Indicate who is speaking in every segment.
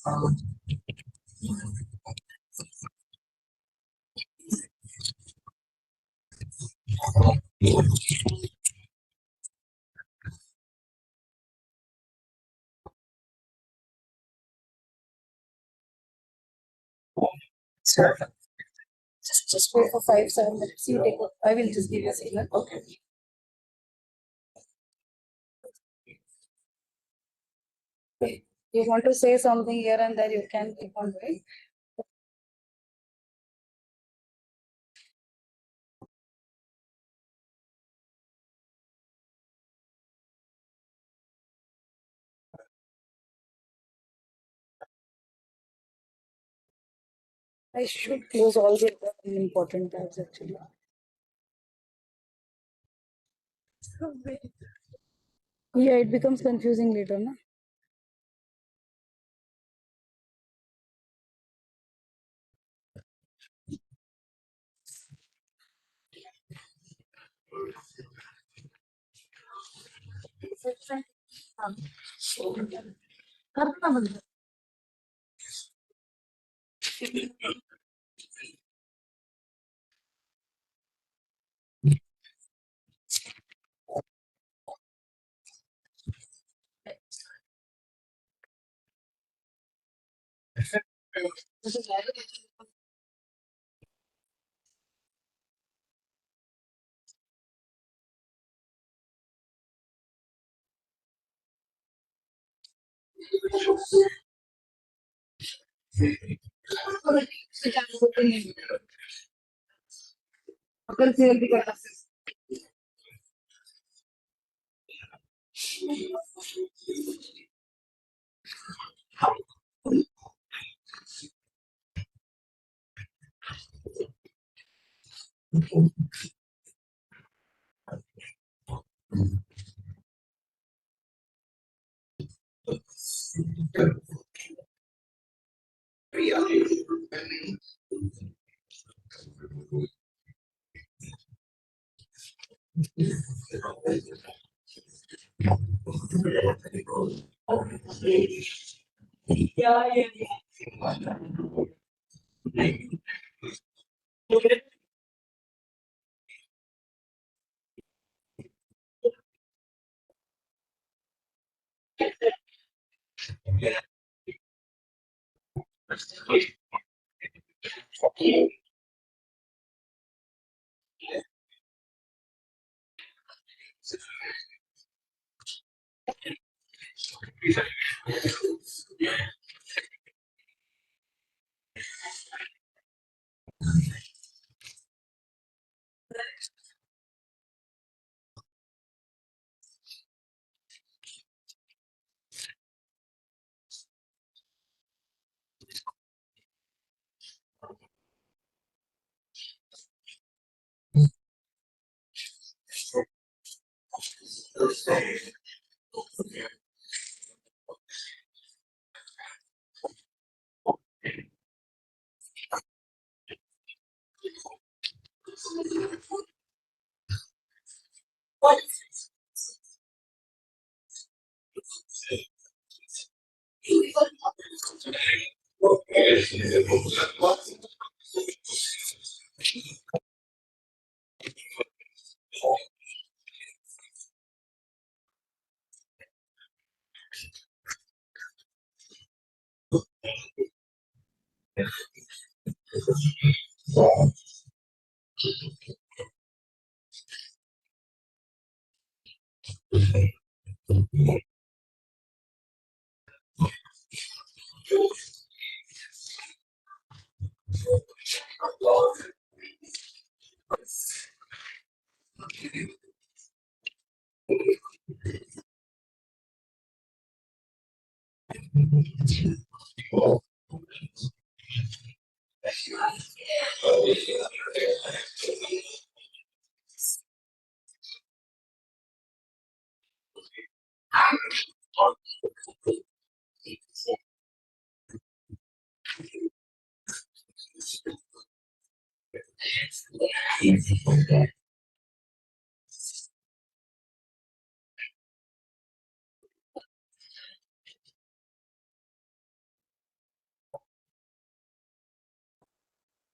Speaker 1: Sure. Just wait for 5 7 minutes. You take. I will just give you a signal. Okay. Okay. You want to say something here and there, you can keep on doing. I should close all the other important tabs actually. Yeah, it becomes confusing later, no?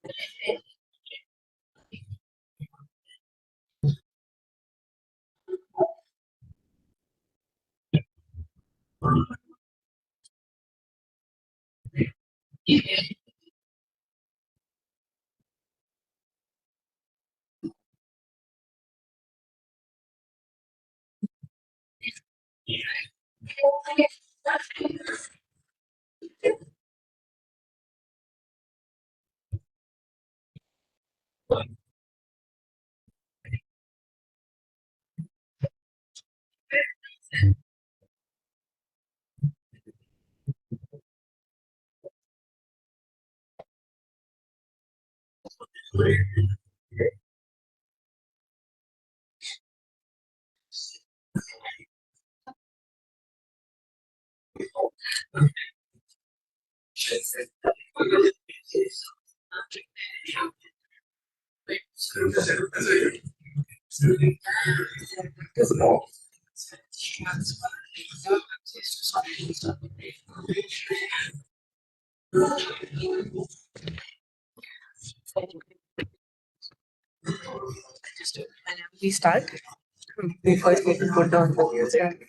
Speaker 1: Whenever we start, we first need to put down the music.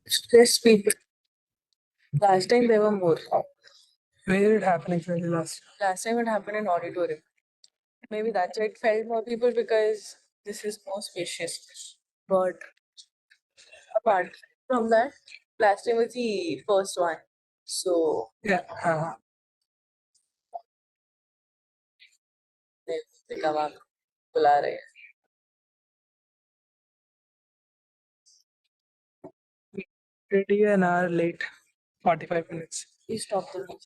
Speaker 1: Stress people. Last time there were more. Where did it happen exactly last? Last time it happened in auditorium. Maybe that's why it felt more people because this is more spacious. But apart from that, last time was the first one. So yeah, they come up, बुला रहे हैं. Pretty an hour late, 45 minutes. You stop the music.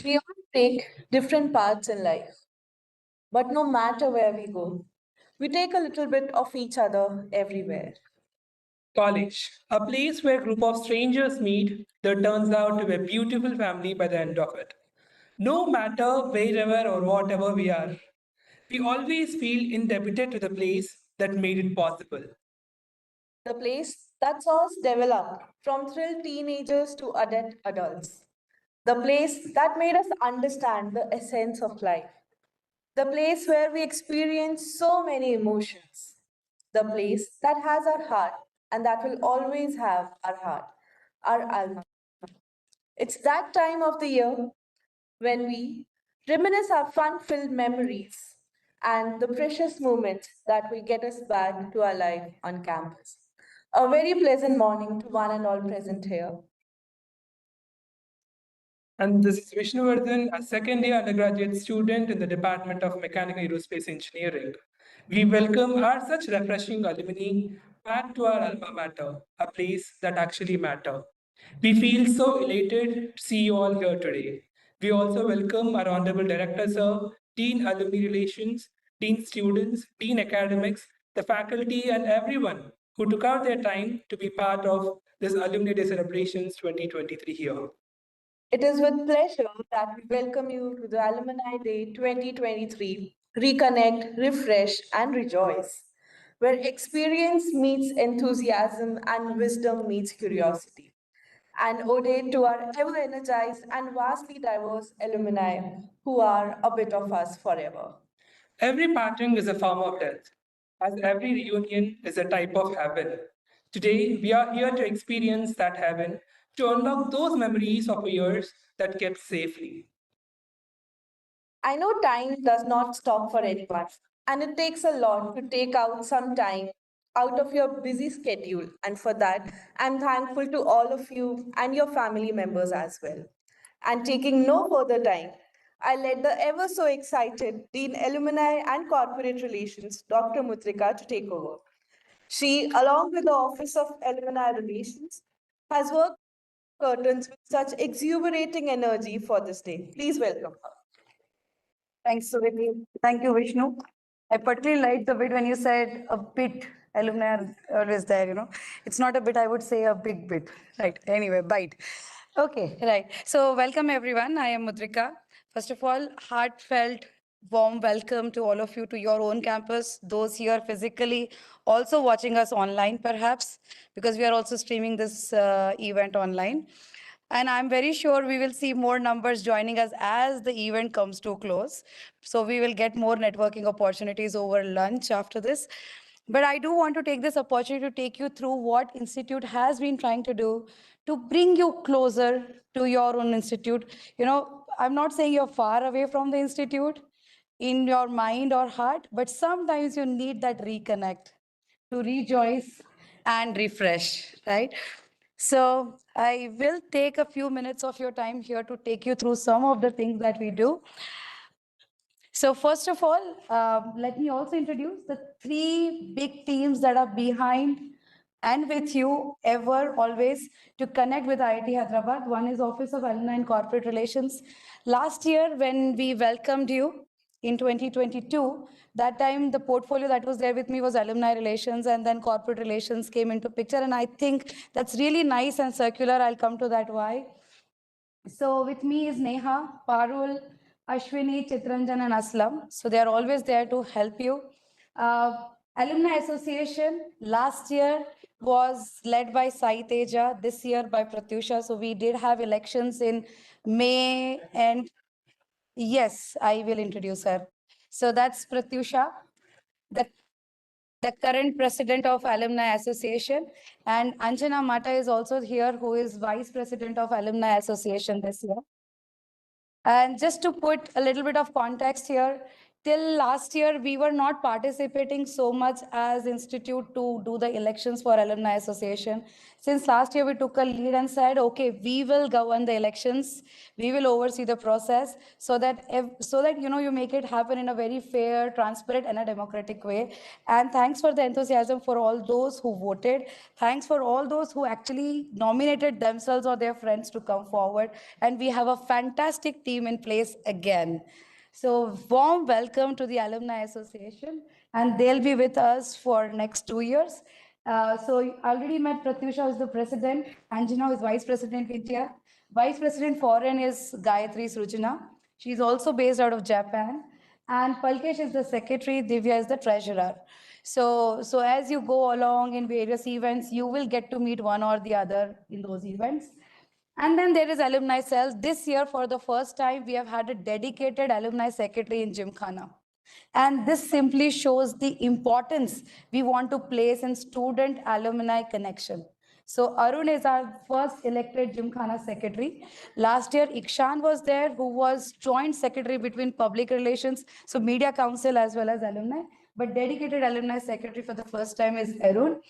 Speaker 1: We all take different paths in life, but no matter where we go, we take a little bit of each other everywhere. College, a place where a group of strangers meet that turns out to be a beautiful family by the end of it. No matter wherever or whatever we are, we always feel indebted to the place that made it possible. The place that saw us develop from thrilled teenagers to adults. The place that made us understand the essence of life. The place where we experience so many emotions. The place that has our heart and that will always have our heart, our alma. It's that time of the year when we reminisce our fun filled memories and the precious moments that will get us back to our life on campus. A very pleasant morning to one and all present here. And this is Vishnuvardhan, a second year undergraduate student in the Department of Mechanical Aerospace Engineering. We welcome our such refreshing alumni back to our alma mater, a place that actually matter. We feel so elated to see you all here today. We also welcome our Honorable Director, Sir, Dean Alumni Relations, Dean Students, Dean Academics, the faculty, and everyone who took out their time to be part of this Alumni Day Celebrations 2023 here. It is with pleasure that we welcome you to the Alumni Day 2023 Reconnect, Refresh, and Rejoice, where experience meets enthusiasm and wisdom meets curiosity. And ode to our ever energized and vastly diverse alumni who are a bit of us forever. Every parting is a form of death, as every reunion is a type of heaven. Today, we are here to experience that heaven, to unlock those memories of years that kept safely. I know time does not stop for anyone, and it takes a lot to take out some time
Speaker 2: out of your busy schedule. And for that, I'm thankful to all of you and your family members as well. And taking no further time, I let the ever so excited Dean Alumni and Corporate Relations, Dr. Mutrika, to take over. She, along with the Office of Alumni Relations, has worked curtains with such exuberating energy for this day. Please welcome her.
Speaker 3: Thanks, Suviti. Thank you, Vishnu. I particularly liked the bit when you said a bit. Alumni are always there, It's not a bit, I would say a big bit. Right. Anyway, bite. Okay, right. So, welcome everyone. I am Mudrika. First of all, heartfelt, warm welcome to all of you to your own campus, those here physically, also watching us online perhaps, because we are also streaming this event online. And I'm very sure we will see more numbers joining us as the event comes to a close. So we will get more networking opportunities over lunch after this. But I do want to take this opportunity to take you through what Institute has been trying to do to bring you closer to your own institute. I'm not saying you're far away from the institute in your mind or heart, but sometimes you need that reconnect to rejoice and refresh, right? So I will take a few minutes of your time here to take you through some of the things that we do. So first of all, let me also introduce the three big teams that are behind and with you ever, always to connect with IIT Hyderabad. One is Office of Alumni and Corporate Relations. Last year, when we welcomed you in 2022, that time the portfolio that was there with me was Alumni Relations, and then Corporate Relations came into picture. And I think that's really nice and circular. I'll come to that why. So with me is Neha, Parul, Ashwini, Chitranjan, and Aslam. So they are always there to help you. Alumni Association last year was led by Sai Teja, this year by Pratyusha. So we did have elections in May, and yes, I will introduce her. So that's Pratyusha, the the current president of Alumni Association. And Anjana Mata is also here, who is vice president of Alumni Association this year. And just to put a little bit of context here, till last year, we were not participating so much as institute to do the elections for Alumni Association. Since last year, we took a lead and said, okay, we will govern the elections. We will oversee the process so that you make it happen in a very fair, transparent, and a democratic way. And thanks for the enthusiasm for all those who voted. Thanks for all those who actually nominated themselves or their friends to come forward. And we have a fantastic team in place again. So warm welcome to the Alumni Association, and they'll be with us for next 2 years. So you already met Pratyusha, who's the president. Anjana is vice president India. Vice president foreign is Gayatri Srujana. She's also based out of Japan. And Palkesh is the secretary, Divya is the treasurer. So as you go along in various events, you will get to meet one or the other in those events. And then there is alumni cells. This year, for the first time, we have had a dedicated alumni secretary in Gymkhana. And this simply shows the importance we want to place in student-alumni connection. So Arun is our first elected Gymkhana secretary. Last year, Ikshan was there, who was joint secretary between public relations, so media council as well as alumni. But dedicated alumni secretary for the first time is Arun.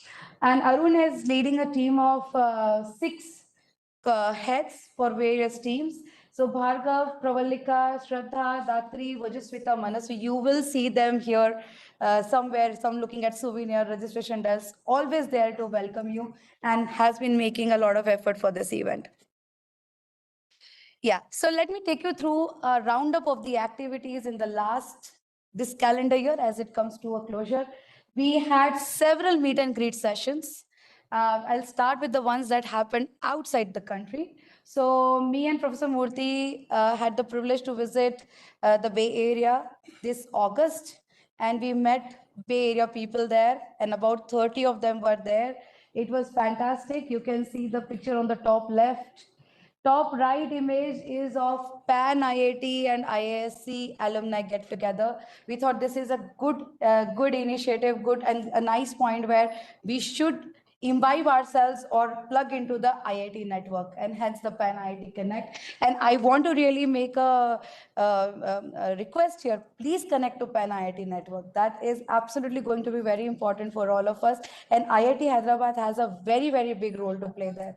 Speaker 3: And Arun is leading a team of 6 heads for various teams. So Bhargav, Pravalika, Shraddha, Datri, Vajuswita, Manas, so you will see them here somewhere, some looking at souvenir registration desks, always there to welcome you and has been making a lot of effort for this event. Yeah, so let me take you through a roundup of the activities in the this calendar year as it comes to a closure. We had several meet and greet sessions. I'll start with the ones that happened outside the country. So me and Professor Murthy had the privilege to visit the Bay Area this August, and we met Bay Area people there, and about 30 of them were there. It was fantastic. You can see the picture on the top left. Top right image is of PAN IIT and IASC alumni get together. We thought this is a good initiative, good and a nice point where we should imbibe ourselves or plug into the IIT network, and hence the Pan IIT Connect. And I want to really make a request here. Please connect to Pan IIT network. That is absolutely going to be very important for all of us. And IIT Hyderabad has a very, very big role to play there.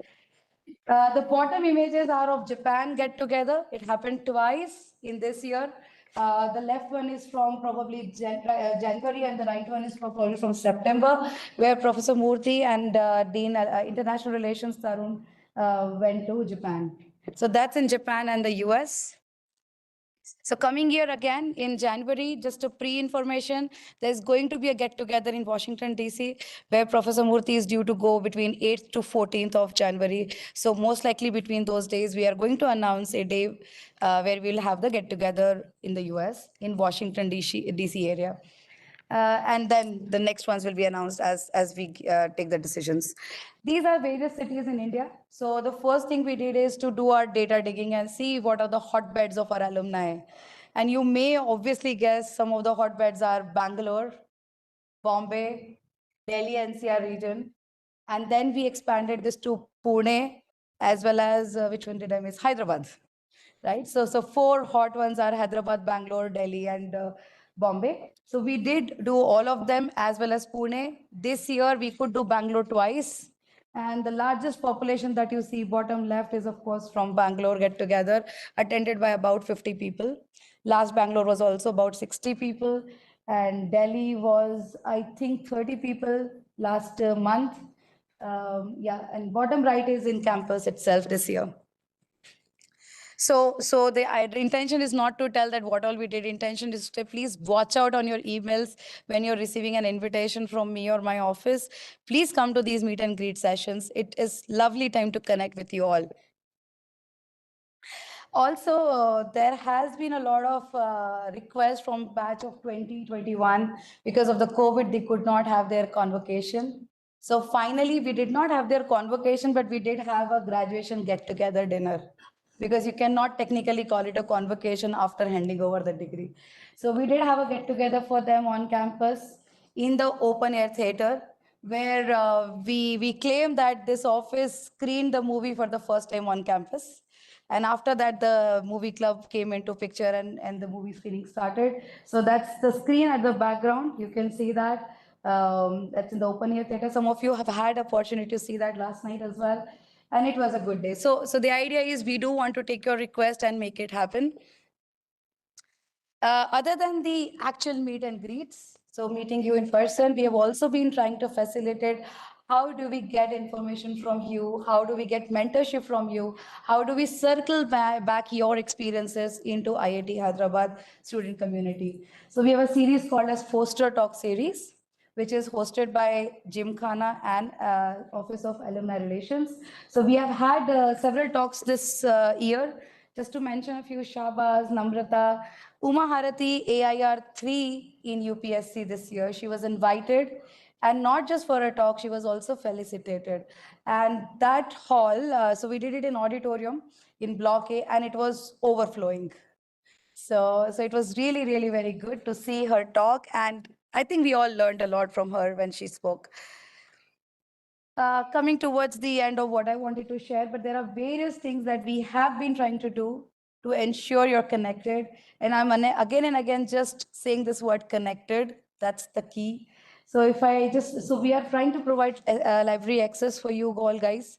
Speaker 3: The bottom images are of Japan get together. It happened twice in this year. The left one is from probably January, and the right one is probably from September, where Professor Murthy and Dean International Relations Tarun went to Japan. So that's in Japan and the US. So coming here again in January, just a pre-information, there's going to be a get-together in Washington, D.C., where Professor Murthy is due to go between 8th to 14th of January. So most likely between those days, we are going to announce a day where we'll have the get-together in the U.S., in Washington, D.C. area. And then the next ones will be announced as we take the decisions. These are various cities in India. So the first thing we did is to do our data digging and see what are the hotbeds of our alumni. And you may obviously guess some of the hotbeds are Bangalore, Bombay, Delhi NCR region. And then we expanded this to Pune, as well as, which one did I miss? Hyderabad, right? So four hot ones are Hyderabad, Bangalore, Delhi, and Bombay. So we did do all of them, as well as Pune. This year, we could do Bangalore twice. And the largest population that you see bottom left is, of course, from Bangalore get together, attended by about 50 people. Last Bangalore was also about 60 people. And Delhi was, I think, 30 people last month. Yeah, and bottom right is in campus itself this year. So the intention is not to tell that what all we did. Intention is to please watch out on your emails when you're receiving an invitation from me or my office. Please come to these meet and greet sessions. It is lovely time to connect with you all. Also, there has been a lot of requests from batch of 2021 because of the COVID. They could not have their convocation. So finally, we did not have their convocation, but we did have a graduation get-together dinner, because you cannot technically call it a convocation after handing over the degree. So we did have a get-together for them on campus in the open air theater, where we claim that this office screened the movie for the first time on campus. And after that, the movie club came into picture, and the movie screening started. So that's the screen at the background. You can see that. That's in the open air theater. Some of you have had opportunity to see that last night as well. And it was a good day. So the idea is we do want to take your request and make it happen. Other than the actual meet and greets, so meeting you in person, we have also been trying to facilitate how do we get information from you? How do we get mentorship from you? How do we circle back your experiences into IIT Hyderabad student community? So we have a series called as Foster Talk series, which is hosted by Jim Khana and Office of Alumni Relations. So we have had several talks this year. Just to mention a few, Shabaz, Namrata, Uma Harati, AIR 3 in UPSC this year. She was invited, and not just for a talk, she was also felicitated. And that hall, so we did it in auditorium in Block A, and it was overflowing. So it was really, really very good to see her talk. And I think we all learned a lot from her when she spoke. Coming towards the end of what I wanted to share, but there are various things that we have been trying to do to ensure you're connected. And I'm again and again just saying this word connected. That's the key. So we are trying to provide library access for you all guys,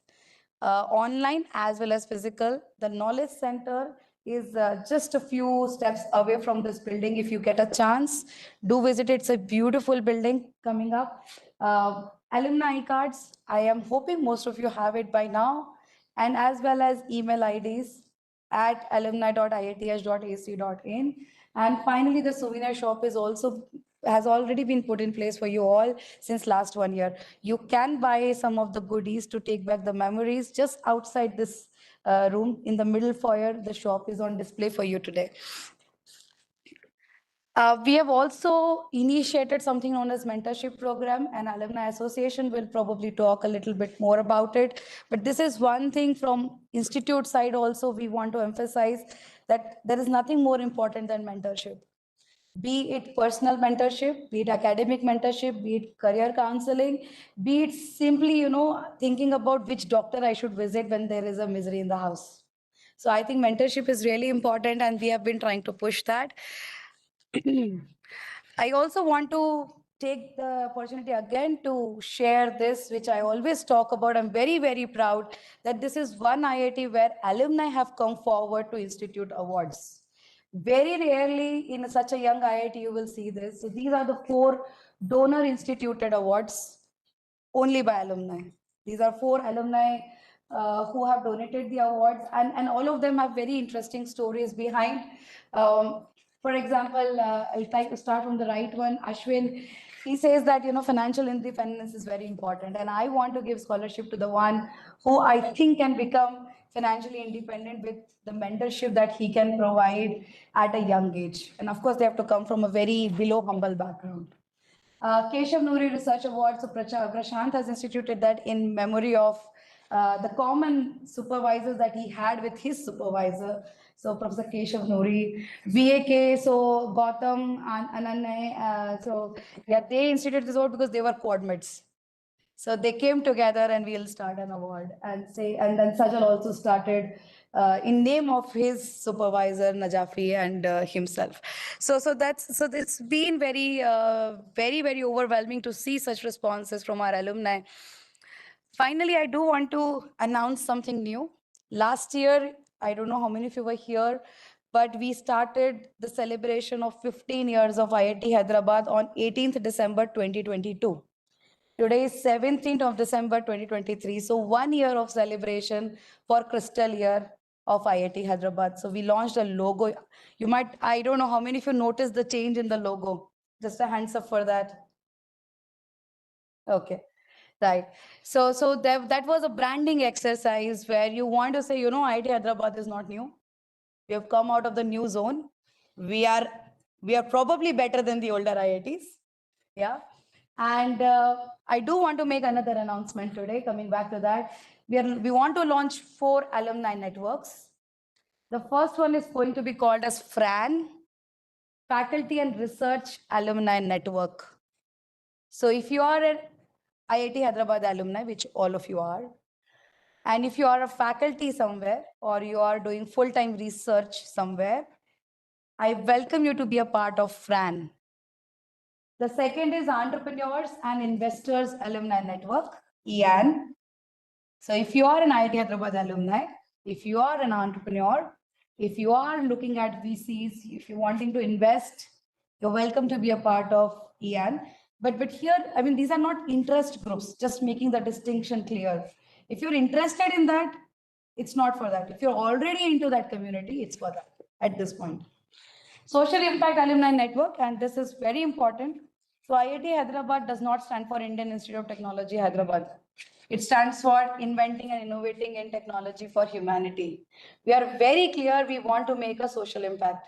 Speaker 3: online as well as physical. The Knowledge Center is just a few steps away from this building. If you get a chance, do visit it. It's a beautiful building coming up. Alumni cards, I am hoping most of you have it by now, and as well as email IDs at alumni.iith.ac.in. And finally, the souvenir shop has already been put in place for you all since last 1 year. You can buy some of the goodies to take back the memories just outside this room in the middle foyer. The shop is on display for you today. We have also initiated something known as mentorship program, and Alumni Association will probably talk a little bit more about it. But this is one thing from institute side also we want to emphasize, that there is nothing more important than mentorship. be it personal mentorship, be it academic mentorship, be it career counseling, be it simply, thinking about which doctor I should visit when there is a misery in the house. So I think mentorship is really important, and we have been trying to push that. I also want to take the opportunity again to share this, which I always talk about. I'm very, very proud that this is one IIT where alumni have come forward to institute awards. Very rarely in such a young IIT you will see this. So these are the 4 donor instituted awards only by alumni. These are 4 alumni who have donated the awards, and all of them have very interesting stories behind. For example, I'll try to start from the right one. Ashwin, he says that financial independence is very important, and I want to give scholarship to the one who I think can become financially independent with the mentorship that he can provide at a young age. And of course, they have to come from a very below humble background. Keshav Noori Research Award. So Prashant has instituted that in memory of the common supervisors that he had with his supervisor. So Professor Keshav Noori, VAK, so Gautam and Ananya. So yeah, they instituted this award because they were coordinates. So they came together and we'll start an award and say, and then Sajal also started in name of his supervisor Najafi and himself. So it's been very overwhelming to see such responses from our alumni. Finally, I do want to announce something new. Last year, I don't know how many of you were here, but we started the celebration of 15 years of IIT Hyderabad on 18th December 2022. Today is 17th of December 2023. So 1 year of celebration for Crystal Year of IIT Hyderabad. So we launched a logo. I don't know how many of you noticed the change in the logo. Just a hands up for that. Okay. Right. So that was a branding exercise where you want to say, IIT Hyderabad is not new. We have come out of the new zone. We are probably better than the older IITs. Yeah. And I do want to make another announcement today. Coming back to that, we want to launch 4 alumni networks. The first one is going to be called as FRAN, Faculty and Research Alumni Network. So if you are an IIT Hyderabad alumni, which all of you are, and if you are a faculty somewhere or you are doing full-time research somewhere, I welcome you to be a part of FRAN. The second is Entrepreneurs and Investors Alumni Network, EAN. So if you are an IIT Hyderabad alumni, if you are an entrepreneur, if you are looking at VCs, if you're wanting to invest, you're welcome to be a part of EAN. But here, I mean, these are not interest groups, just making the distinction clear. If you're interested in that, it's not for that. If you're already into that community, it's for that at this point. Social Impact Alumni Network, and this is very important. So IIT Hyderabad does not stand for Indian Institute of Technology Hyderabad. It stands for Inventing and Innovating in Technology for Humanity. We are very clear we want to make a social impact.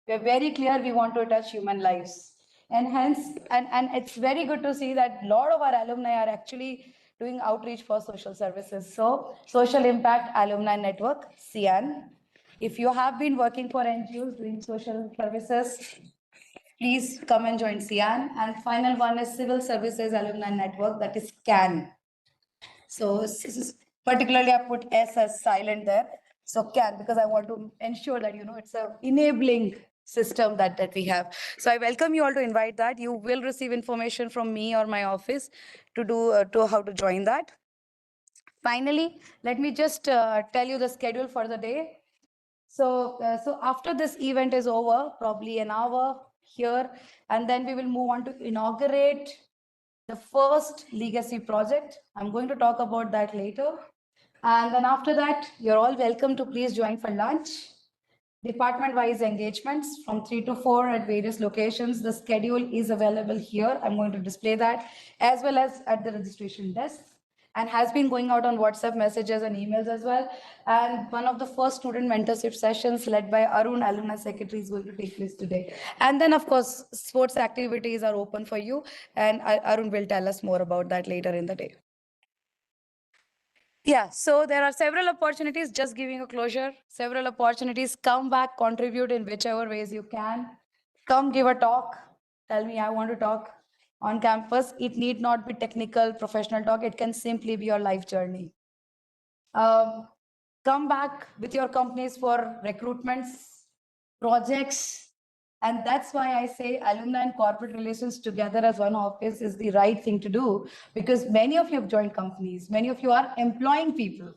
Speaker 3: We are very clear we want to touch human lives. And hence, and it's very good to see that a lot of our alumni are actually doing outreach for social services. So Social Impact Alumni Network, CIAN. If you have been working for NGOs doing social services, please come and join CIAN. And final one is Civil Services Alumni Network, that is CAN. So particularly I put S as silent there. So CAN, because I want to ensure that, it's a enabling system that we have. So I welcome you all to invite that. You will receive information from me or my office to how to join that. Finally, let me just tell you the schedule for the day. So after this event is over, probably an hour here, and then we will move on to inaugurate the first legacy project. I'm going to talk about that later. And then after that, you're all welcome to please join for lunch. Department-wise engagements from 3 to 4 at various locations. The schedule is available here. I'm going to display that as well as at the registration desk, and has been going out on WhatsApp messages and emails as well. And one of the first student mentorship sessions led by Arun, alumni secretary, is going to take place today. And then, of course, sports activities are open for you, and Arun will tell us more about that later in the day. Yeah, so there are several opportunities, just giving a closure, several opportunities. Come back, contribute in whichever ways you can. come give a talk. Tell me, I want to talk on campus. It need not be technical, professional talk. It can simply be your life journey. Um, come back with your companies for recruitments, projects. And that's why I say alumni and corporate relations together as one office is the right thing to do, because many of you have joined companies, many of you are employing people,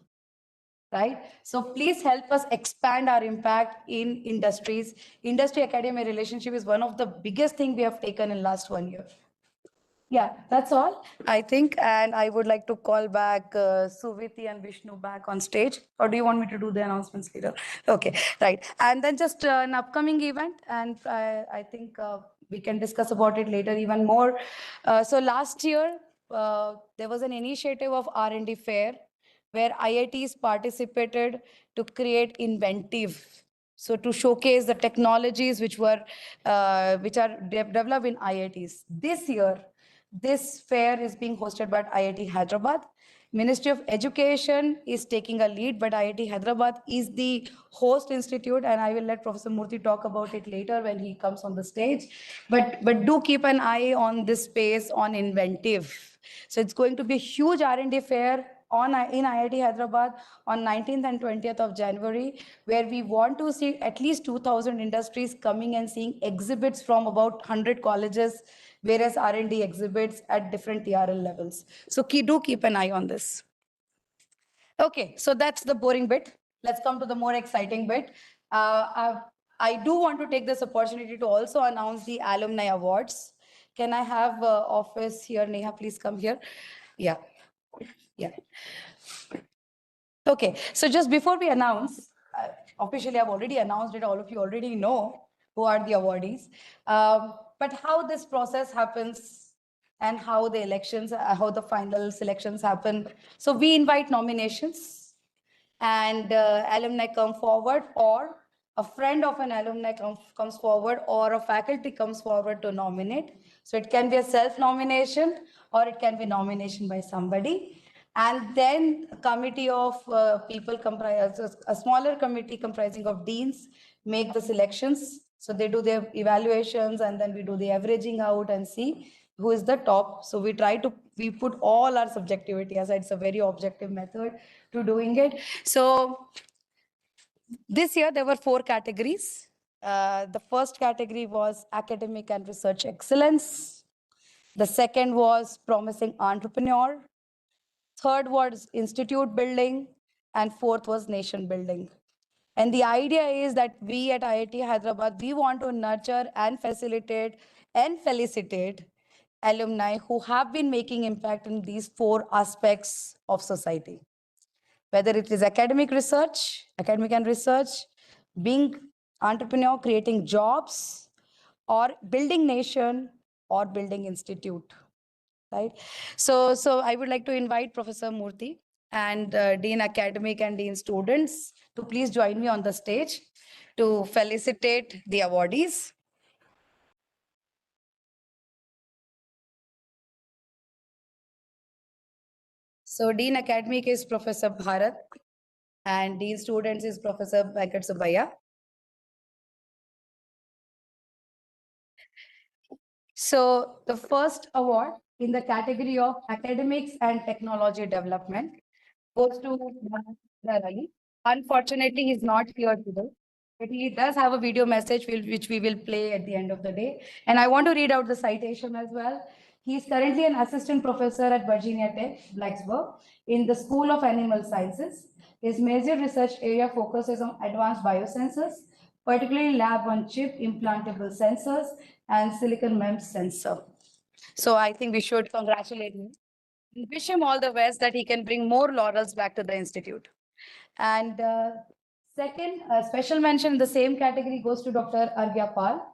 Speaker 3: right? So please help us expand our impact in industries. Industry academia relationship is one of the biggest thing we have taken in last 1 year. Yeah, that's all, I think. And I would like to call back Suviti and Vishnu back on stage. Or do you want me to do the announcements later? Okay, right. And then just an upcoming event. And I think we can discuss about it later even more. So last year, there was an initiative of R&D Fair where IITs participated to create inventive. So to showcase the technologies which are developed in IITs. This year, this fair is being hosted by IIT Hyderabad. Ministry of Education is taking a lead, but IIT Hyderabad is the host institute, and I will let Professor Murthy talk about it later when he comes on the stage. But do keep an eye on this space on inventive. So it's going to be a huge R&D fair in IIT Hyderabad on 19th and 20th of January, where we want to see at least 2,000 industries coming and seeing exhibits from about 100 colleges, various R&D exhibits at different TRL levels. So do keep an eye on this. Okay, so that's the boring bit. Let's come to the more exciting bit. I do want to take this opportunity to also announce the alumni awards. Can I have office here? Neha, please come here. Yeah, yeah. Okay, so just before we announce, officially I've already announced it, all of you already know who are the awardees. But how this process happens and how the elections, how the final selections happen. So we invite nominations and alumni come forward, or a friend of an alumni comes forward, or a faculty comes forward to nominate. So it can be a self-nomination or it can be nomination by somebody. And then a committee of people comprise, a smaller committee comprising of deans make the selections. So they do their evaluations and then we do the averaging out and see who is the top. So we put all our subjectivity aside. It's a very objective method to doing it. So this year there were 4 categories. The first category was academic and research excellence. The second was promising entrepreneur. Third was institute building, and fourth was nation building. And the idea is that we at IIT Hyderabad, we want to nurture and facilitate and felicitate alumni who have been making impact in these 4 aspects of society. Whether it is academic and research, being entrepreneur, creating jobs, or building nation, or building institute. Right. So I would like to invite Professor Murthy and Dean Academic and Dean Students to please join me on the stage to felicitate the awardees. So Dean Academic is Professor Bharat and Dean Students is Professor Venkat Subbiah. So the first award in the category of academics and technology development goes to Ali. Unfortunately, he's not here today, but he does have a video message which we will play at the end of the day. And I want to read out the citation as well. He is currently an assistant professor at Virginia Tech, Blacksburg, in the School of Animal Sciences. His major research area focuses on advanced biosensors, particularly lab-on-chip implantable sensors and silicon MEMS sensor. So I think we should congratulate him. Wish him all the best that he can bring more laurels back to the institute. And second, a special mention in the same category goes to Dr. Arghya Pal.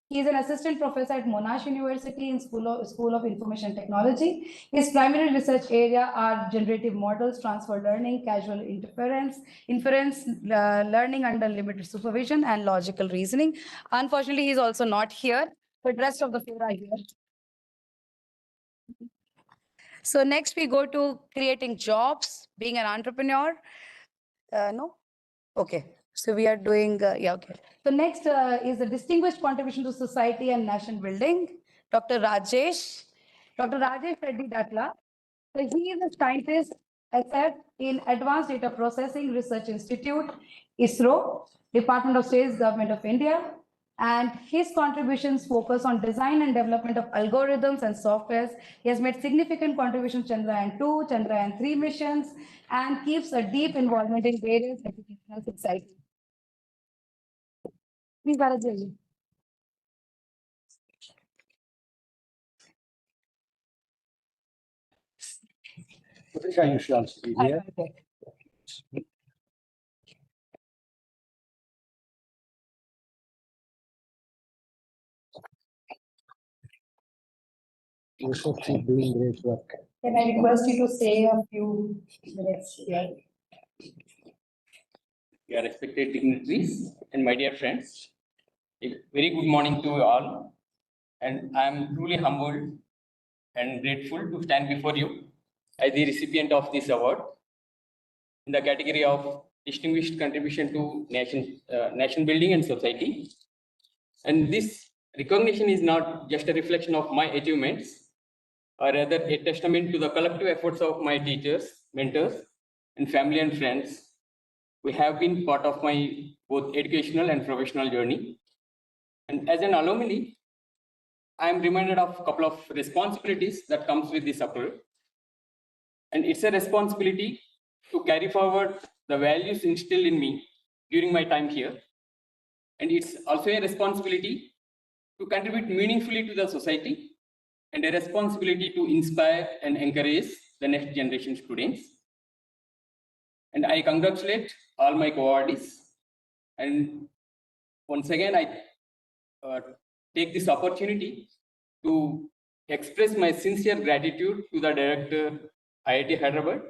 Speaker 3: He is an assistant professor at Monash University in School of Information Technology. His primary research area are generative models, transfer learning, causal inference, learning under limited supervision, and logical reasoning. Unfortunately, he is also not here, but rest of the four are here. So next we go to creating jobs, being an entrepreneur. No? Okay. So we are doing, yeah, okay. So next is the distinguished contribution to society and nation building, Dr. Rajesh. Dr. Rajesh Reddy Datla. So he is a scientist asset in Advanced Data Processing Research Institute, ISRO, Department of State, Government of India. And his contributions focus on design and development of algorithms and softwares. He has made significant contributions to Chandrayaan-2, Chandrayaan-3 missions, and keeps a deep involvement in various educational societies. Please, Bharati.
Speaker 4: I think I should also be here. You should keep doing great work.
Speaker 3: Can I request you to say a few minutes here?
Speaker 5: Your respected dignitaries and my dear friends, a very good morning to you all. And I am truly humbled and grateful to stand before you as the recipient of this award in the category of distinguished contribution to nation building and society. And this recognition is not just a reflection of my achievements, or rather a testament to the collective efforts of my teachers, mentors, and family and friends who have been part of my both educational and professional journey. And as an alumni, I am reminded of a couple of responsibilities that comes with this approach. And it's a responsibility to carry forward the values instilled in me during my time here. And it's also a responsibility to contribute meaningfully to the society and a responsibility to inspire and encourage the next generation students. And I congratulate all my cohortees. And once again, I take this opportunity to express my sincere gratitude to the director, IIT Hyderabad,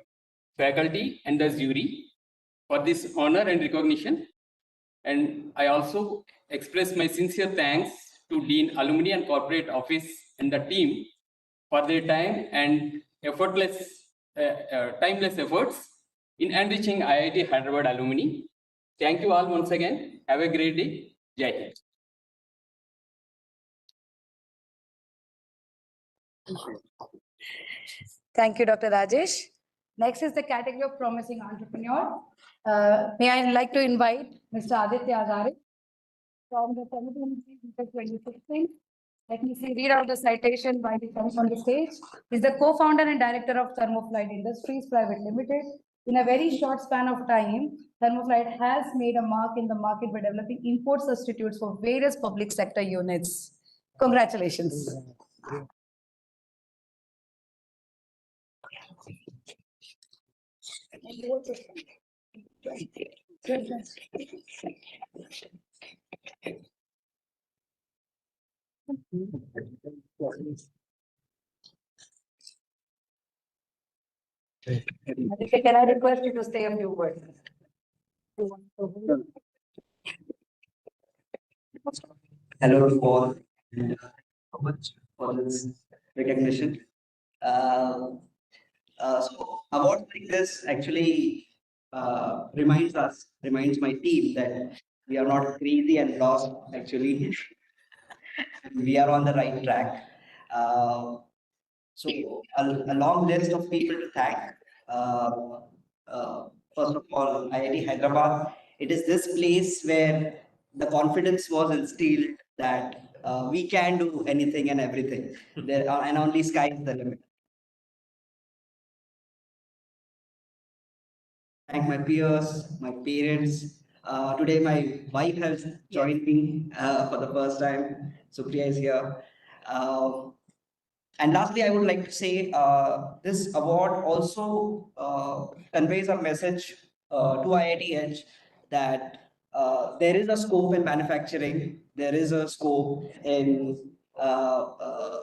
Speaker 5: faculty, and the jury for this honor and recognition. And I also express my sincere thanks to Dean Alumni and Corporate Office and the team for their time and timeless efforts in enriching IIT Hyderabad alumni. Thank you all once again. Have a great day. Jai Hind.
Speaker 3: Thank you, Dr. Rajesh. Next is the category of promising entrepreneur. May I like to invite Mr. Aditya Agare from the Committee on 2016. Let me see, read out the citation by the comes on the stage. He's the co-founder and director of Thermoflight Industries Private Limited. In a very short span of time, Thermoflight has made a mark in the market by developing import substitutes for various public sector units. Congratulations. Aditya, can I request you to say a few words?
Speaker 6: Hello to all, and so much for this recognition. So awards like this actually reminds my team that we are not crazy and lost. Actually, we are on the right track. Uh, so a long list of people to thank. Uh, First of all, IIT Hyderabad. It is this place where the confidence was instilled that we can do anything and everything. There are, and only sky is the limit. Thank my peers, my parents. Today, my wife has joined me for the first time. Supriya is here. Uh, And lastly, I would like to say this award also conveys a message to IITH that there is a scope in manufacturing, there is a scope in uh, uh,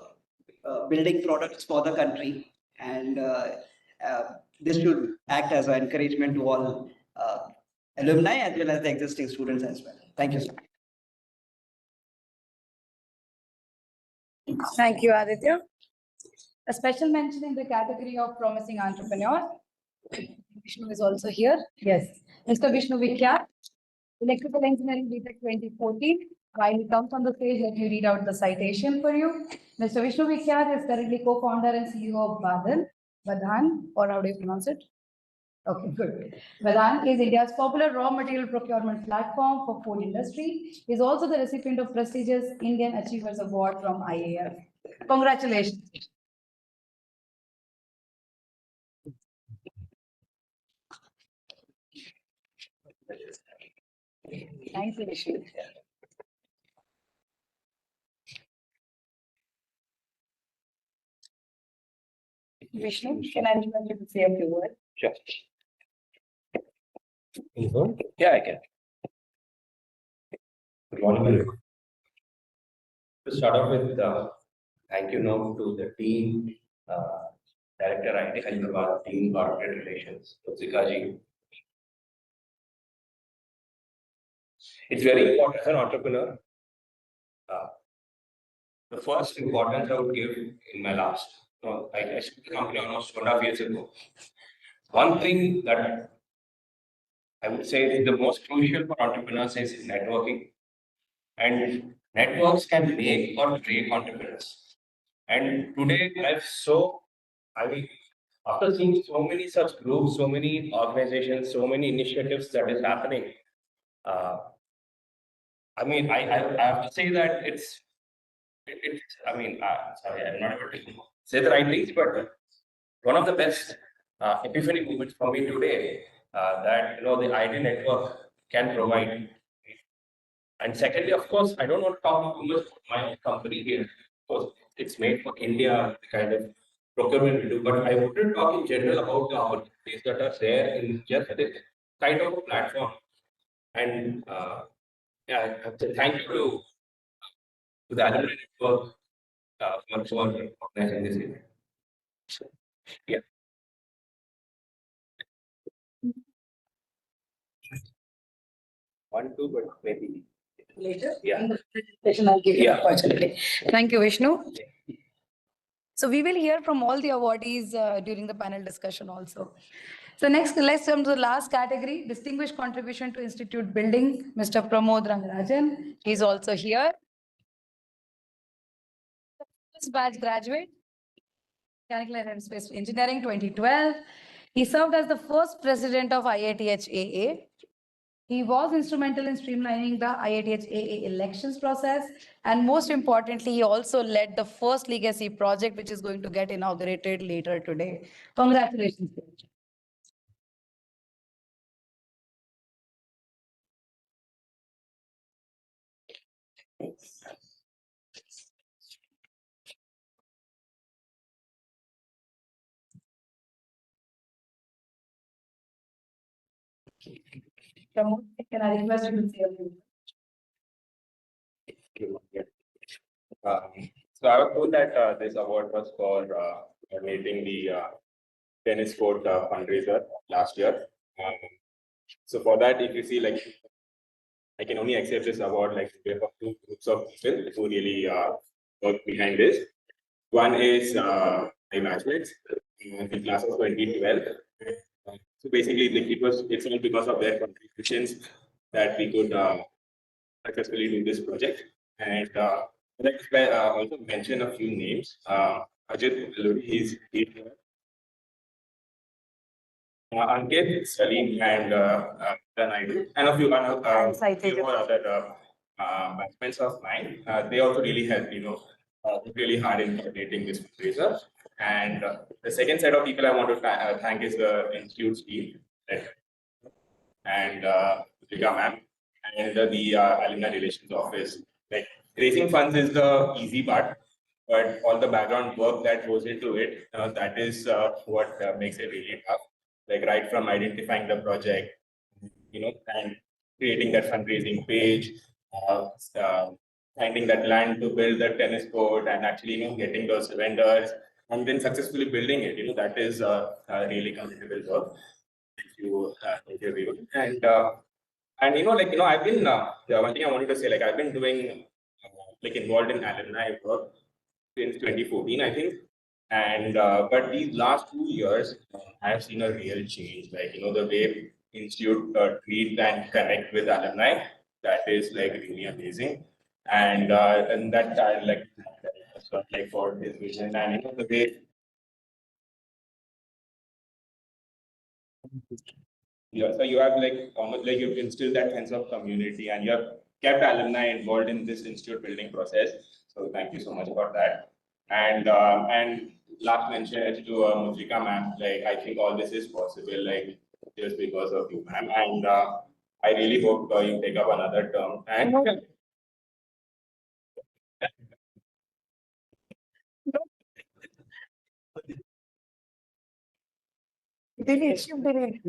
Speaker 6: building products for the country, and uh, this should act as an encouragement to all alumni as well as the existing students as well. Thank you so much.
Speaker 3: Thank you, Aditya. A special mention in the category of promising entrepreneur. Vishnu is also here. Yes. Mr. Vishnu Vikyat. Electrical Engineering BTech 2014. While he comes on the stage, let me read out the citation for you. Mr. Vishnu Vikyat is currently co-founder and CEO of Vadhan, or how do you pronounce it? Okay, good. Vedant is India's popular raw material procurement platform for food industry. He is also the recipient of prestigious Indian Achievers Award from IAF. Congratulations. Thanks, Vishnu. Vishnu, can I request you to say a few words?
Speaker 5: Sure. Yeah, I can. Good morning, everyone. To start off with, thank you now to the team, Director IT Hyderabad, Team Corporate Relations, Zika ji. It's very important as an entrepreneur. The first importance I would give in my last, I started the company almost 2.5 years ago. One thing that I would say is the most crucial for entrepreneurs is networking. And networks can make or break entrepreneurs. And today, I mean, after seeing so many such groups, so many organizations, so many initiatives that is happening, I have to say that sorry, I'm not able to say the right things, but one of the best epiphany moments for me today that the ID network can provide. And secondly, of course, I don't want to talk too much about my company here. Because it's made for India, the kind of procurement we do. But I want to talk in general about the opportunities that are there in just this kind of a platform. And yeah, I have to thank you to the alumni network for organizing this event. So, yeah. One, two, but maybe
Speaker 3: Later?
Speaker 5: Yeah.
Speaker 3: In the presentation, I'll give you
Speaker 5: Yeah.
Speaker 3: the opportunity. Thank you, Vishnu. So we will hear from all the awardees during the panel discussion also. So next, let's come to the last category, distinguished contribution to institute building, Mr. Pramod Rangarajan. He's also here. First batch graduate, Mechanical and Aerospace Engineering 2012. He served as the first president of IITH-AA. He was instrumental in streamlining the IITH-AA elections process. And most importantly, he also led the first legacy project, which is going to get inaugurated later today. Congratulations. Pramod, can I request you to say a few words?
Speaker 5: So I was told that this award was for meeting the tennis court fundraiser last year. So for that, if you see, like, I can only accept this award like we have two groups of people who really work behind this. One is my batchmates in the class of 2012. So basically, like, it's all because of their contributions that we could successfully do this project. And I'd like to also mention a few names. Ajit, he's here. Ankit, Salim, and Naidu, and a few more other batchmates of mine. They also really helped, worked really hard in coordinating this fundraiser. And the second set of people I want to thank is the institute's team, right? And Vika ma'am, and the alumni relations office. Like, raising funds is the easy part, but all the background work that goes into it, that is what makes it really tough. Like, right from identifying the project, and creating that fundraising page, uh, uh, finding that land to build the tennis court, and actually, getting those vendors, and then successfully building it. That is really commendable work. Thank you everyone. And I've been the one thing I wanted to say, like, I've been doing like involved in alumni work since 2014, I think. And but these last 2 years, I have seen a real change. Like, the way
Speaker 7: institute treat and connect with alumni. That is like really amazing. And that I like for his vision and the way so you have like almost like you've instilled that sense of community and you have kept alumni involved in this institute building process. So thank you so much for that. And last mention to Mujrika ma'am, like I think all this is possible like just because of you, ma'am. And I really hope you take up another term. And
Speaker 3: Delete, delete.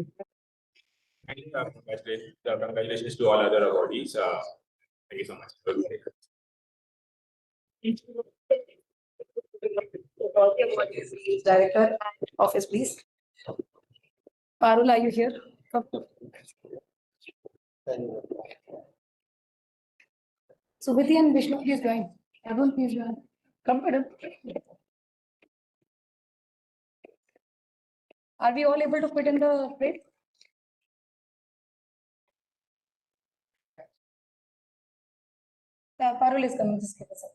Speaker 7: congratulations to all other awardees. Thank you so much.
Speaker 3: Director, office, please. Parul, are you here? Come. Subhiti and Vishnu, please join. Everyone, please join. Come, madam. Are we all able to fit in the plate? Parul is coming. Just give us a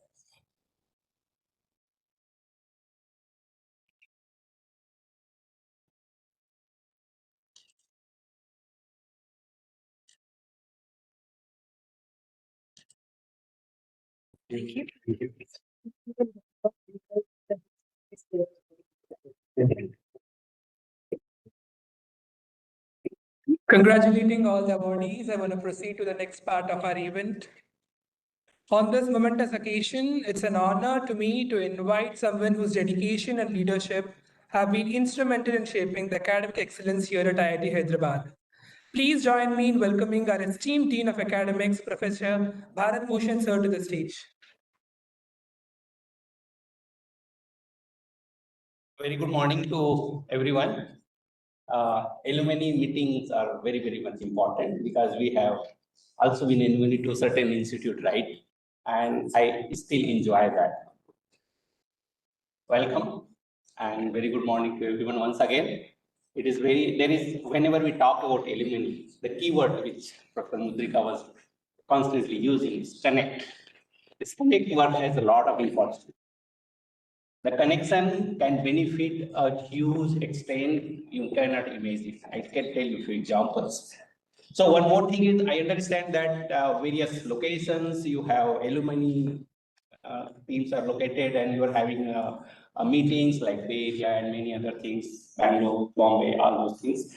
Speaker 1: Congratulating all the awardees, I want to proceed to the next part of our event. On this momentous occasion, it's an honor to me to invite someone whose dedication and leadership have been instrumental in shaping the academic excellence here at IIT Hyderabad. Please join me in welcoming our esteemed Dean of Academics, Professor Bharat Bhushan sir, to the stage.
Speaker 5: Very good morning to everyone. Alumni meetings are very, very much important because we have also been alumni to certain institute, right? And I still enjoy that. Welcome and very good morning to everyone once again. It is whenever we talk about alumni, the keyword which Dr. Mudrika was constantly using is connect. This connect word has a lot of importance. The connection can benefit a huge extent you cannot imagine. I can tell you a few examples. So one more thing is I understand that various locations you have alumni teams are located and you are having meetings like Bay Area and many other things, Bangalore, Bombay, all those things.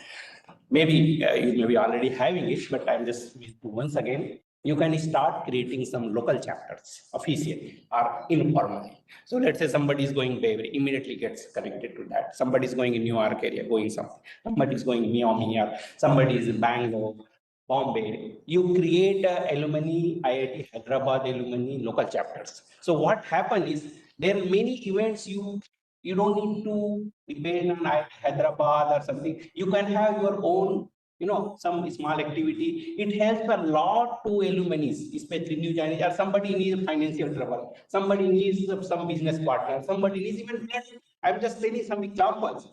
Speaker 5: Maybe you may be already having it, but I'm just once again, you can start creating some local chapters officially or informally. So let's say somebody is going Bay, immediately gets connected to that. Somebody is going in New York area, going something. Somebody is going Miami or somebody is in Bangalore, Bombay. You create alumni, IIT Hyderabad alumni local chapters. So what happens is there are many events you don't need to depend on Hyderabad or something. You can have your own, some small activity. It helps a lot to alumni, especially new joinees, or somebody needs financial trouble, somebody needs some business partner, somebody needs even. I'm just telling some examples.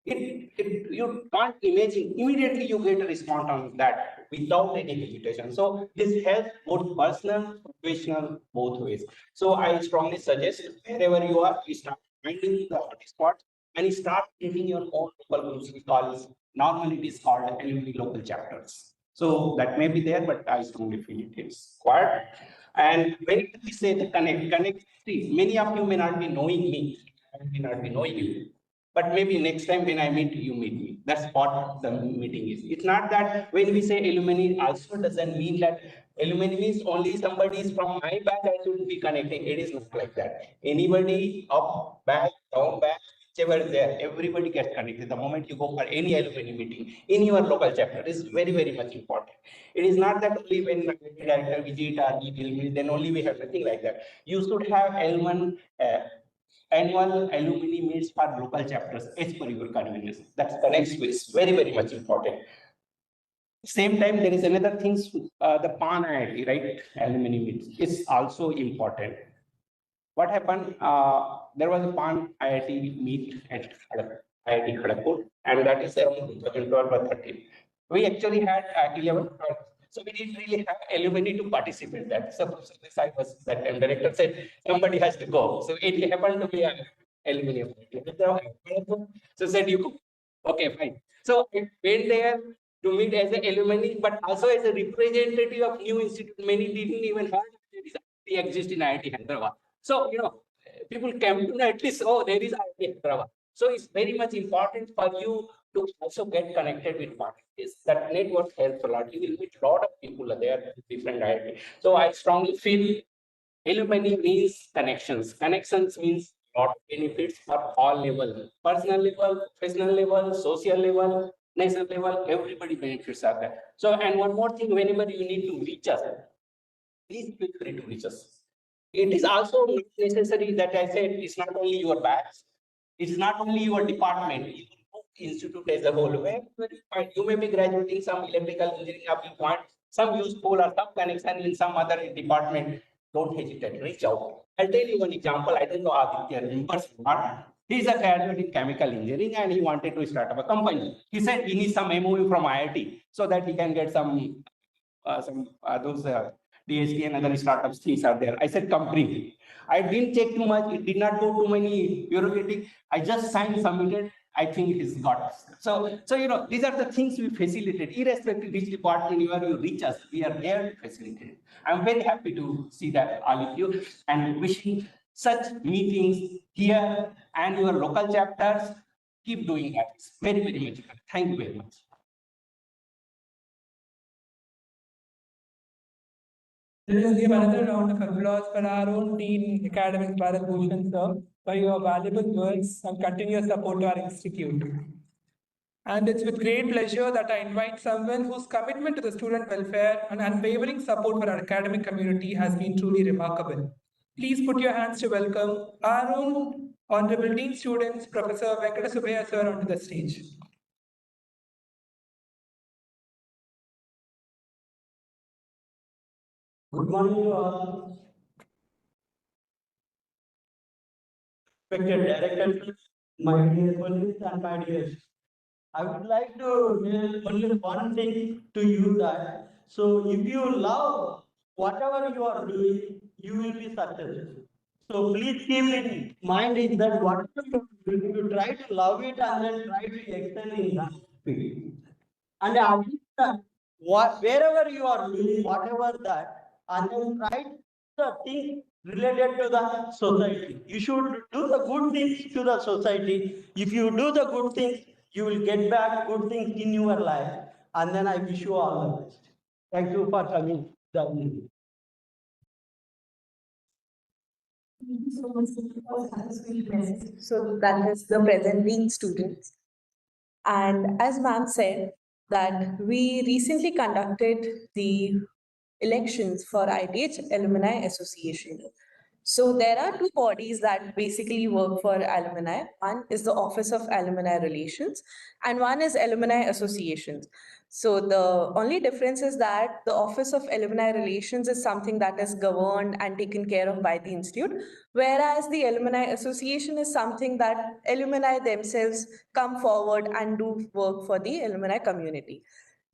Speaker 5: You can't imagine immediately you get a response on that without any hesitation. So this helps both personal, professional, both ways. So I strongly suggest wherever you are, you start finding the hotspot and start creating your own local groups. We call it, normally it is called alumni local chapters. So that may be there, but I strongly feel it is required. And when we say the connect, see, many of you may not be knowing me, I may not be knowing you. But maybe next time when I meet you, meet me. That's what the meeting is. It's not that when we say alumni also doesn't mean that alumni means only somebody is from my batch I should be connecting. It is not like that. Anybody up, back, down, back, whichever is there, everybody gets connected. The moment you go for any alumni meeting in your local chapter is very, very much important. It is not that only when director visit or alumni, then only we have nothing like that. You should have L1 annual alumni meets for local chapters as per your convenience. That connects with very, very much important. Same time, there is another thing, the PAN IIT, right? Alumni meets is also important. What happened? There was a PAN IIT meet at IIT Kharagpur, and that is around 2012 or 13. We actually had 11, so we didn't really have alumni to participate that. So I was that time director said somebody has to go. So it happened to be an alumni. So said you go. Okay, fine. So I went there to meet as an alumni, but also as a representative of new institute. Many didn't even heard that this IIT exists in IIT Hyderabad. So people came to know at least, oh, there is IIT Hyderabad. So it's very much important for you to also get connected with what it is. That network helps a lot. You will meet a lot of people there, different IIT. So I strongly feel alumni means connections. Connections means lot of benefits for all level, personal level, professional level, social level, national level, everybody benefits are there. So, and one more thing, whenever you need to reach us, please feel free to reach us. It is also not necessary that I said it's not only your batch, it's not only your department, your institute as a whole. Where you may be graduating some electrical engineering, if you want some useful or some connection in some other department, don't hesitate, reach out. I'll tell you one example. I don't know Aditya remembers not. He's a graduate in chemical engineering and he wanted to start up a company. He said he needs some MOU from IIT so that he can get some those DST and other startups things are there. I said, come bring. I didn't check too much. It did not go too many bureaucratic. I just signed, submitted. I think it is got. So these are the things we facilitate, irrespective which department you are, you reach us. We are there to facilitate. I'm very happy to see that all of you and wishing such meetings here and your local chapters keep doing that. It's very, very much. Thank you very much.
Speaker 1: Let us give another round of applause for our own team, Academics Bharat Bhushan sir, for your valuable words and continuous support to our institute. And it's with great pleasure that I invite someone whose commitment to the student welfare and unwavering support for our academic community has been truly remarkable. Please put your hands to welcome our own Honorable Dean Students, Professor Venkata Subbaiah sir, onto the stage.
Speaker 8: Good morning, to all. Respected director, my dear colleagues and my dears. I would like to tell only one thing to you that so if you love whatever you are doing, you will be successful. So please keep in mind is that whatever you try to love it and then try to excel in that field. And wherever you are doing whatever that, and then try the thing related to the society. You should do the good things to the society. If you do the good things, you will get back good things in your life. And then I wish you all the best. Thank you for coming.
Speaker 2: So that is the present dean students. And as ma'am said, that we recently conducted the elections for ITH Alumni Association. So there are two bodies that basically work for alumni. One is the Office of Alumni Relations, and one is Alumni Associations. So the only difference is that the Office of Alumni Relations is something that is governed and taken care of by the institute, whereas the Alumni Association is something that alumni themselves come forward and do work for the alumni community.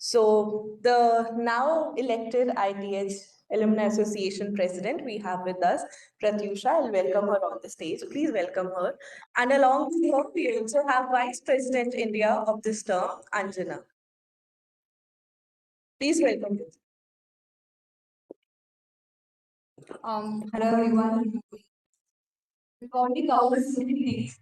Speaker 2: So the now elected ITH Alumni Association President we have with us, Pratyusha. I'll welcome her on the stage. Please welcome her. And along with her, we also have Vice President India of this term, Anjana. Please welcome her.
Speaker 9: Hello everyone. We've already covered so many things.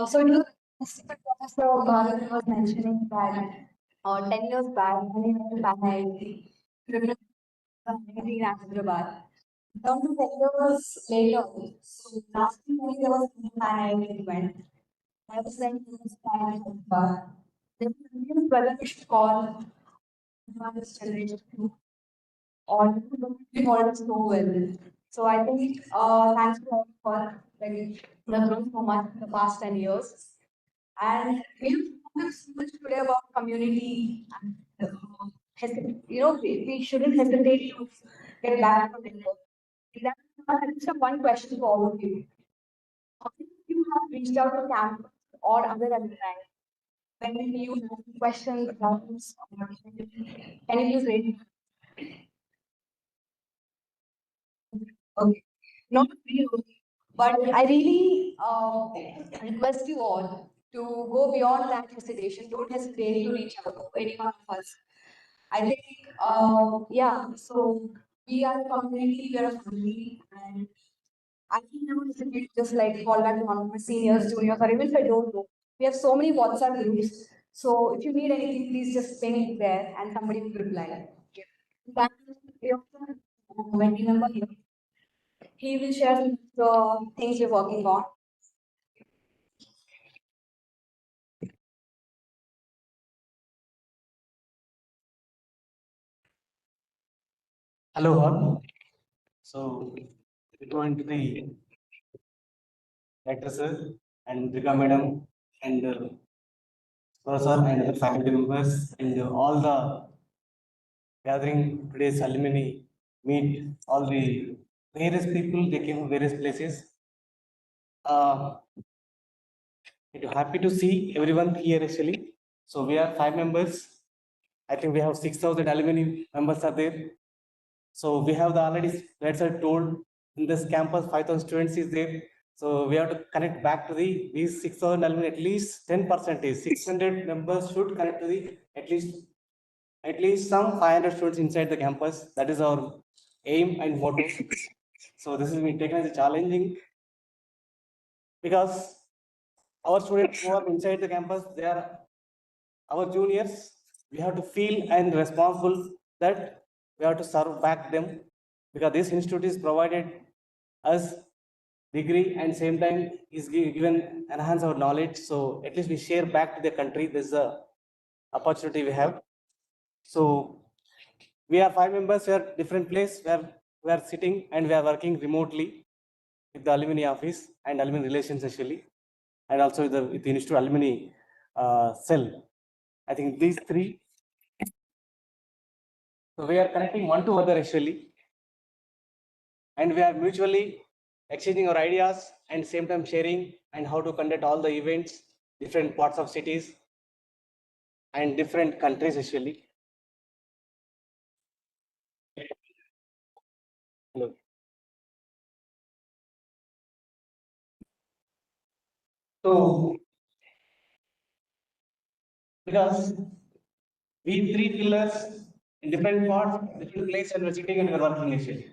Speaker 9: So it was Professor Bharat was mentioning that 10 years back, when he went to Pan-IIT, in Hyderabad. Down to 10 years later, so last year there was a Pan-IIT event. I was sent to this Pan-IIT. There was a news whether we should call advanced generation or not so well. So I think thanks to all for like the growth so much in the past 10 years. And we have spoken so much today about community and we shouldn't hesitate to get back to network. That I just have one question for all of you. How many of you have reached out to campus or other alumni? When you have questions, doubts, or can you please raise? Okay, not you, but I really request you all to go beyond that hesitation. Don't hesitate to reach out to any one of us. I think, yeah, so we are a community, we are a family, and I can never hesitate to just like call back to one of my seniors, juniors, or even if I don't know. We have so many WhatsApp groups. So if you need anything, please just ping it there and somebody will reply. That we also have a committee member here. He will share some of the things we're working on.
Speaker 10: Hello all. So we're going to the director sir and Rika madam and professor and other faculty members and all the gathering today's alumni meet all the various people they came from various places. Uh, we're happy to see everyone here actually. So we are 5 members. I think we have 6,000 alumni members are there. So we have the already, that's are told in this campus, 5,000 students is there. So we have to connect back to these 6,000 alumni, at least 10% is 600 members should connect to the at least some 500 students inside the campus. That is our aim and motto. So this is being taken as a challenging because our students who are inside the campus, they are our juniors. We have to feel and responsible that we have to serve back them because this institute is provided us degree and same time is given enhance our knowledge. So at least we share back to the country. This is a opportunity we have. So we are 5 members. We are different place where we are sitting and we are working remotely with the alumni office and alumni relations actually, and also with the institute alumni cell. I think these three. So we are connecting one to other actually, and we are mutually exchanging our ideas and same time sharing and how to conduct all the events, different parts of cities and different countries actually. Hello. So because we three pillars in different parts, different places, and we're sitting and we're working actually.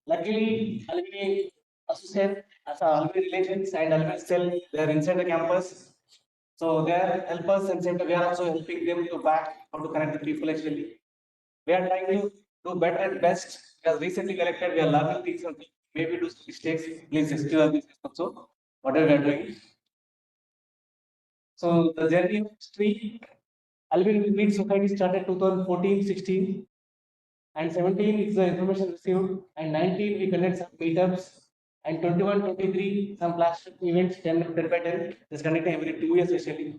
Speaker 10: Luckily, alumni associate as alumni relations and alumni cell, they are inside the campus. So they are help us and same time we are also helping them to back how to connect the people actually. We are trying to do better and best because recently collected, we are learning things and maybe do mistakes. Please excuse us also, whatever we are doing. So the journey of history, Alvin Reed Society started 2014-16 and 17 is the information received and 19 we conduct some meetups and 21-23 some flagship events 10 by 10 is conducted every 2 years actually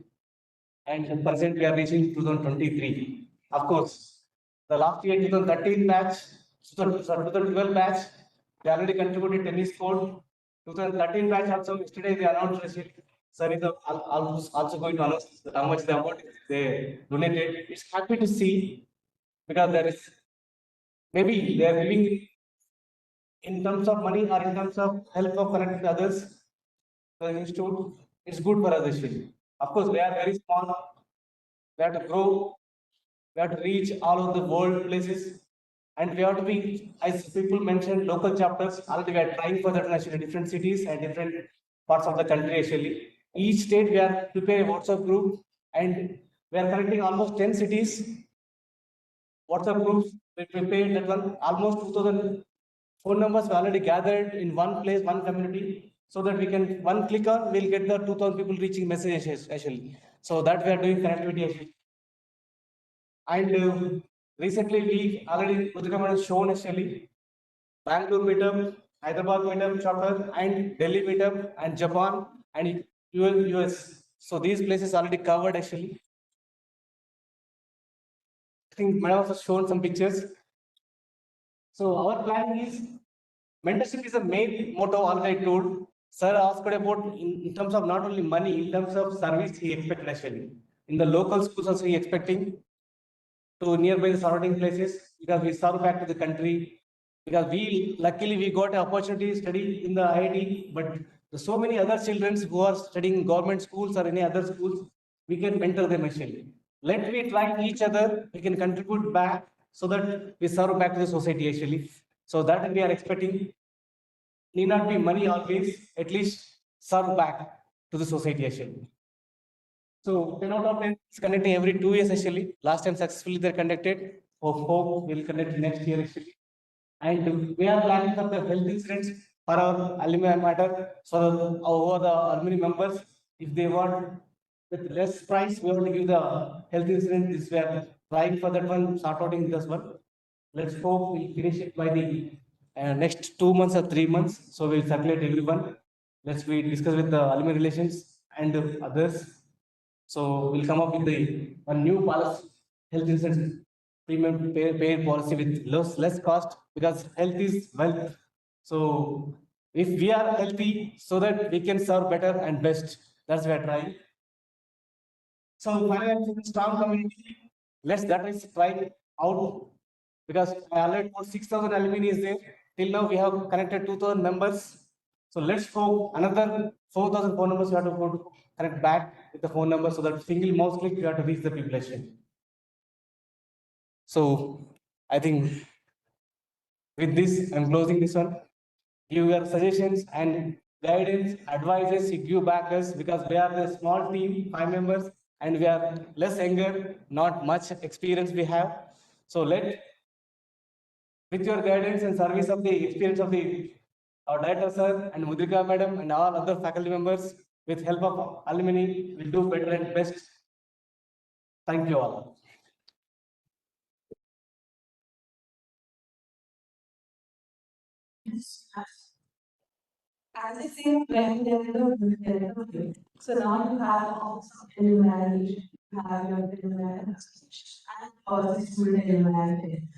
Speaker 10: and 10% we are reaching 2023. Of course, the last year 2013 batch, 2012 batch, they already contributed tennis court. 2013 batch also yesterday they announced receipt. Sir is also going to announce how much the amount they donated. It's happy to see because there is maybe they are giving in terms of money or in terms of help of connecting others to the institute. It's good for us actually. Of course, we are very small. We have to grow. We have to reach all over the world places. And we have to be, as people mentioned, local chapters. Already we are trying for that actually different cities and different parts of the country actually. Each state we are preparing a WhatsApp group and we are connecting almost 10 cities. WhatsApp groups, we prepared that one, almost 2000 phone numbers we already gathered in one place, one community, so that we can, one click on, we'll get the 2000 people reaching messages actually. So that we are doing connectivity actually. And recently we already Uttarakhand shown actually Bangalore meetup, Hyderabad meetup chapter, and Delhi meetup, and Japan and US. So these places already covered actually. I think Madam has shown some pictures. So our plan is mentorship is a main motto already told. Sir asked about in terms of not only money, in terms of service he expected actually. In the local schools also he expecting to nearby the surrounding places because we serve back to the country. Because we luckily we got an opportunity to study in the IIT, but there's so many other children who are studying in government schools or any other schools, we can mentor them actually. Let me try each other, we can contribute back so that we serve back to the society actually. So that we are expecting need not be money always, at least serve back to the society actually. So 10 out of 10 is conducting every 2 years actually. Last time successfully they're conducted. Hope we'll conduct next year actually. And we are planning for the health insurance for our alumni matter. So over the alumni members, if they want with less price, we want to give the health insurance. This we are trying for that one, start out in this one. Let's hope we finish it by the next 2 months or 3 months. So we'll circulate everyone. Let's we discuss with the alumni relations and others. So we'll come up with a new policy, health insurance premium paid policy with less cost because health is wealth. So if we are healthy, so that we can serve better and best, that's what we are trying. So finally, strong community. Let's that is try out because I already put 6,000 alumni is there. Till now we have connected 2,000 members. So let's go another 4,000 phone numbers. We have to go to connect back with the phone number so that single mouse click we have to reach the population. So I think with this, I'm closing this one. Give your suggestions and guidance, advices, you give back us because we are the small team, 5 members, and we are less younger, not much experience we have. So let, with your guidance and service of the experience of the our director sir and Mudrika madam and all other faculty members, with help of alumni, will do better and best. Thank you all.
Speaker 2: As I say, when so now you have also elimination, you have your elimination and also student elimination.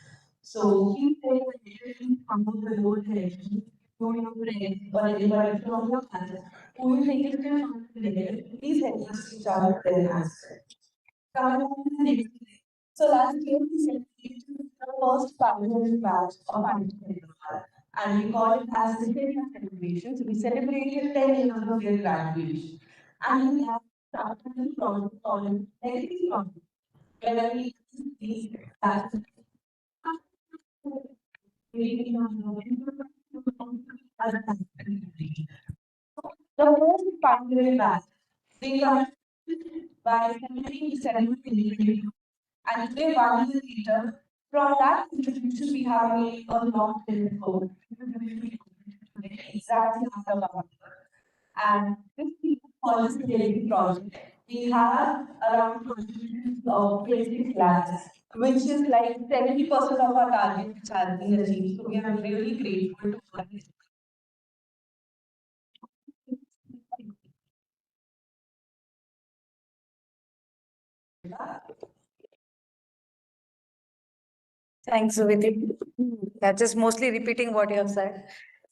Speaker 2: So keep saying that you come up with whole collection, to your friends or anybody from your class who you think is going to please help us reach out to them as well. Coming on to the next thing. So last year we celebrated the first final batch of anti-Hyderabad and we call it as the 10-year celebration. So we celebrated 10 years of their graduation. And we have started a project called Legacy Project, where we see that the first final batch, they come by 17 December 2022. And today, 1 year later, from that institution, we have made a long-term goal. Exactly after 1 year. And this policy delivery project, we have around 26 lakhs, which is like 70% of our target which has been achieved. So we are really grateful to all these.
Speaker 3: Thanks, Suviti. Yeah, just mostly repeating what you have said.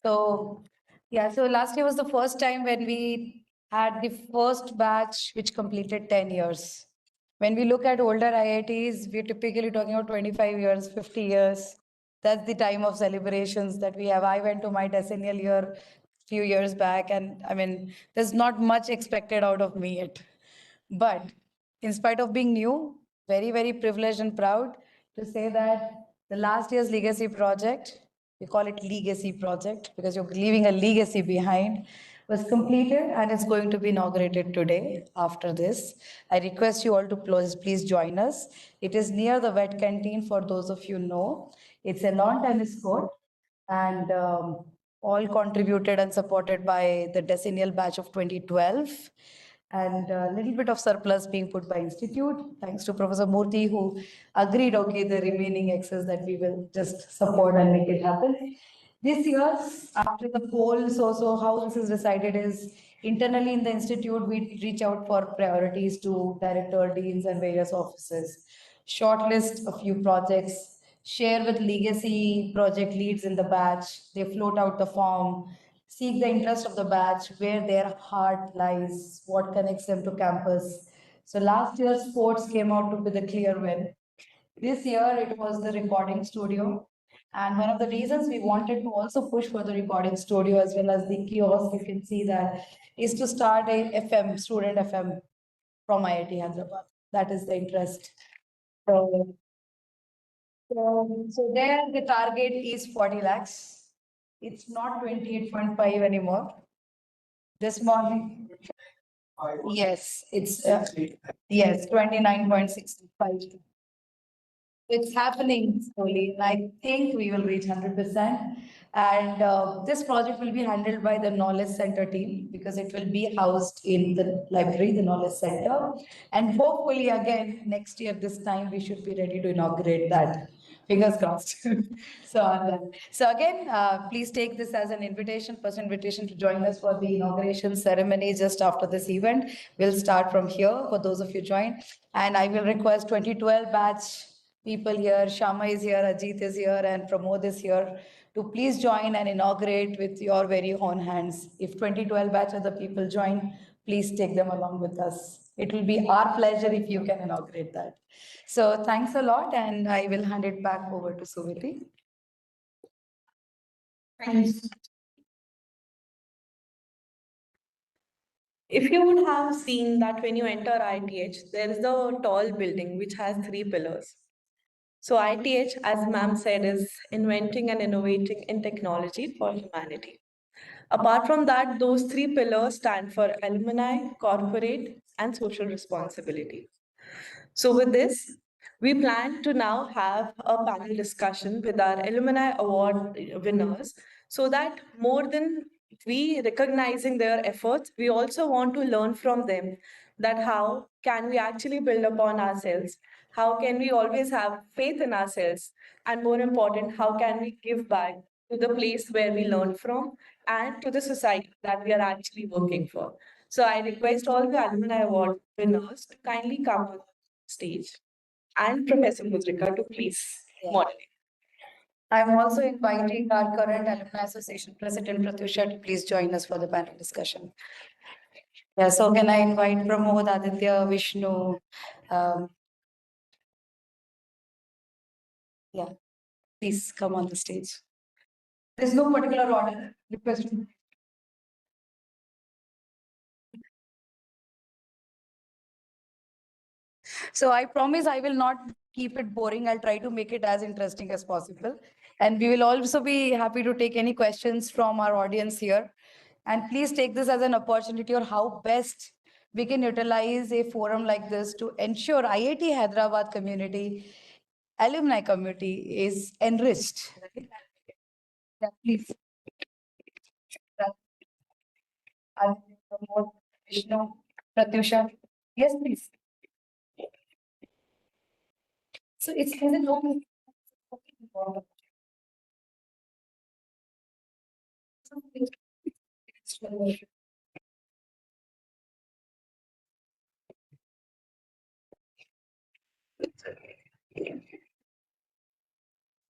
Speaker 3: So, yeah, so last year was the first time when we had the first batch which completed 10 years. When we look at older IITs, we're typically talking about 25 years, 50 years. That's the time of celebrations that we have. I went to my decennial year few years back, and I mean, there's not much expected out of me yet. But in spite of being new, very, very privileged and proud to say that the last year's legacy project, we call it legacy project because you're leaving a legacy behind, was completed and it's going to be inaugurated today after this. I request you all to please join us. It is near the wet canteen for those of you know. It's a lawn tennis court and all contributed and supported by the decennial batch of 2012 and a little bit of surplus being put by institute thanks to Professor Murthy who agreed okay the remaining excess that we will just support and make it happen. This year after the poll so how this is decided is Internally in the institute, we reach out for priorities to director, deans, and various offices, shortlist a few projects, share with legacy project leads in the batch. They float out the form, seek the interest of the batch, where their heart lies, what connects them to campus. So last year, sports came out to be the clear win. This year, it was the recording studio. And one of the reasons we wanted to also push for the recording studio as well as the kiosk, you can see that, is to start a FM, student FM from IIT Hyderabad. That is the interest. So, so there the target is 40 lakhs. It's not 28.5 anymore. This morning, yes, it's yes, 29.65. It's happening slowly, and I think we will reach 100%. And this project will be handled by the Knowledge Center team because it will be housed in the library, the Knowledge Center. And hopefully, again, next year, this time, we should be ready to inaugurate that. Fingers crossed. So again, please take this as an invitation, first invitation to join us for the inauguration ceremony just after this event. We'll start from here for those of you joined. And I will request 2012 batch people here. Shama is here, Ajit is here, and Pramod is here to please join and inaugurate with your very own hands. If 2012 batch of the people join, please take them along with us. It will be our pleasure if you can inaugurate that. So thanks a lot, and I will hand it back over to Suviti.
Speaker 2: Thanks. If you would have seen that when you enter ITH, there is a tall building which has three pillars. So ITH, as ma'am said, is inventing and innovating in technology for humanity. Apart from that, those three pillars stand for alumni, corporate, and social responsibility. So with this, we plan to now have a panel discussion with our alumni award winners so that more than we recognizing their efforts, we also want to learn from them that how can we actually build upon ourselves? How can we always have faith in ourselves? And more important, how can we give back to the place where we learn from and to the society that we are actually working for? So I request all the alumni award winners to kindly come on stage and Professor Mudrika to please moderate.
Speaker 3: I'm also inviting our current Alumni Association President Pratyusha to please join us for the panel discussion. Yeah, so can I invite Pramod, Aditya, Vishnu? Um, yeah, please come on the stage. There's no particular order. Request. So I promise I will not keep it boring. I'll try to make it as interesting as possible. And we will also be happy to take any questions from our audience here. And please take this as an opportunity or how best we can utilize a forum like this to ensure IIT Hyderabad community, alumni community is enriched. Yeah, please. Vishnu, Pratyusha. Yes, please. So it's as an open.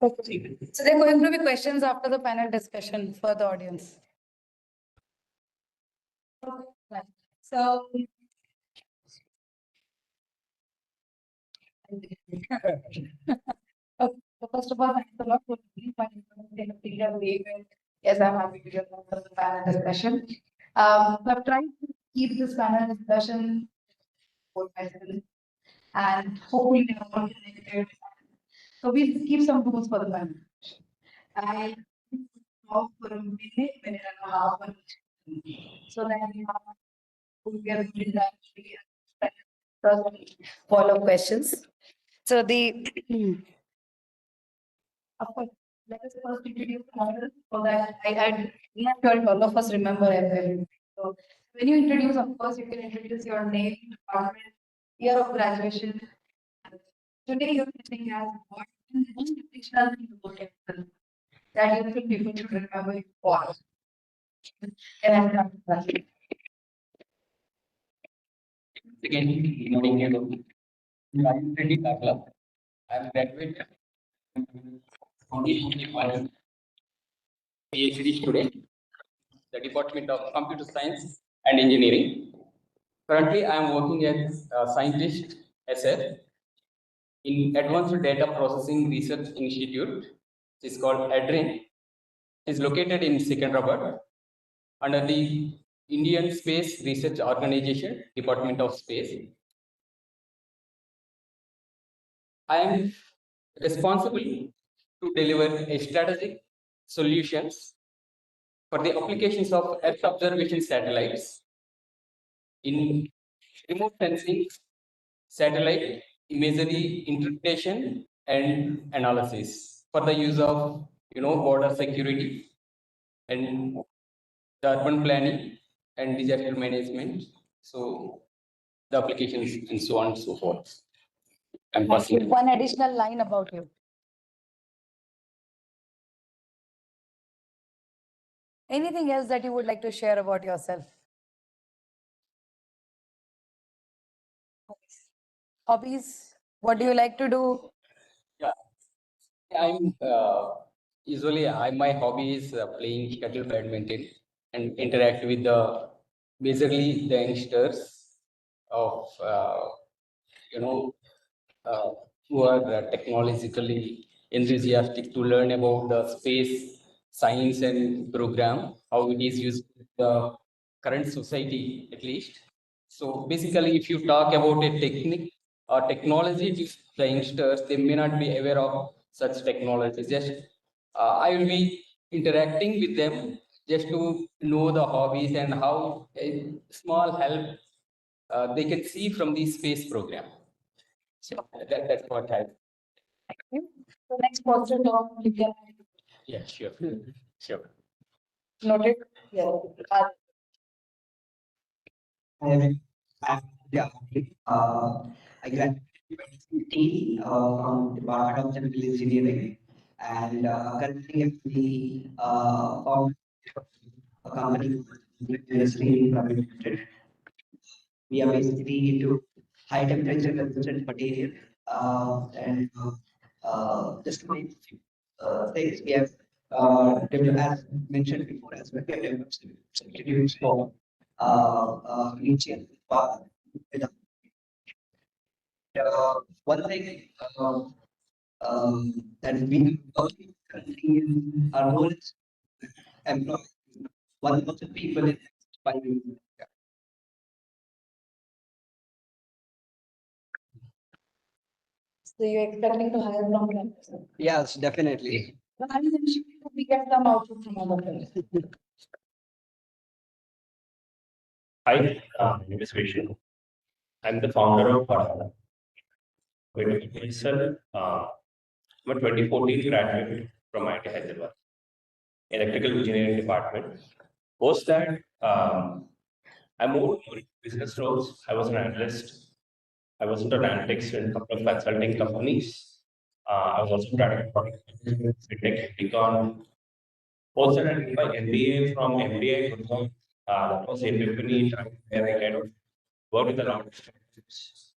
Speaker 3: So there are going to be questions after the panel discussion for the audience. So okay, so first of all, thanks a lot for taking the Yes, I'm happy to be part of the panel discussion. So I've tried to keep this panel discussion and hopefully they are all connected. So we'll keep some rules for the panel. I talk for a minute, minute and a half. So that we get a good follow-up questions. So the of course, let us first introduce the model so that I'm not sure if all of us remember everything. So when you introduce, of course, you can introduce your name, department, year of graduation. Today you're sitting as what fictional thing about yourself that you think people should remember you for. Can I start with that?
Speaker 5: Secondly, good morning everyone. I'm Reddy Dakla. I'm graduate 2021 PhD student, the Department of Computer Science and Engineering. Currently, I am working as a scientist SF in Advanced Data Processing Research Institute. It's called ADRIN. It is located in Secunderabad under the Indian Space Research Organization, Department of Space. I am responsible to deliver a strategic solutions for the applications of Earth observation satellites in remote sensing, satellite imagery interpretation and analysis for the use of border security and the urban planning and disaster management. So the applications and so on and so forth. I'm passing.
Speaker 3: One additional line about you. Anything else that you would like to share about yourself? Hobbies? What do you like to do?
Speaker 5: Yeah, I'm usually my hobby is playing shuttle badminton and interact with the majorly the youngsters of you know uh, who are technologically enthusiastic to learn about the space science and program, how it is used in the current society at least. So basically, if you talk about a technique or technology to the youngsters, they may not be aware of such technology. Just I will be interacting with them just to know the hobbies and how a small help they can see from the space program. So that's what I.
Speaker 3: The next person talk, you can
Speaker 5: Yeah, sure, sure.
Speaker 3: note it. Yeah.
Speaker 6: Yeah, I graduated in 2015 from Department of Civil Engineering, and currently actually found a company industry private limited. We are basically into high temperature resistant material, and just to name a few things we have developed, as mentioned before as well, we have developed substitutes for reaching with one thing that we working currently in our goal is employ 1,000 people in 5 years.
Speaker 3: So you're expecting to hire from them.
Speaker 6: Yes, definitely.
Speaker 3: But I mean, we get some output from other places.
Speaker 11: Hi, my name is Vishnu. I'm the founder of myself. I'm a 2014 graduate from IIT Hyderabad, electrical engineering department. Post that, I moved to business roles. I was an analyst. I was into analytics in a couple of consulting companies. I was also starting product management, fintech, econ. Post that, I did my MBA from MBA Gurgaon. That was in Epiphany, where I kind of worked with a lot of startups.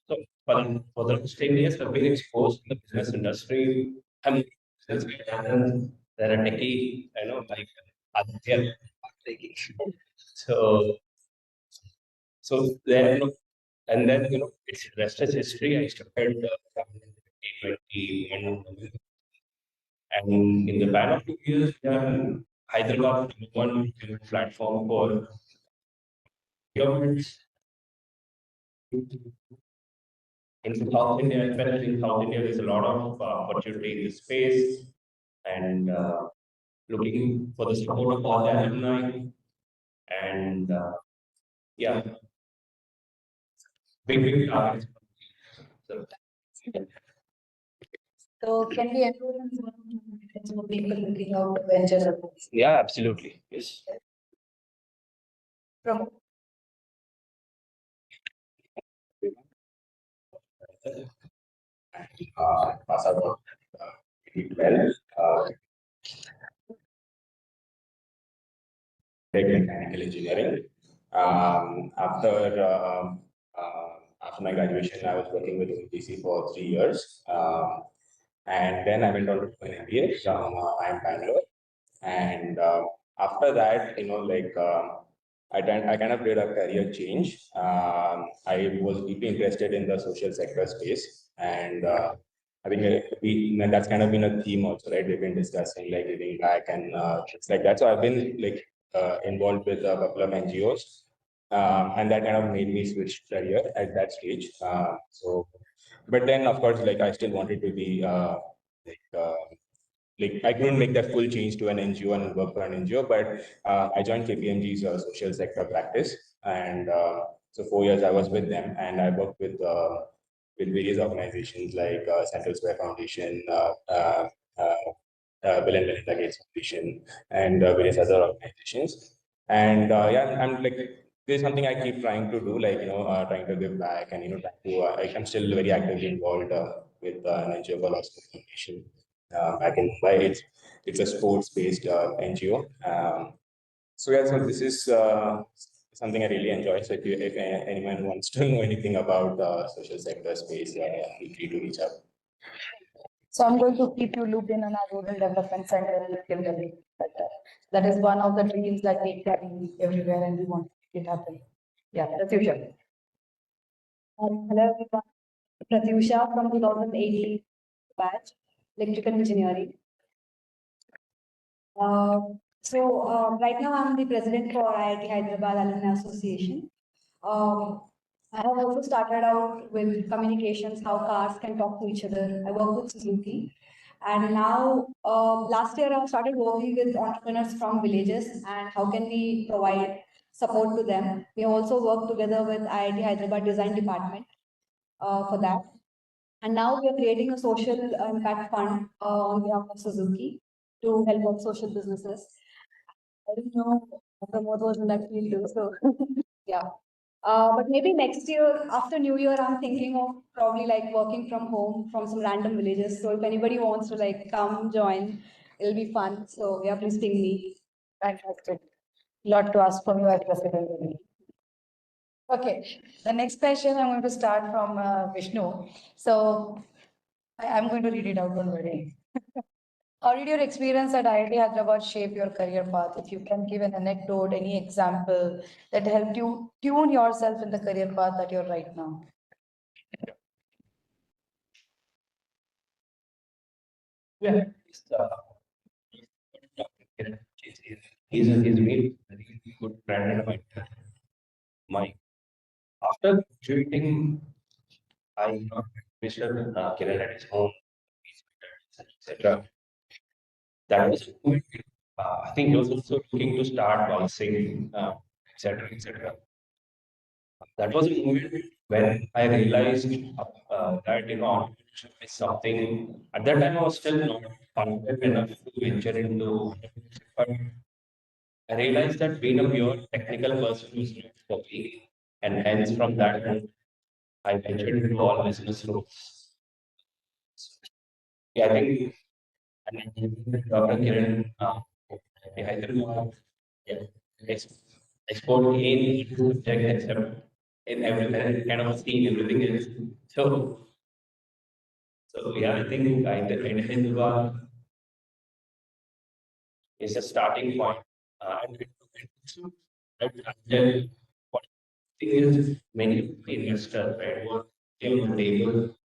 Speaker 11: So for the last 10 years, I've been exposed in the business industry. I'm a business guy, and they're a techie, like Aditya. So, so then, and then, it's rest is history. I started from 2021, and in the span of 2 years, we are Hyderabad one platform for governments in South India, especially in South India, there's a lot of opportunity in this space, and looking for the support of all the alumni, and yeah, big targets. So,
Speaker 3: So can we enroll in some of the people looking out to venture abroad?
Speaker 11: yeah, absolutely. Yes.
Speaker 3: From
Speaker 11: Pass out well. Take mechanical engineering.
Speaker 7: After my graduation, I was working with OTC for 3 years. And then I went on to do an MBA from IIM Bangalore. And after that, I kind of did a career change. I was deeply interested in the social sector space, and I think that's kind of been a theme also, right? We've been discussing like giving back and things like that. So I've been involved with a couple of NGOs, and that kind of made me switch career at that stage. But then of course, like I still wanted to be like. Uh, like I couldn't make that full change to an NGO and work for an NGO, but I joined KPMG's social sector practice, and so 4 years I was with them, and I worked with various organizations like Central Square Foundation, Bill and Melinda Gates Foundation, and various other organizations. And yeah, I'm like there's something I keep trying to do, like trying to give back, and I'm still very actively involved with an NGO called Oscar Foundation back in Mumbai. It's a sports-based NGO. So yeah, so this is something I really enjoy. So if anyone wants to know anything about social sector space, feel free to reach out.
Speaker 3: So I'm going to keep you looped in on our rural development center and skill development center. That is one of the dreams that we carry everywhere, and we want to make it happen. Yeah, the future.
Speaker 9: Hello everyone, Pratyusha from 2018 batch, electrical engineering. Right now I'm the president for IIT Hyderabad Alumni Association. I have also started out with communications, how cars can talk to each other. I work with Suzuki. And now, last year I started working with entrepreneurs from villages and how can we provide support to them. We also work together with IIT Hyderabad Design Department for that. And now we are creating a social impact fund on behalf of Suzuki to help out social businesses. I don't know Pramod was in that field too, so yeah. But maybe next year, after New Year, I'm thinking of probably like working from home from some random villages. So if anybody wants to like come join, it'll be fun. So yeah, please ping me.
Speaker 3: Fantastic. Lot to ask from you as president. Okay, the next question I'm going to start from Vishnu. So I'm going to read it out, don't worry. How did your experience at IIT Hyderabad shape your career path? If you can give an anecdote, any example that helped you tune yourself in the career path that you're right now.
Speaker 11: Yeah. He's a really good friend of mine. After graduating, I Mr. Kiran at his home, etc. That was a moment, I think he was also looking to start bouncing, etc. etc. That was a moment when I realized that entrepreneurship is something. At that time, I was still not confident enough to venture into, but I realized that being a pure technical person was not for me, and hence from that moment, I ventured into all business roles. Yeah, I think Dr. Kiran Hyderabad, yeah, export in subject except in every kind of seeing everything else. So yeah, I think Hyderabad is a starting point. And then what thing is many investors, right, what they on the table.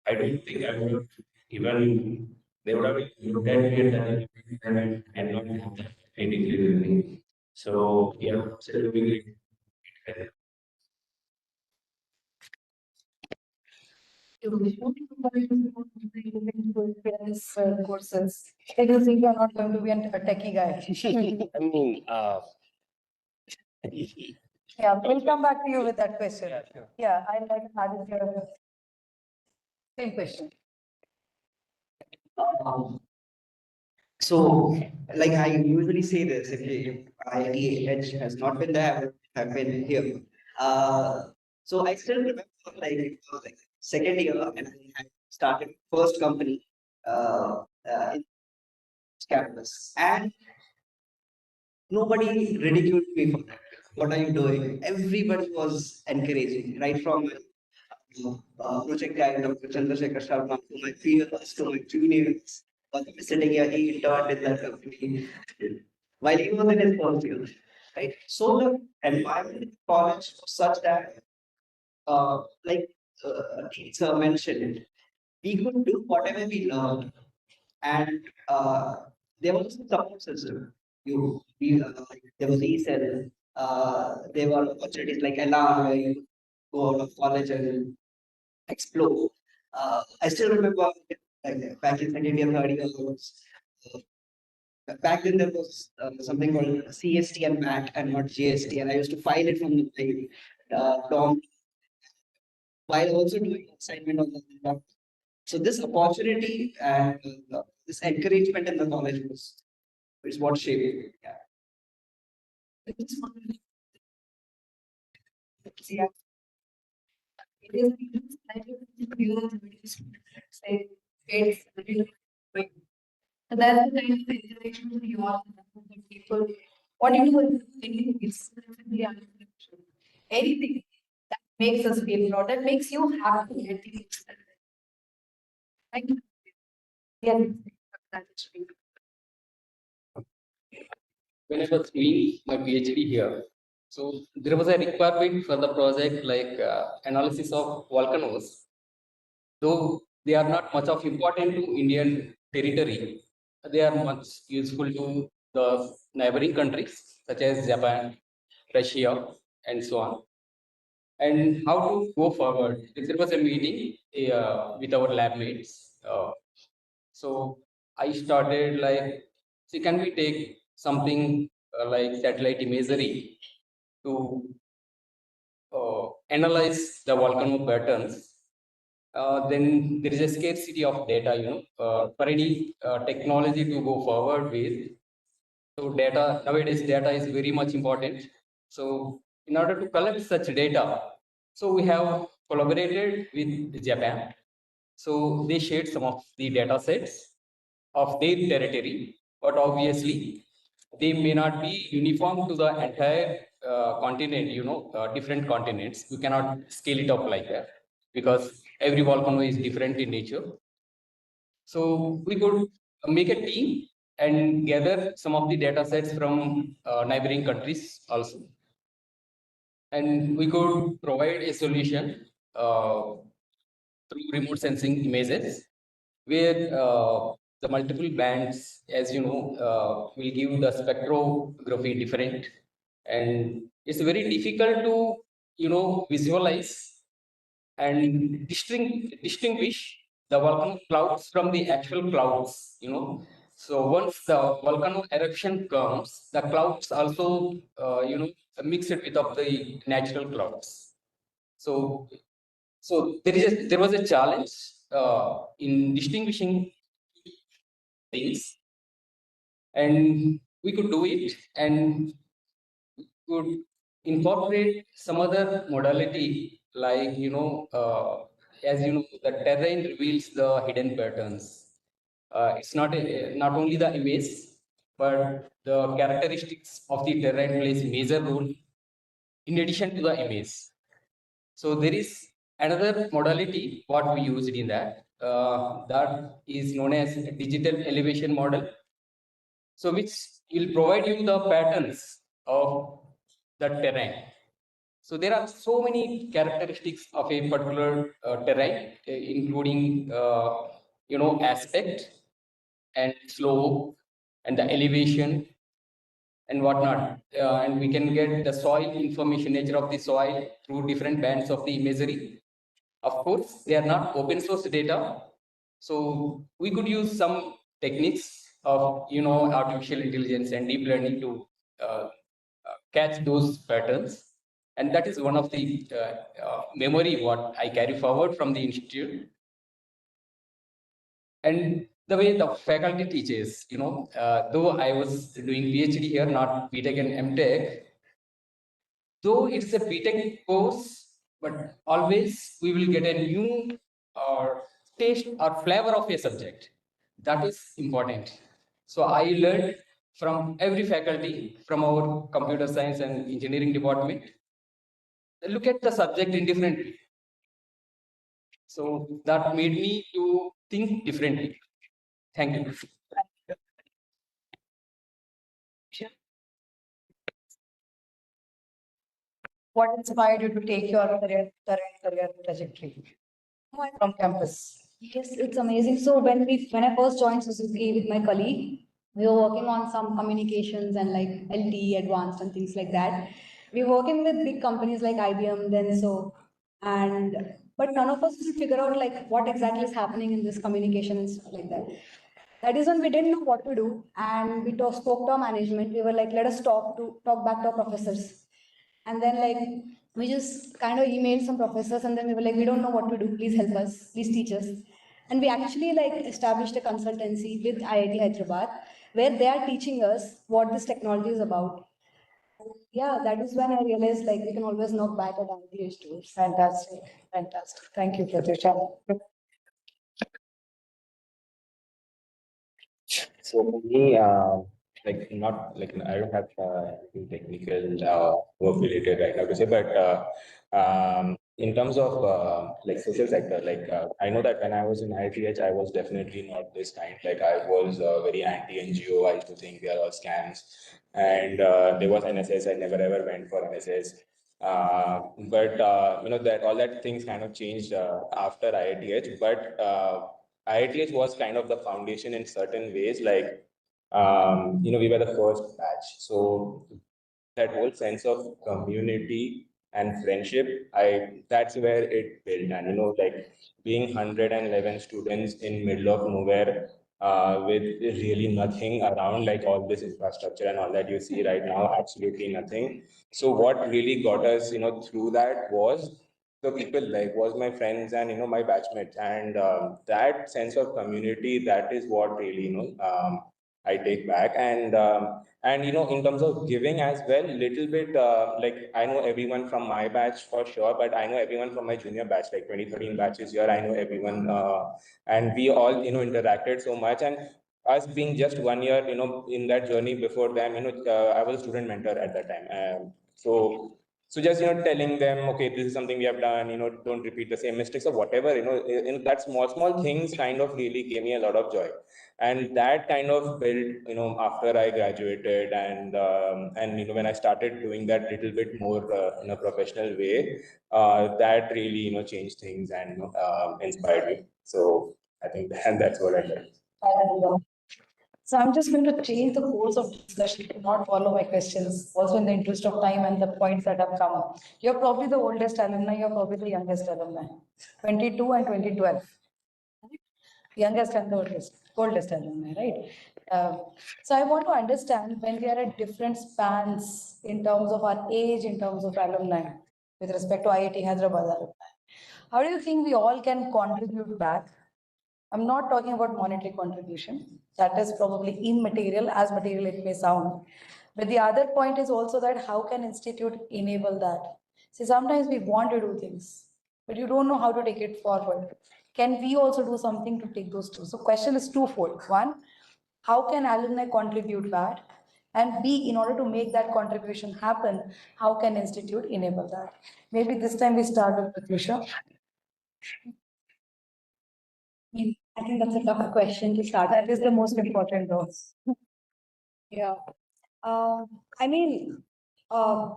Speaker 11: I don't think I would even they would have looked at me and I not have that degree with me. So yeah, absolutely.
Speaker 3: Courses. I do think you're not going to be a techie guy.
Speaker 11: I mean,
Speaker 3: Yeah, we'll come back to you with that question. Yeah, I'd like to have your same question.
Speaker 6: So, like I usually say this, if IIT Edge has not been there, I would have been here. So I still remember it was like second year and I had started first company in campus, and nobody ridiculed me for that. what are you doing? Everybody was encouraging, right from project guy, Dr. Chandrasekhar Sharma, to my peers, to my juniors. Sitting here, he interned in that company while he was in his first year, right? So the environment in college was such that, like sir mentioned, we could do whatever we learned, and there was a support system. There was ESL, there were opportunities like Elan where you go out of college and explore. I still remember like, back in second year, third year, back then there was something called CST and MAT and not GST, and I used to file it from the dorm while also doing assignment on the laptop. So this opportunity and this encouragement in the college was is what shaped me. Yeah.
Speaker 9: Yeah. It is like say it's so that's the kind of interaction you all have with people. What do you do? Anything is anything that makes us feel proud, that makes you happy at the extent. Thank you. Yeah, that's true.
Speaker 5: When I was doing my PhD here, so there was a requirement for the project like analysis of volcanoes. Though they are not much of important to Indian territory, they are much useful to the neighboring countries such as Japan, Russia, and so on. And how to go forward? There was a meeting with our lab mates. So I started like, see, can we take something like satellite imagery to analyze the volcano patterns? Then there is a scarcity of data, for any technology to go forward with. So data, nowadays data is very much important. So in order to collect such data, so we have collaborated with Japan. So they shared some of the data sets of their territory, but obviously they may not be uniform to the entire continent, different continents. We cannot scale it up like that because every volcano is different in nature. So we could make a team and gather some of the data sets from neighboring countries also. And we could provide a solution through remote sensing images where the multiple bands, as you know, will give the spectrography different. And it's very difficult to, visualize and distinguish the volcano clouds from the actual clouds. So once the volcano eruption comes, the clouds also, mix it with of the natural clouds. So, there was a challenge in distinguishing things, and we could do it, and could incorporate some other modality like as you know, the terrain reveals the hidden patterns. It's not only the image, but the characteristics of the terrain plays major role in addition to the image. So there is another modality what we used in that, that is known as digital elevation model, so which will provide you the patterns of the terrain. So there are so many characteristics of a particular terrain, including aspect and slope and the elevation and whatnot. And we can get the soil information, nature of the soil through different bands of the imagery. Of course, they are not open source data, so we could use some techniques of artificial intelligence and deep learning to catch those patterns, and that is one of the memory what I carry forward from the institute. And the way the faculty teaches, though I was doing PhD here, not BTech and MTech, though it's a BTech course, but always we will get a new taste or flavor of a subject. That is important. So I learned from every faculty, from our computer science and engineering department. Look at the subject indifferently. So that made me to think differently. Thank you.
Speaker 3: What inspired you to take your current career trajectory from campus?
Speaker 9: Yes, it's amazing. So when I first joined Suzuki with my colleague, we were working on some communications and like LTE advanced and things like that. We were working with big companies like IBM then so and but none of us could figure out like what exactly is happening in this communication and stuff like that. That is when we didn't know what to do and we spoke to our management. We were like, let us talk back to our professors. And then like we just kind of emailed some professors and then we were like, we don't know what to do. Please help us. Please teach us. And we actually like established a consultancy with IIT Hyderabad where they are teaching us what this technology is about. Yeah, that is when I realized like we can always knock back at IIT doors.
Speaker 3: Fantastic, fantastic. Thank you, Pratyusha.
Speaker 11: So for me, like not like I don't have anything technical work related right now to say, but in terms of like social sector, like I know that when I was in IITH, I was definitely not this kind. Like I was very anti NGO. I used to think they are all scams, and there was NSS. I never ever went for NSS. But you know that all that things kind of changed after IITH. But IITH was kind of the foundation in certain ways, like, you know, we were the first batch. So that whole sense of community and friendship, that's where it built. And, you know, like being 111 students in middle of nowhere with really nothing around, like all this infrastructure and all that you see right now, absolutely nothing. So what really got us, you know, through that was the people, like was my friends and you know my batchmates, and that sense of community, that is what really, you know, I take back. And you know, in terms of giving as well, little bit like I know everyone from my batch for sure, but I know everyone from my junior batch, like 2013 batches here. I know everyone, and we all, you know, interacted so much. And us being just 1 year, you know, in that journey before them, you know, I was a student mentor at that time. So just, you know, telling them, okay, this is something we have done, you know, don't repeat the same mistakes or whatever, you know, that small things kind of really gave me a lot of joy. And that kind of built, you know, after I graduated, and you know, when I started doing that little bit more in a professional way, that really, you know, changed things and, you know, inspired me. So I think that's what I learned.
Speaker 3: So I'm just going to change the course of discussion to not follow my questions, also in the interest of time and the points that have come up. You're probably the oldest alumni, you're probably the youngest alumni. 22 and 2012. Youngest and the oldest alumni, right? So I want to understand when we are at different spans in terms of our age, in terms of alumni, with respect to IIT Hyderabad alumni. How do you think we all can contribute back? I'm not talking about monetary contribution. That is probably immaterial, as material it may sound. But the other point is also that how can institute enable that? See, sometimes we want to do things, but you don't know how to take it forward. Can we also do something to take those two? So question is twofold. One, how can alumni contribute that? And B, in order to make that contribution happen, how can institute enable that? Maybe this time we start with Pratyusha.
Speaker 9: I think that's a tough question to start.
Speaker 3: That is the most important though.
Speaker 9: Yeah. I mean, uh,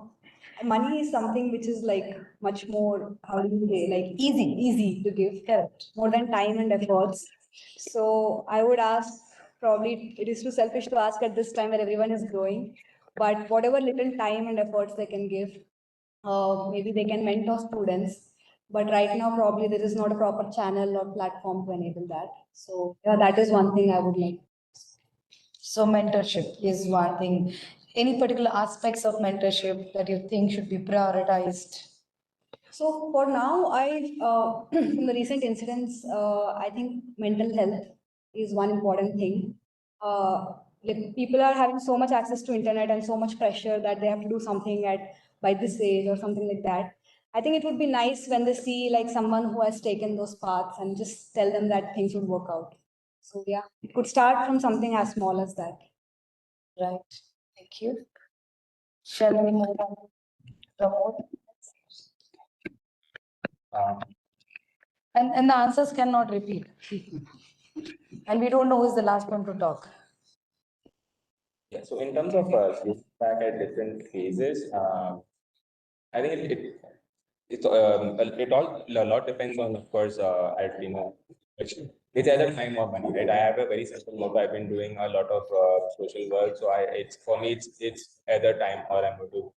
Speaker 9: money is something which is like much more, how do you say, like easy to give, correct, more than time and efforts. So I would ask, probably it is too selfish to ask at this time where everyone is growing, but whatever little time and efforts they can give, maybe they can mentor students. But right now, probably there is not a proper channel or platform to enable that. So yeah, that is one thing I would like.
Speaker 3: So mentorship is one thing. Any particular aspects of mentorship that you think should be prioritized?
Speaker 9: So for now, from the recent incidents, I think mental health is one important thing. Like people are having so much access to internet and so much pressure that they have to do something at by this age or something like that. I think it would be nice when they see like someone who has taken those paths and just tell them that things would work out. So yeah, it could start from something as small as that.
Speaker 3: Right. Thank you. Shall we move on? Pramod? And the answers cannot repeat. And we don't know who's the last one to talk.
Speaker 11: Yeah, so in terms of looking back at different phases, I think it all a lot depends on, of course, it's either time or money, right? I have a very simple motto. I've been doing a lot of social work, so it's for me it's either time or I'm going to.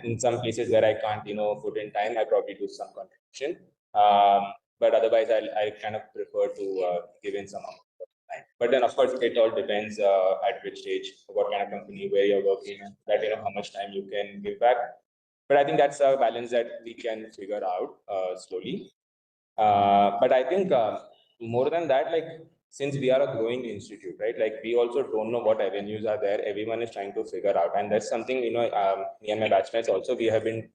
Speaker 11: In some cases where I can't, put in time, I probably do some contribution. But otherwise, I kind of prefer to give in some amount of time. But then, of course, it all depends at which stage, what kind of company, where you're working, that how much time you can give back. But I think that's a balance that we can figure out slowly. But I think more than that, like since we are a growing institute, right? Like we also don't know what avenues are there. Everyone is trying to figure out, and that's something me and my batchmates also we have been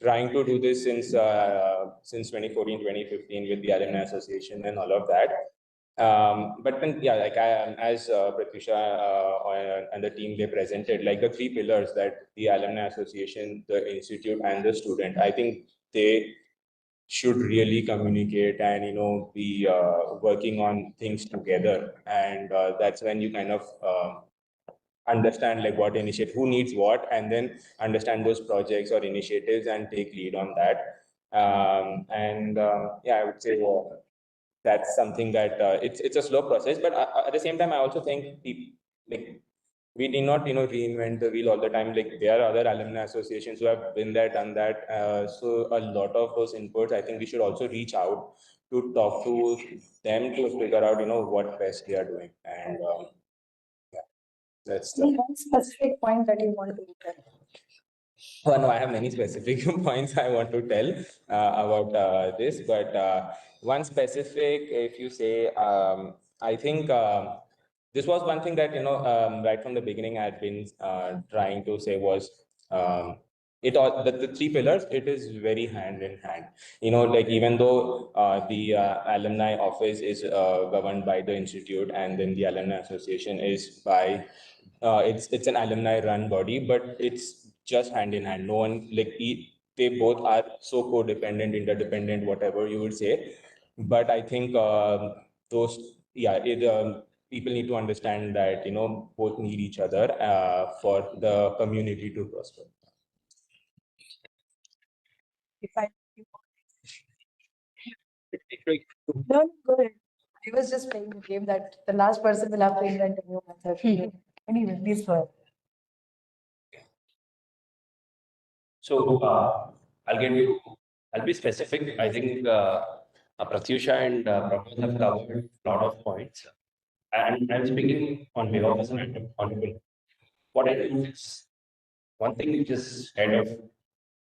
Speaker 11: trying to do this since 2014, 2015 with the alumni association and all of that. But then, yeah, like as Pratyusha and the team they presented, like the three pillars that the alumni association, the institute, and the student, I think they should really communicate and be working on things together, and that's when you kind of understand like what initiative, who needs what, and then understand those projects or initiatives and take lead on that. Yeah, I would say that's something that it's a slow process, but at the same time, I also think like we need not reinvent the wheel all the time. Like there are other alumni associations who have been there, done that. So a lot of those inputs, I think we should also reach out to talk to them to figure out what best they are doing, and yeah, that's the.
Speaker 3: One specific point that you want to tell.
Speaker 11: Well, no, I have many specific points I want to tell about this, but one specific, if you say, I think this was one thing that right from the beginning I had been trying to say was it all the three pillars. It is very hand in hand. Like even though the alumni office is governed by the institute, and then the alumni association is by it's an alumni run body, but it's just hand in hand. No one like they both are so codependent, interdependent, whatever you would say. But I think people need to understand that both need each other for the community to prosper.
Speaker 3: If I no, go ahead. I was just playing the game that the last person will have to invent a new method. Anyway, please go ahead.
Speaker 11: So I'll be specific. I think Pratyusha and Pramod have covered a lot of points, and I'm speaking on behalf of an honorable. What I do is one thing which is kind of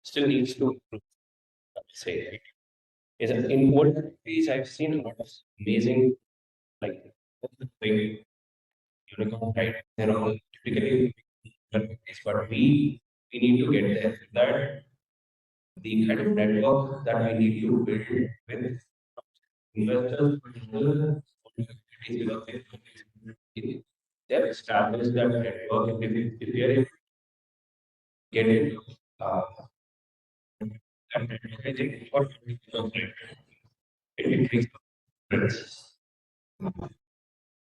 Speaker 11: still needs to improve, say, right, is that in old countries I've seen a lot of amazing like big unicorn, right? They're all typically countries, but we need to get there. That the kind of network that we need to build with investors, but other communities because they've established that network. If we are able to get into that network, I think for it increases confidence.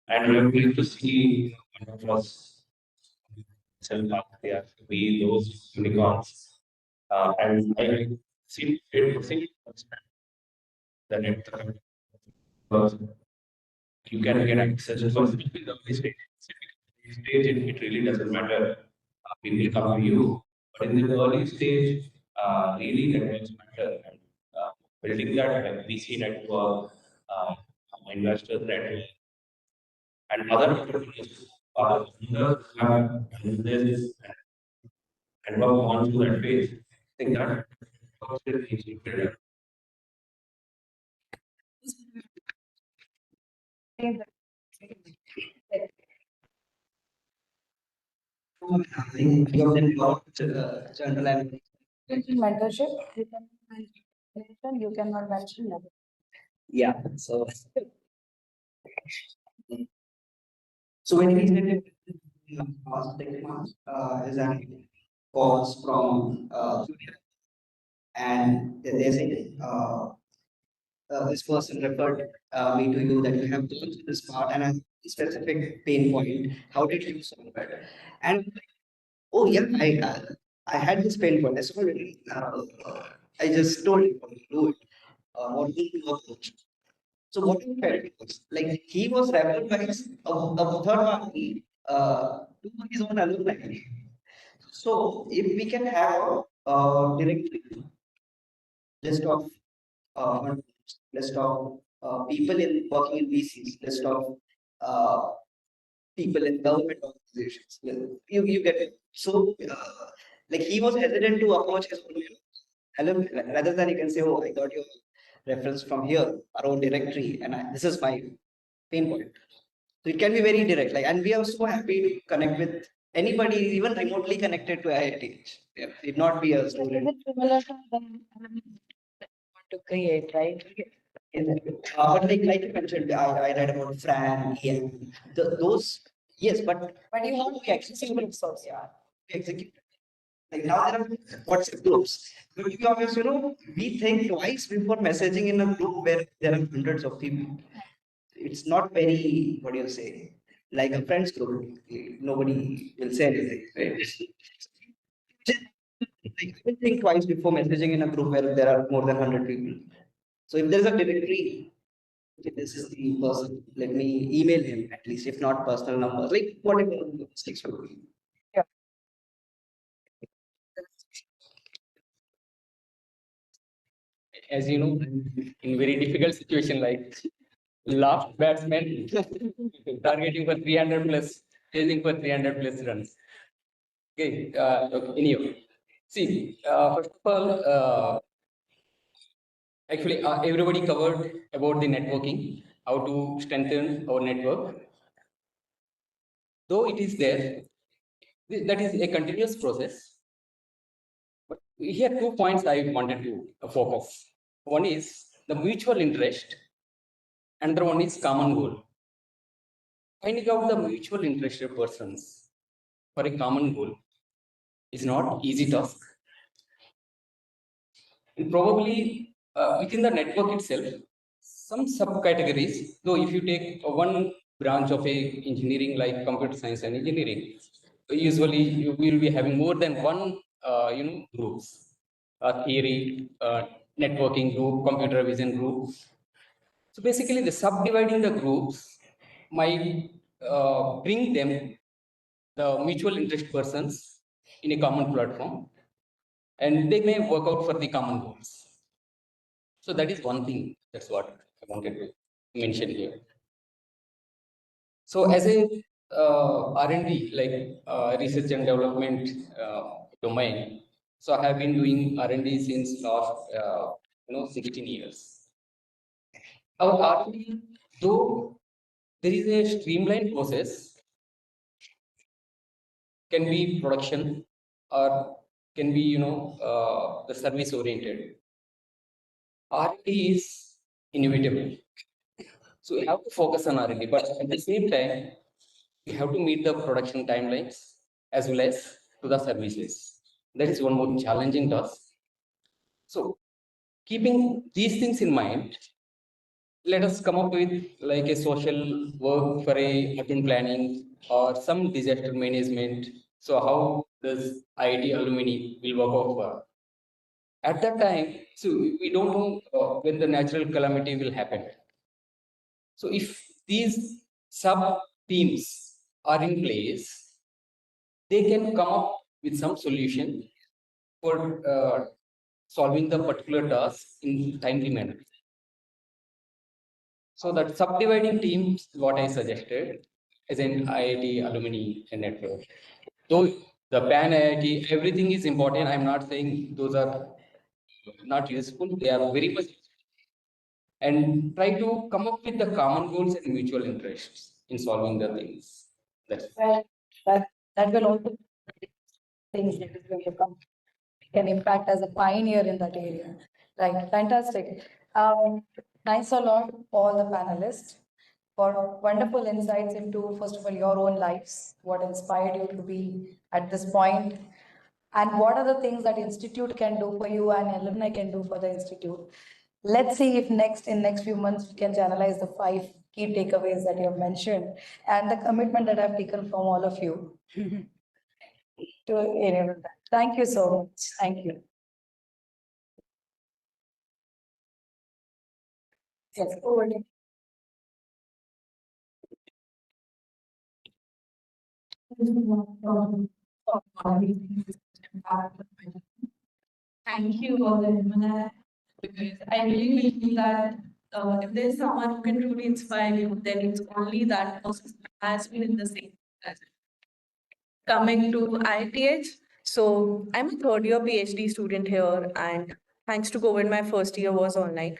Speaker 11: And we are going to see one of us they have to be those unicorns. And I see it that you can get access to us in the early stage. It really doesn't matter. People come to you, but in the early stage, really networks matter. And building that like VC network, investors network, and other entrepreneurs, founders who have done this and who have gone through that phase. I think that needs to be built.
Speaker 6: I think few of them got journal and
Speaker 3: Mentorship, you can mention, you cannot mention that.
Speaker 6: yeah. So when we said in the past 6 months is an calls from and they say this person referred me to you that you have gone through this part and a specific pain point. How did you solve it? And oh yeah, I had this pain point. I solved it. I just told him how to do it. What he approach. So what he felt was like he was referred by a third party to his own alumni. So if we can have a directory list of list of people in working in VCs, list of uh, people in government organizations. You get it. So like he was hesitant to approach his own alumni rather than you can say, oh, I got your reference from here, our own directory, and this is my pain point. So it can be very direct. Like, and we are so happy to connect with anybody, even remotely connected to IITH. Yeah, it not be a student.
Speaker 3: Is it similar to the want to create, right?
Speaker 6: But like you mentioned, I read about Fran, Ian, those, yes, but
Speaker 3: you
Speaker 6: how
Speaker 3: want
Speaker 6: we execute it, so yeah, we execute. Like now there are WhatsApp groups. But to be honest, we think twice before messaging in a group where there are hundreds of people. It's not very, what do you say, like a friends group. Nobody will say anything, right? Like, I will think twice before messaging in a group where there are more than 100 people. So if there's a directory, okay, this is the person, let me email him at least, if not personal numbers, like whatever mistakes will be.
Speaker 5: As you know, in very difficult situation like last batsman targeting for 300 plus, chasing for 300 plus runs. Okay, okay, anyway, see, first of all, actually, everybody covered about the networking, how to strengthen our network. Though it is there, that is a continuous process. But here, 2 points I wanted to focus. One is the mutual interest, another one is common goal. Finding out the mutual interested persons for a common goal is not easy task. And probably within the network itself, some subcategories, though if you take one branch of a engineering like computer science and engineering, usually you will be having more than one groups, theory, networking group, computer vision group. So basically the subdividing the groups might bring them the mutual interest persons in a common platform, and they may work out for the common goals. So that is one thing. That's what I wanted to mention here. So as a R&D, like research and development domain, so I have been doing R&D since last 16 years. Our R&D, though there is a streamlined process, can be production or can be the service oriented. R&D is inevitable. So we have to focus on R&D, but at the same time, we have to meet the production timelines as well as to the services. That is one more challenging task. So keeping these things in mind, let us come up with like a social work for a urban planning or some disaster management. So how does IT alumni will work out for? At that time, so we don't know when the natural calamity will happen. So if these sub teams are in place, they can come up with some solution for solving the particular task in timely manner. So that subdividing teams, what I suggested, as an IIT alumni network. Though the pan IIT, everything is important. I'm not saying those are not useful. They are very much, and try to come up with the common goals and mutual interests in solving the things. That's
Speaker 3: Well, that will also things that is going to come can impact as a pioneer in that area. Right, fantastic. Thanks a lot, all the panelists. for wonderful insights into, first of all, your own lives, what inspired you to be at this point, and what are the things that institute can do for you and alumni can do for the institute. Let's see if in next few months we can channelize the 5 key takeaways that you have mentioned and the commitment that I've taken from all of you to enable that. Thank you so much. Thank you. Yes, over to you.
Speaker 2: Thank you all the alumni, because I really believe that if there's someone who can truly inspire you, then it's only that person who has been in the same as coming to IITH. So I'm a third year PhD student here, and thanks to COVID, my first year was online.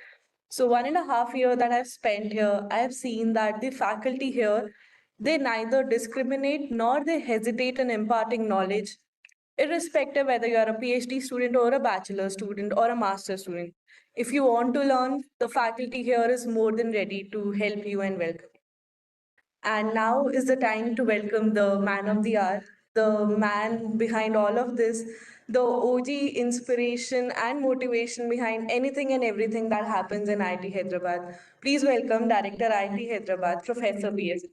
Speaker 2: So 1.5 year that I've spent here, I have seen that the faculty here, they neither discriminate nor they hesitate in imparting knowledge, irrespective whether you're a PhD student or a bachelor student or a master student. If you want to learn, the faculty here is more than ready to help you and welcome. And now is the time to welcome the man of the hour, the man behind all of this, the OG inspiration and motivation behind anything and everything that happens in IT Hyderabad. Please welcome Director IT Hyderabad, Professor B.S.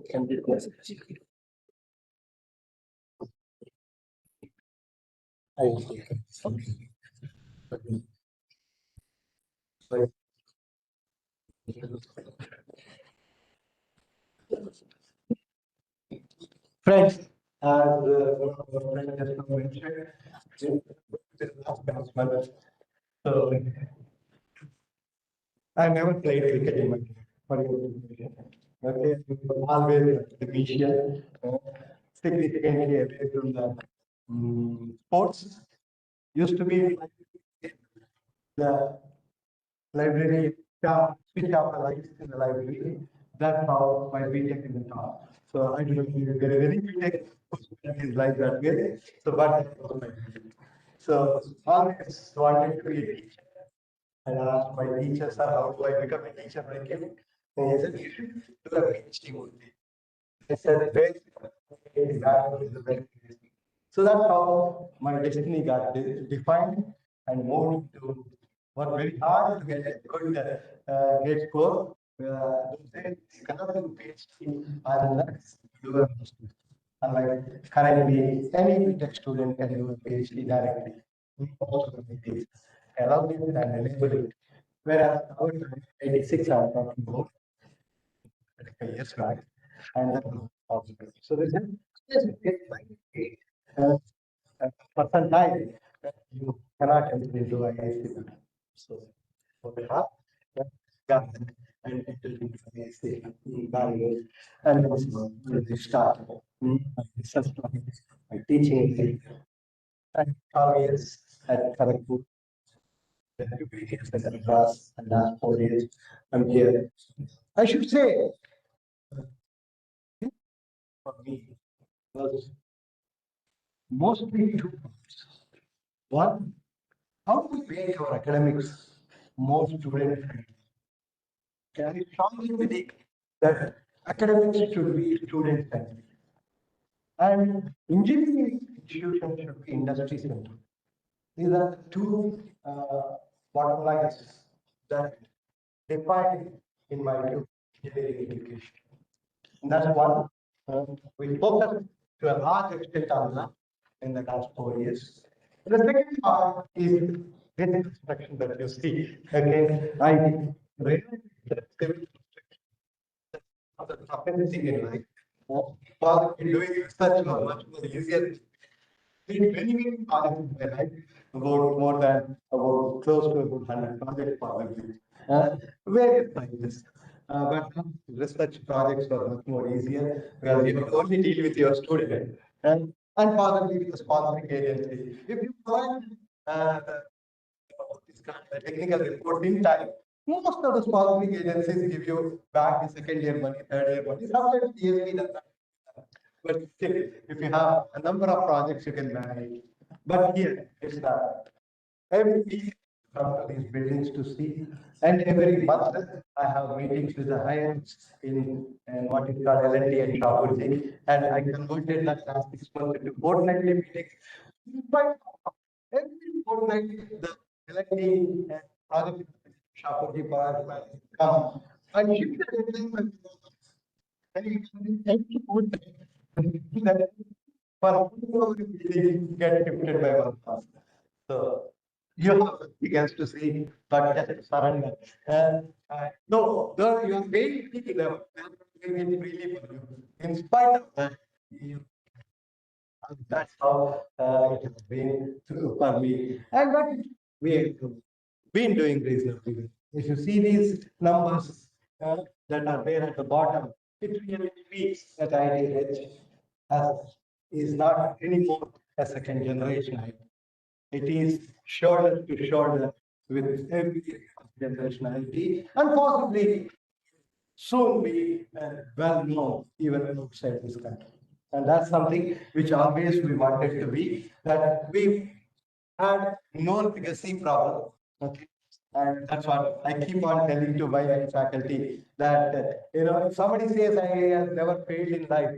Speaker 4: Can be
Speaker 8: Friends, as one of our friends just now mentioned, this is last announcement. So I never played cricket in my life. For your information. Okay, it was always artificial, significantly away from the sports. Used to be the library, switch off the lights in the library. That's how my BTech is taught. So I don't know if there is any BTech that is like that way. So but that was my BTech. So always wanted to be a teacher. And I asked my teacher, sir, how do I become a teacher like you? And he said, you should do a PhD only. I said, best is the best. So that's how my destiny got defined and moved to work very hard to get a good grade score. Those days, you cannot do PhD unless you are unlike currently any tech student can do a PhD directly. Most of the things allow it and enable it. Whereas our time, 86 I'm talking about 25 years back, and that was possible. So this is just uh, for some time you cannot enter into IIT. So for the half, got and entered into IIT in Bangalore, and also they start research projects, my teaching and 5 years at Kharagpur. Then 2 years at Madras, and last 4 years I'm here. I should say, for me, was mostly two parts. One, how to make our academics more student friendly. I strongly believe that academics should be student centered and engineering institutions should be industry centered. These are the two bottom lines that define, in my view, engineering education. And that's one. We focus to a large extent on that in the last 4 years. The second part is this construction that you see. Okay, I read that civil construction of the toughest thing in life. For doing research was much more easier. Did many projects in my life, about more than about close to about 100 projects probably. Various sizes. But research projects were much more easier because you have only deal with your student and possibly with the sponsoring agency. If you provide this kind of technical report in time,
Speaker 12: Most of the sponsoring agencies give you back the second year money, third year money. Sometimes ESP does not. But still, if you have a number of projects, you can manage. But here, it's not. Every week, I come to these buildings to see, and every month I have meetings with the hires in what is called L&D and Shapurji, and I converted that last 6 months into fortnightly meetings. But every fortnight, the L&D and project Shapurji come and shift the deadline every fortnight. That for get shifted by 1 month. So you have nothing else to say, but just surrender. No, you are very big enough. Very freely for you. In spite of that, you, that's how it has been for me. And what we have been doing reasonably well. If you see these numbers that are there at the bottom, it really speaks that IDH is not anymore a second generation. It is shoulder to shoulder with every generation IT and possibly soon be well known even outside this country. And that's something which always we wanted to be, that we had no legacy problem. Okay. And that's what I keep on telling to my faculty that, if somebody says I have never failed in life,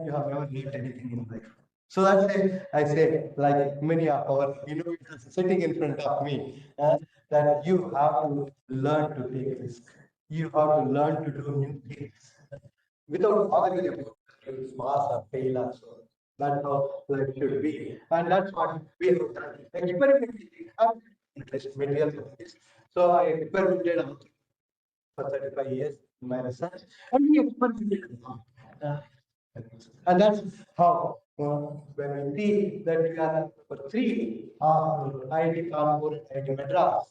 Speaker 12: you have never lived anything in life. So that's why I say, like many of our innovators sitting in front of me, that you have to learn to take risk. You have to learn to do new things without bothering about pass or fail or so. That's how life should be. And that's what we have done. Experimenting. I'm interested in material science. So I experimented for 35 years in my research. And we experimented a lot. And that's how, when we see that we are number 3 IIT Kanpur, IIT Madras,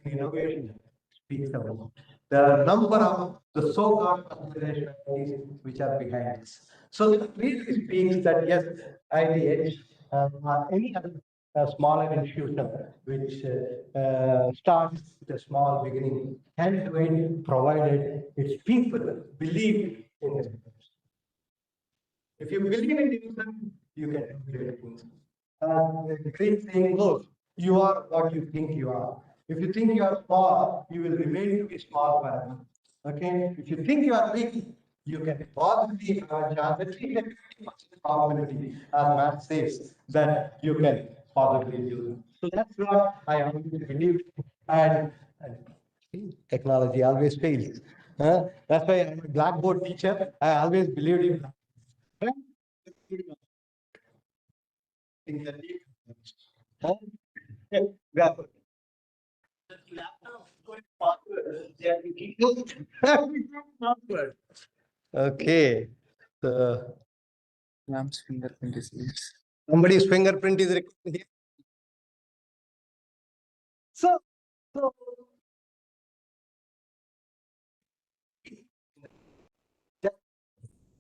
Speaker 12: innovation speaks about. There are a number of the so-called considerations which are behind us. So it really speaks that yes, IITH or any other smaller institution which starts with a small beginning can do it provided its people believe in it. If you believe in yourself, you can do great things. The great saying goes, you are what you think you are. If you think you are small, you will remain to be small forever. Okay? If you think you are big, you can possibly have a chance, at least a 50% probability, as Matt says, that you can possibly do. So that's what I always believed. And technology always fails. That's why I'm a blackboard teacher. I always believed in things that need. Huh? Yeah. Okay. So
Speaker 13: Ma'am's fingerprint is here.
Speaker 12: somebody's fingerprint is recorded here. So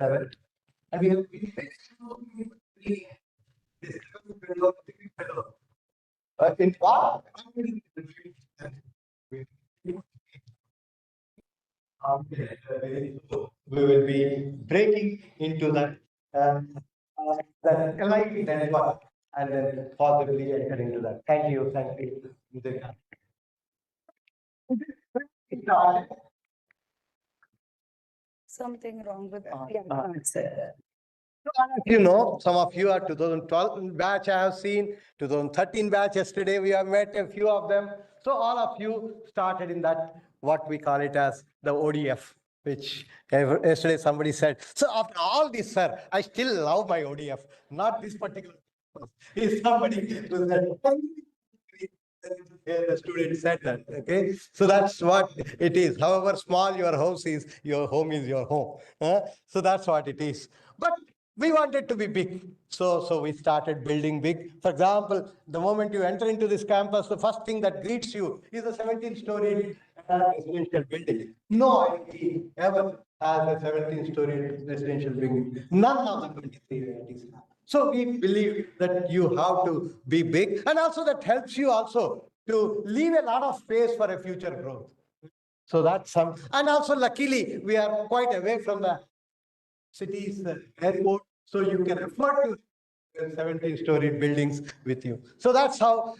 Speaker 12: and we have in what we will be breaking into that enlightened network and then possibly enter into that. Thank you. Thank you.
Speaker 3: Something wrong with
Speaker 12: Some of you are 2012 batch I have seen, 2013 batch yesterday we have met a few of them. So all of you started in that, what we call it as the ODF, which yesterday somebody said, so after all this, sir, I still love my ODF, not this particular. Is somebody who said, the student said that. Okay, so that's what it is. However small your house is, your home is your home. So that's what it is. But we wanted to be big, so we started building big. For example, the moment you enter into this campus, the first thing that greets you is a 17-story residential building. No IT ever has a 17-story residential building. None of the 23 IITs have. So we believe that you have to be big, and also that helps you also to leave a lot of space for a future growth. So that's some, and also luckily we are quite away from the city's airport, so you can afford to 17-story buildings with you. So that's how,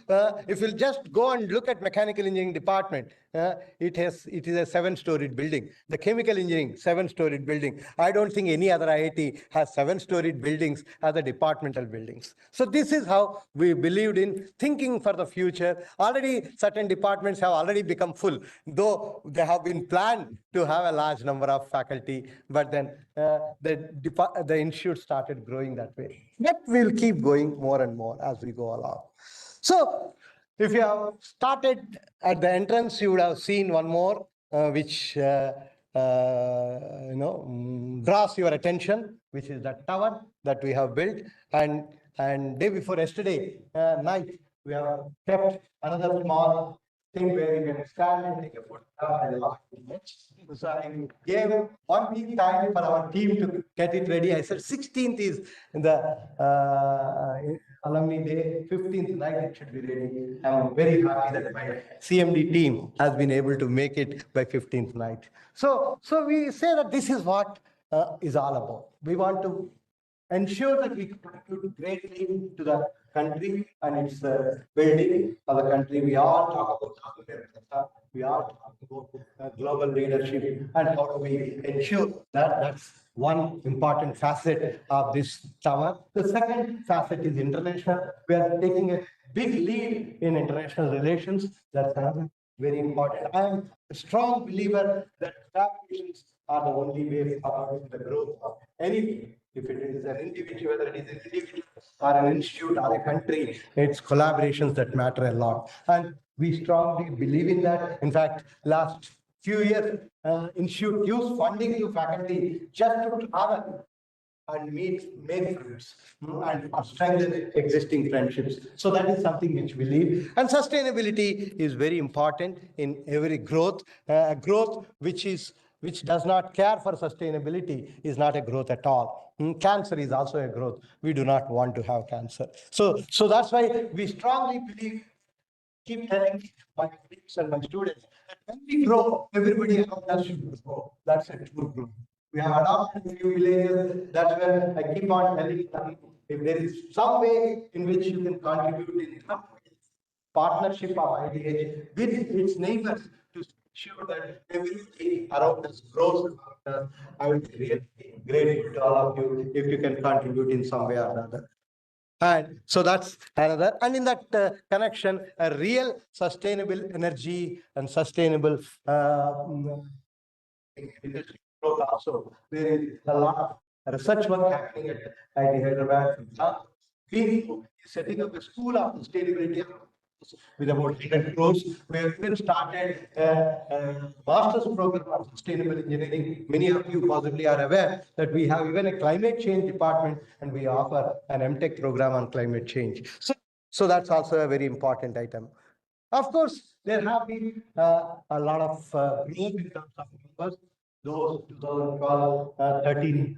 Speaker 12: if you'll just go and look at mechanical engineering department, it is a 7-storied building. The chemical engineering, 7-storied building. I don't think any other IIT has 7-storied buildings as the departmental buildings. So this is how we believed in thinking for the future. Already certain departments have already become full, though they have been planned to have a large number of faculty, but then the institute started growing that way. But we'll keep going more and more as we go along. So if you have started at the entrance, you would have seen one more, which draws your attention, which is the tower that we have built. And day before yesterday night, we have kept another small thing where you can stand and take a photograph at the last minute. So I gave 1 week time for our team to get it ready. I said 16th is the alumni day, 15th night it should be ready. I'm very happy that my CMD team has been able to make it by 15th night. So we say that this is what is all about. We want to ensure that we contribute greatly to the country and its building of the country. We all talk about we all talk about global leadership and how do we ensure that that's one important facet of this tower. The second facet is international. We are taking a big lead in international relations. That's another very important. I am a strong believer that collaborations are the only way forward in the growth of anything. If it is an individual, whether it is an individual or an institute or a country, it's collaborations that matter a lot. And we strongly believe in that. In fact, last few years, institute used funding to faculty just to travel and meet many friends and strengthen existing friendships. So that is something which we believe. And sustainability is very important in every growth. Growth which does not care for sustainability is not a growth at all. Cancer is also a growth. We do not want to have cancer. So that's why we strongly believe, keep telling my colleagues and my students that when we grow, everybody around us should grow. That's a true growth. We have adopted a few villages. That's where I keep on telling them, if there is some way in which you can contribute in some partnership of IDH with its neighbors to ensure that everybody around us grows. I would be really grateful to all of you if you can contribute in some way or another. And so that's another. And in that connection, a real sustainable energy and sustainable industry growth also. There is a lot of research work happening at IIT Hyderabad. We setting up a school of sustainability with about 100 crores. We have even started a master's program of sustainable engineering. Many of you possibly are aware that we have even a climate change department and we offer an MTech program on climate change. So that's also a very important item. Of course, there have been a lot of growth in terms of numbers. Those 2012, 13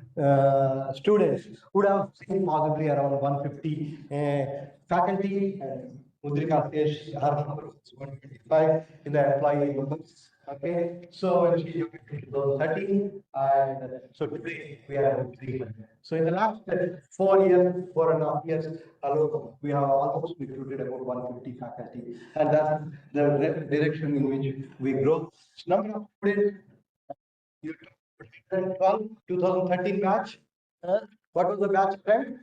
Speaker 12: students would have seen possibly around 150 faculty. Mudrika says her number was 125 in the employee numbers. Okay, so when she joined in 2013, and so today we are at 300. So in the last 4.5 years alone, we have almost recruited about 150 faculty, and that's the direction in which we grow. Number of students, 2013 batch. What was the batch strength?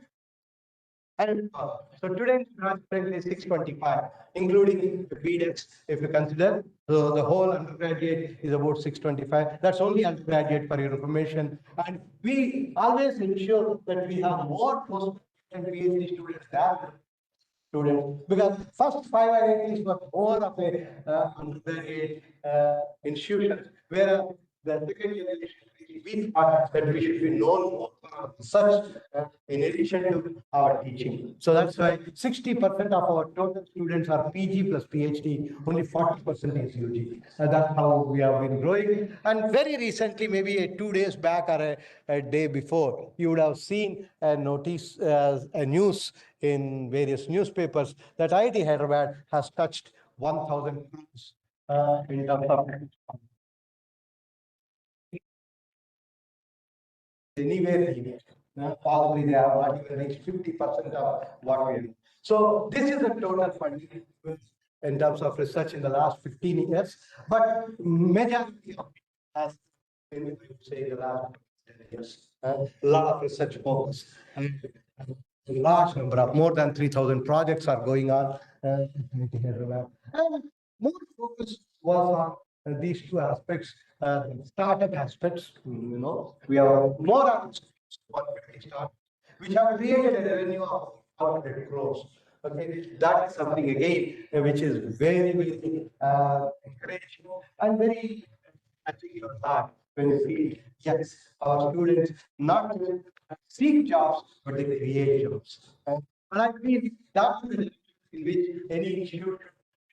Speaker 12: And so today's batch strength is 625, including the BDEX, if you consider. So the whole undergraduate is about 625. That's only undergraduate for your information. And we always ensure that we have more post and PhD students than students, because first 5 IITs were more of a undergraduate institution, where the second generation we thought that we should be known for such in addition to our teaching. So that's why 60% of our total students are PG plus PhD, only 40% is UG. That's how we have been growing. And very recently, maybe 2 days back or a day before, you would have seen a notice, a news in various newspapers that IIT Hyderabad has touched 1,000 crores in terms of anywhere near. Probably they have not even reached 50% of what we have. So this is the total funding in terms of research in the last 15 years, but majority of it has been, I would say, the last 10 years. A lot of research focus. And a large number of more than 3,000 projects are going on. And more focus was on these two aspects, startup aspects. We have more on 150 startups, which have created a revenue of 100 crores. Okay, that is something again which is very, very encouraging and very touching your heart when you feel, yes, our students not just seek jobs, but they create jobs. And I feel that's the direction in which any institute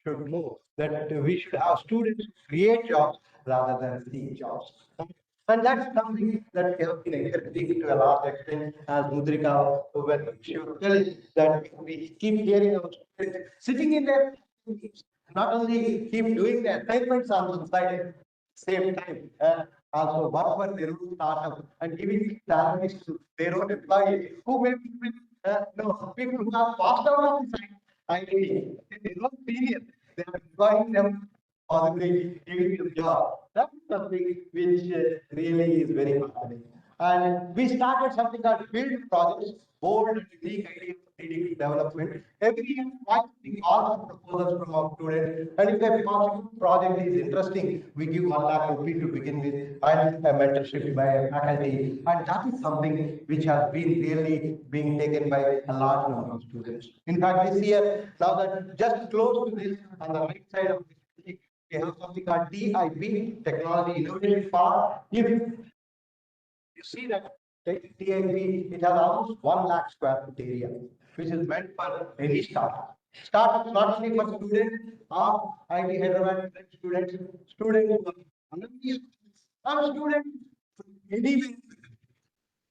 Speaker 12: should move, that we should have students create jobs rather than seek jobs. And that's something that we have been encouraging to a large extent, as Mudrika, when she was telling that we keep hearing of students sitting in their, not only keep doing the assignments on the side, same time, also work for their own startup and giving salaries to their own employees who may be people who are passed out of the IT, they don't serious. They are employing them possibly giving them job. That's something which really is very heartening. And we started something called field projects, bold and unique idea of 3D development. Every year, we call for proposals from our students. And if a possible project is interesting, we give 1 lakh rupee to begin with and a mentorship by a faculty. And that is something which has been really being taken by a large number of students. In fact, this year, now that just close to this, on the right side of this, we have something called TIP, Technology Innovation Park. If you see that TIP, it has almost 1 lakh square foot area, which is meant for any startup. Startups not only for students or IT Hyderabad students, students who are alumni or students anywhere.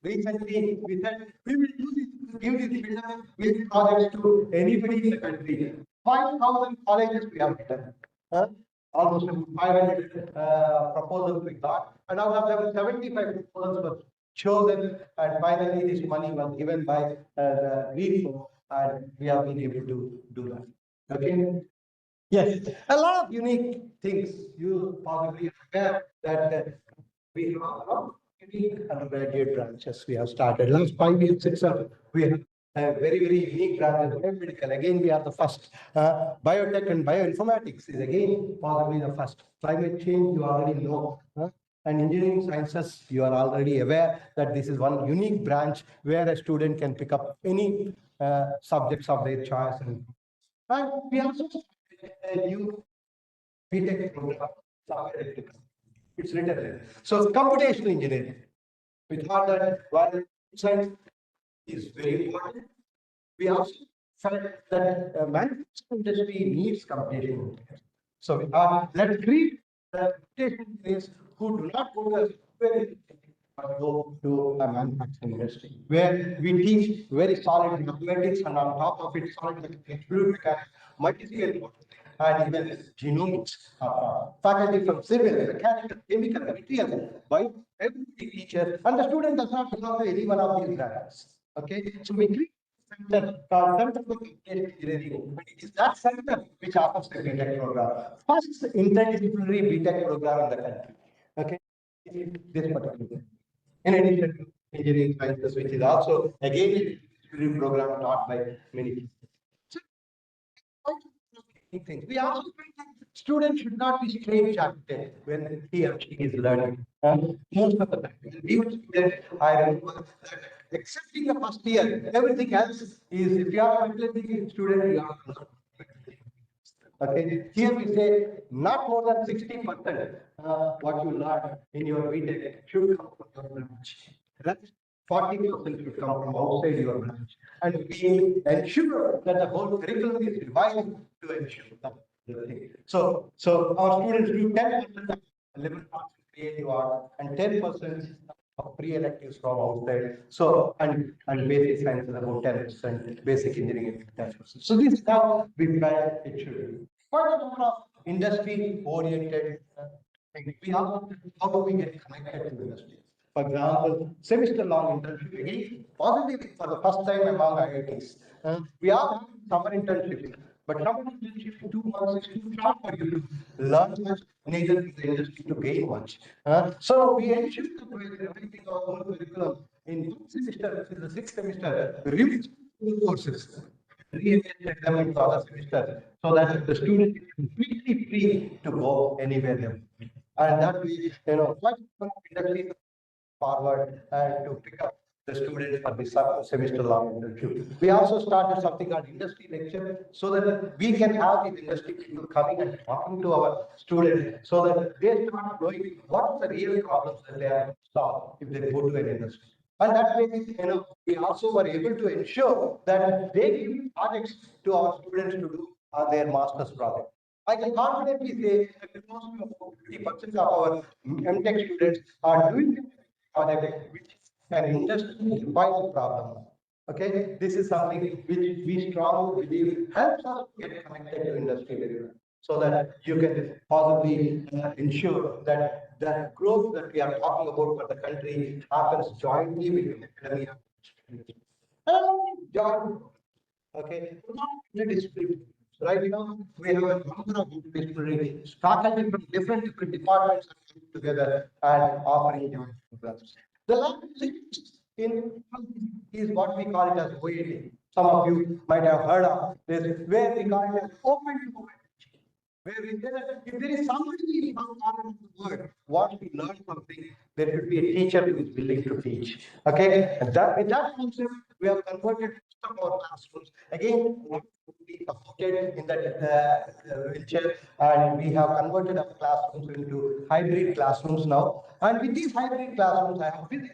Speaker 12: Recently, we said we will do this, give this business projects to anybody in the country. 5,000 colleges we have done. Almost 500 proposals we got, and out of them, 75 proposals were chosen, and finally, this money was given by the REFO, and we have been able to do that. Okay. Yes, a lot of unique things. You probably are aware that we have a lot of unique undergraduate branches we have started. Last 5 years itself, we have a very, very unique branch. Biomedical, again, we are the first. Biotech and bioinformatics is again possibly the first. Climate change, you already know. And engineering sciences, you are already aware that this is one unique branch where a student can pick up any subjects of their choice. And we also a new BTech program, software electrical. It's written there. So computational engineering. We thought that while science is very important, we also felt that manufacturing industry needs computational engineers. So we thought, let's create computational engineers who do not go to a software but go to a manufacturing industry, where we teach very solid mathematics and on top of it, solid fluid mechanics, multi-scale modeling, and even genomics. Faculty from civil, mechanical, chemical, material, by every teacher, and the student does not belong to any one of these branches. Okay, so we create center called Center for Computational Engineering. It is that center which offers the BTech program. First interdisciplinary BTech program in the country. Okay, this particular. In addition to engineering sciences, which is also again a disciplinary program taught by many people. So, things. We also think that students should not be straitjacketed when he or she is learning. Most of the time, even students, I remember that excepting the first year, everything else is if you are a faculty student, you are. Okay, here we say not more than 60% what you learn in your BTech should come from your branch. Rest 40% should come from outside your branch. And we ensure that the whole curriculum is revised to ensure that the thing. So our students do 10% of liberal arts and creative art and 10% of pre-electives from outside. So and basic science is about 10%, basic engineering is 10%. So this is how we plan it should be. Quite a number of industry oriented things. We also how do we get connected to industry? For example, semester-long internship again, positive for the first time among IITs. We are having summer internship, but summer internship in 2 months is too short for you to learn much, neither in the industry to gain much. So we ensure that by revising our whole curriculum in one semester, which is the sixth semester, we revise the courses, re-engage them into other semester, so that the student is completely free to go anywhere they want. And that we, what industry forward and to pick up the students for this semester long internship. We also started something called industry lecture so that we can have these industry people coming and talking to our students so that they start knowing what are the real problems that they have to solve if they go to an industry. And that way, we also were able to ensure that they give projects to our students to do their master's project. I can confidently say that close to 50% of our MTech students are doing project which is an industry-defined problem. Okay, this is something which we strongly believe helps us get connected to industry very well, so that you can possibly ensure that the growth that we are talking about for the country happens jointly with academia. Joint, okay, not interdisciplinary. Right now, we have a number of interdisciplinary faculty from different departments together and offering joint programs. The last in is what we call it as OAT. Some of you might have heard of this, where we call it as open to open. Where if there is somebody in some part of the world wants to learn something, there should be a teacher who is willing to teach. Okay, and with that concept, we have converted some of our classrooms. Again, we supported in that venture, and we have converted our classrooms into hybrid classrooms now. And with these hybrid classrooms, I have a few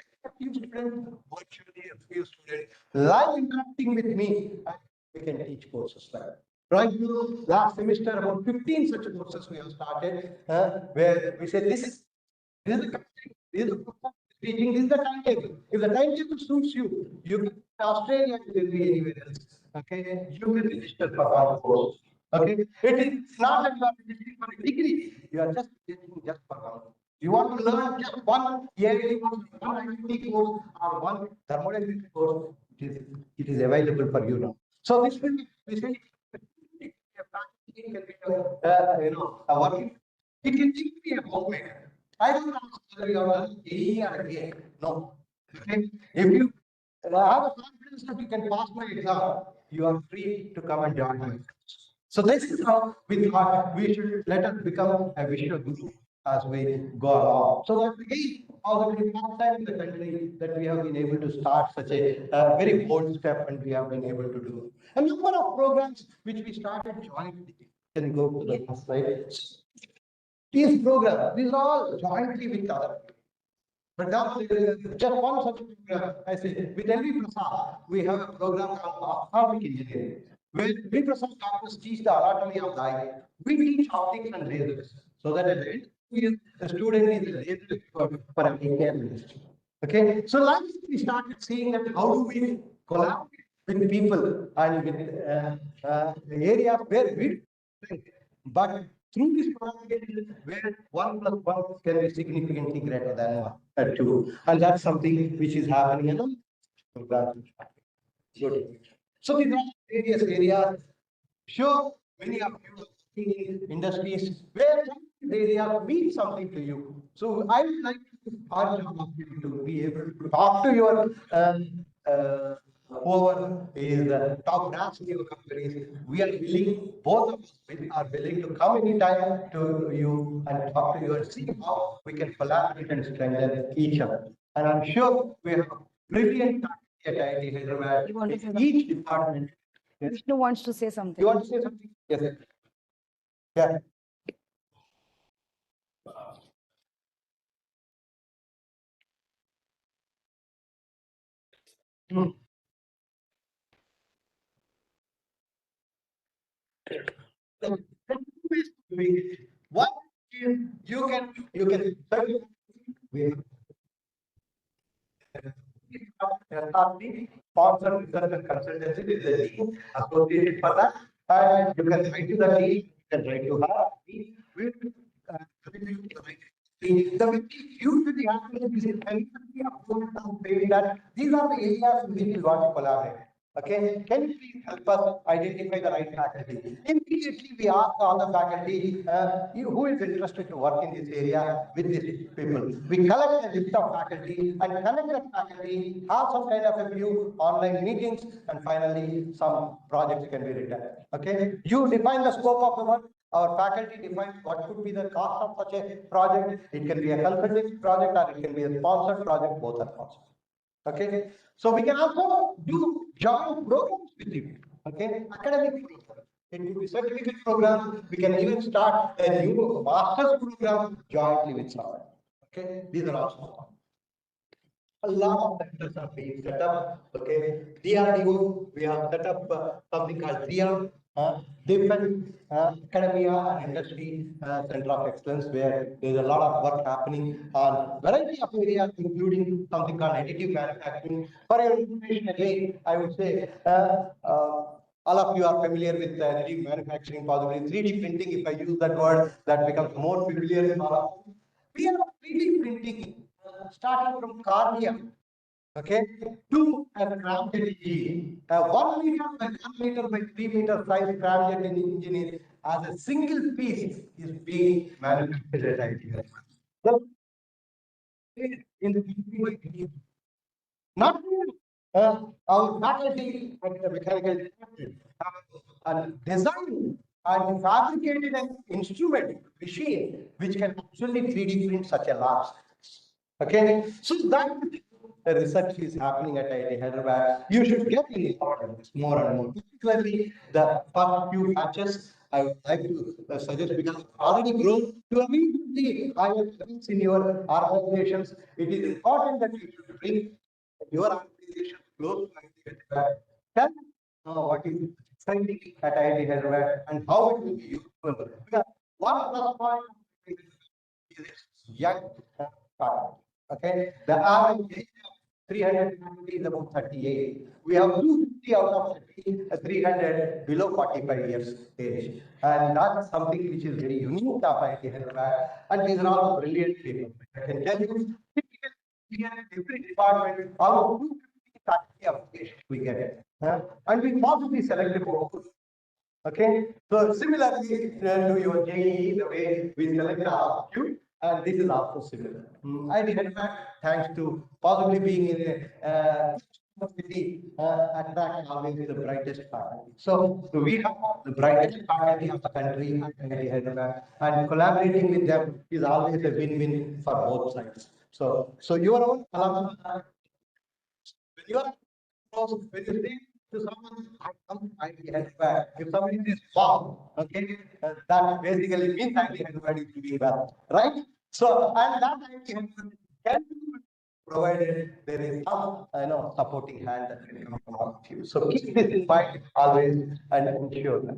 Speaker 12: students virtually, a few students live interacting with me, and we can teach courses like that. Right now, last semester, about 15 such courses we have started, where we say this is the content, this is the teaching, this is the timetable. If the timetable suits you, you can in Australia, you can be anywhere else. Okay, you can register for one course. Okay, it is not that you are registering for a degree, you are just registering just for one. You want to learn just one area, one IT course or one thermodynamics course, it is available for you now. So this will be, we say, can be a working. It can be a homemaker. I don't know whether you are A or a A. No. Okay. If you have a confidence that you can pass my exam, you are free to come and join my class. So this is how we thought we should let us become a visual guru as we go along. So that again, possibly first time in the country that we have been able to start such a very bold step, and we have been able to do a number of programs which we started jointly. Can you go to the next slide? These programs, these are all jointly with other. For example, just one such program, I say, with LV Prasad, we have a program called Optic Engineering, where LV Prasad doctors teach the anatomy of the eye. We teach optics and lasers, so that at the end, the student is a laser expert for an eye care industry. Okay, so last we started seeing that how do we collaborate with people and with areas where we but through this collaboration, where 1+1 can be significantly greater than 2. And that's something which is happening in the program. Good. So these are various areas. Sure, many of you are working in industries where these areas mean something to you. So I would like our job of you to be able to talk to your whoever is top brass in your companies. We are willing, both of us are willing to come anytime to you and talk to you and see how we can collaborate and strengthen each other. And I'm sure we have brilliant at IIT Hyderabad.
Speaker 3: You want to say
Speaker 12: In each department. Yes.
Speaker 3: Vishnu wants to say something.
Speaker 12: You want to say something? Yes. Yeah. Hmm. What you can we sponsor research and consultancy with the dean associated for that, and you can write to the dean, you can write to her. We will contribute to the right The way usually happens is everybody approaches and saying that these are the areas in which we want to collaborate. Okay, can you please help us identify the right faculty? Immediately, we ask all the faculty who is interested to work in this area with these people. We collect a list of faculty and connect that faculty, have some kind of a few online meetings, and finally, some projects can be written. Okay, you define the scope of the work. Our faculty defines what could be the cost of such a project. It can be a consulting project or it can be a sponsored project, both are possible. Okay, so we can also do joint programs with you. Okay, academic program. It could be certificate program. We can even start a new master's program jointly with someone. Okay, these are also a lot of centers are being set up. Okay, DRDO, we have set up something called DIA, Defense Academia and Industry Center of Excellence, where there is a lot of work happening on variety of areas, including something called additive manufacturing. For your information, again, I would say all of you are familiar with additive manufacturing, possibly 3D printing. If I use that word, that becomes more familiar with all of you. We are 3D printing starting from cornea, okay, to a scramjet engine. 1 meter by 1 meter by 3 meter size scramjet engine as a single piece is being manufactured at IIT. So, in the not our faculty at the mechanical department have designed and fabricated an instrument machine which can actually 3D print such a large. Okay, so that the research is happening at IIT Hyderabad. You should get involved more and more, particularly the first few batches. I would like to suggest, because already grown to immediately higher levels in your organizations. It is important that you should bring your organization close to IIT Hyderabad. Tell what is exciting at IIT Hyderabad and how it will be useful. Because one plus point is young faculty. Okay, the average age of 390 is about 38. We have 250 out of 300 below 45 years age, and that's something which is very unique of IIT Hyderabad. And these are all brilliant people. I can tell you, here in every department, almost 250 faculty applications we get, and we possibly select about. Okay, so similarly to your JEE, the way we select our aptitude, and this is also similar. I did that thanks to possibly being in a city, attract always the brightest faculty. So we have the brightest faculty of the country at IIT Hyderabad, and collaborating with them is always a win-win for both sides. So your own alumni, when you are close, when you say to someone, I come to IIT Hyderabad, if somebody says, wow, okay, that basically means IIT Hyderabad is doing well, right? So, and that IIT Hyderabad can be provided there is some, supporting hand that can come from all of you. So keep this in mind always and ensure that.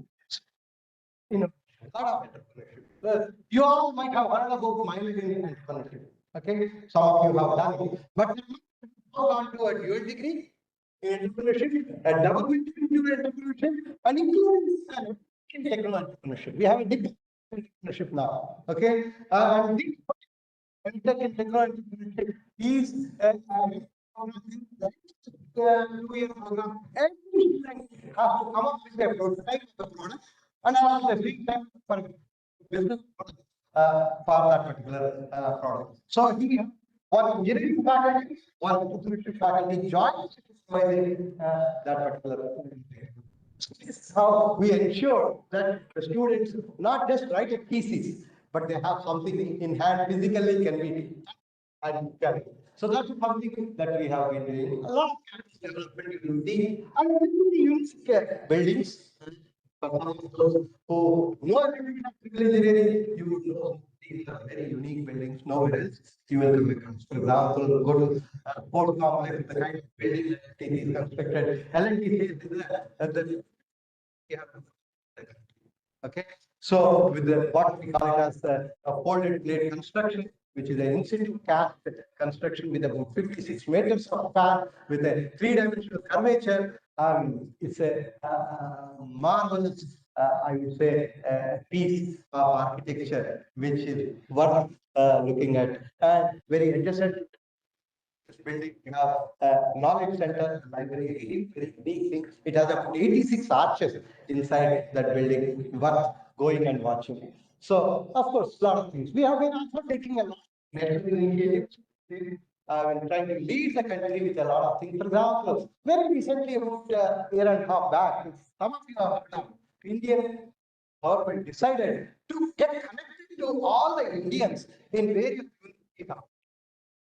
Speaker 12: A lot of entrepreneurship. You all might have heard about mileage in entrepreneurship. Okay, some of you have done it, but gone to a dual degree in entrepreneurship, a double degree in entrepreneurship, and including in technical entrepreneurship. We have a degree in entrepreneurship now. Okay, and this technical entrepreneurship is a 2-year program. Every student has to come up with a prototype of the product and at the same time for business for that particular product. So here, one engineering faculty, one entrepreneurship faculty joins supervising that particular. This is how we ensure that the students not just write a thesis, but they have something in hand physically can be and carry. So that's something that we have been doing. A lot of campus development you will see, and very unique buildings. For some of those who know electrical engineering, you would know these are very unique buildings. Nowhere else you will come across. For example, go to Port Complex, the kind of building that is constructed. L&T says that okay, so with what we call it as a folded plate construction, which is an in situ cast construction with about 56 meters of span with a 3-dimensional curvature. It's a marvelous I would say, a piece of architecture which is worth looking at. And very adjacent this building, you have a knowledge center, library, very big thing. It has about 86 arches inside that building, worth going and watching. So, of course, a lot of things. We have been also taking a lot of national initiatives. Been trying to lead the country with a lot of things. For example, very recently, about a year and a half back, some of you have heard of Indian government decided to get connected to all the Indians in various universities.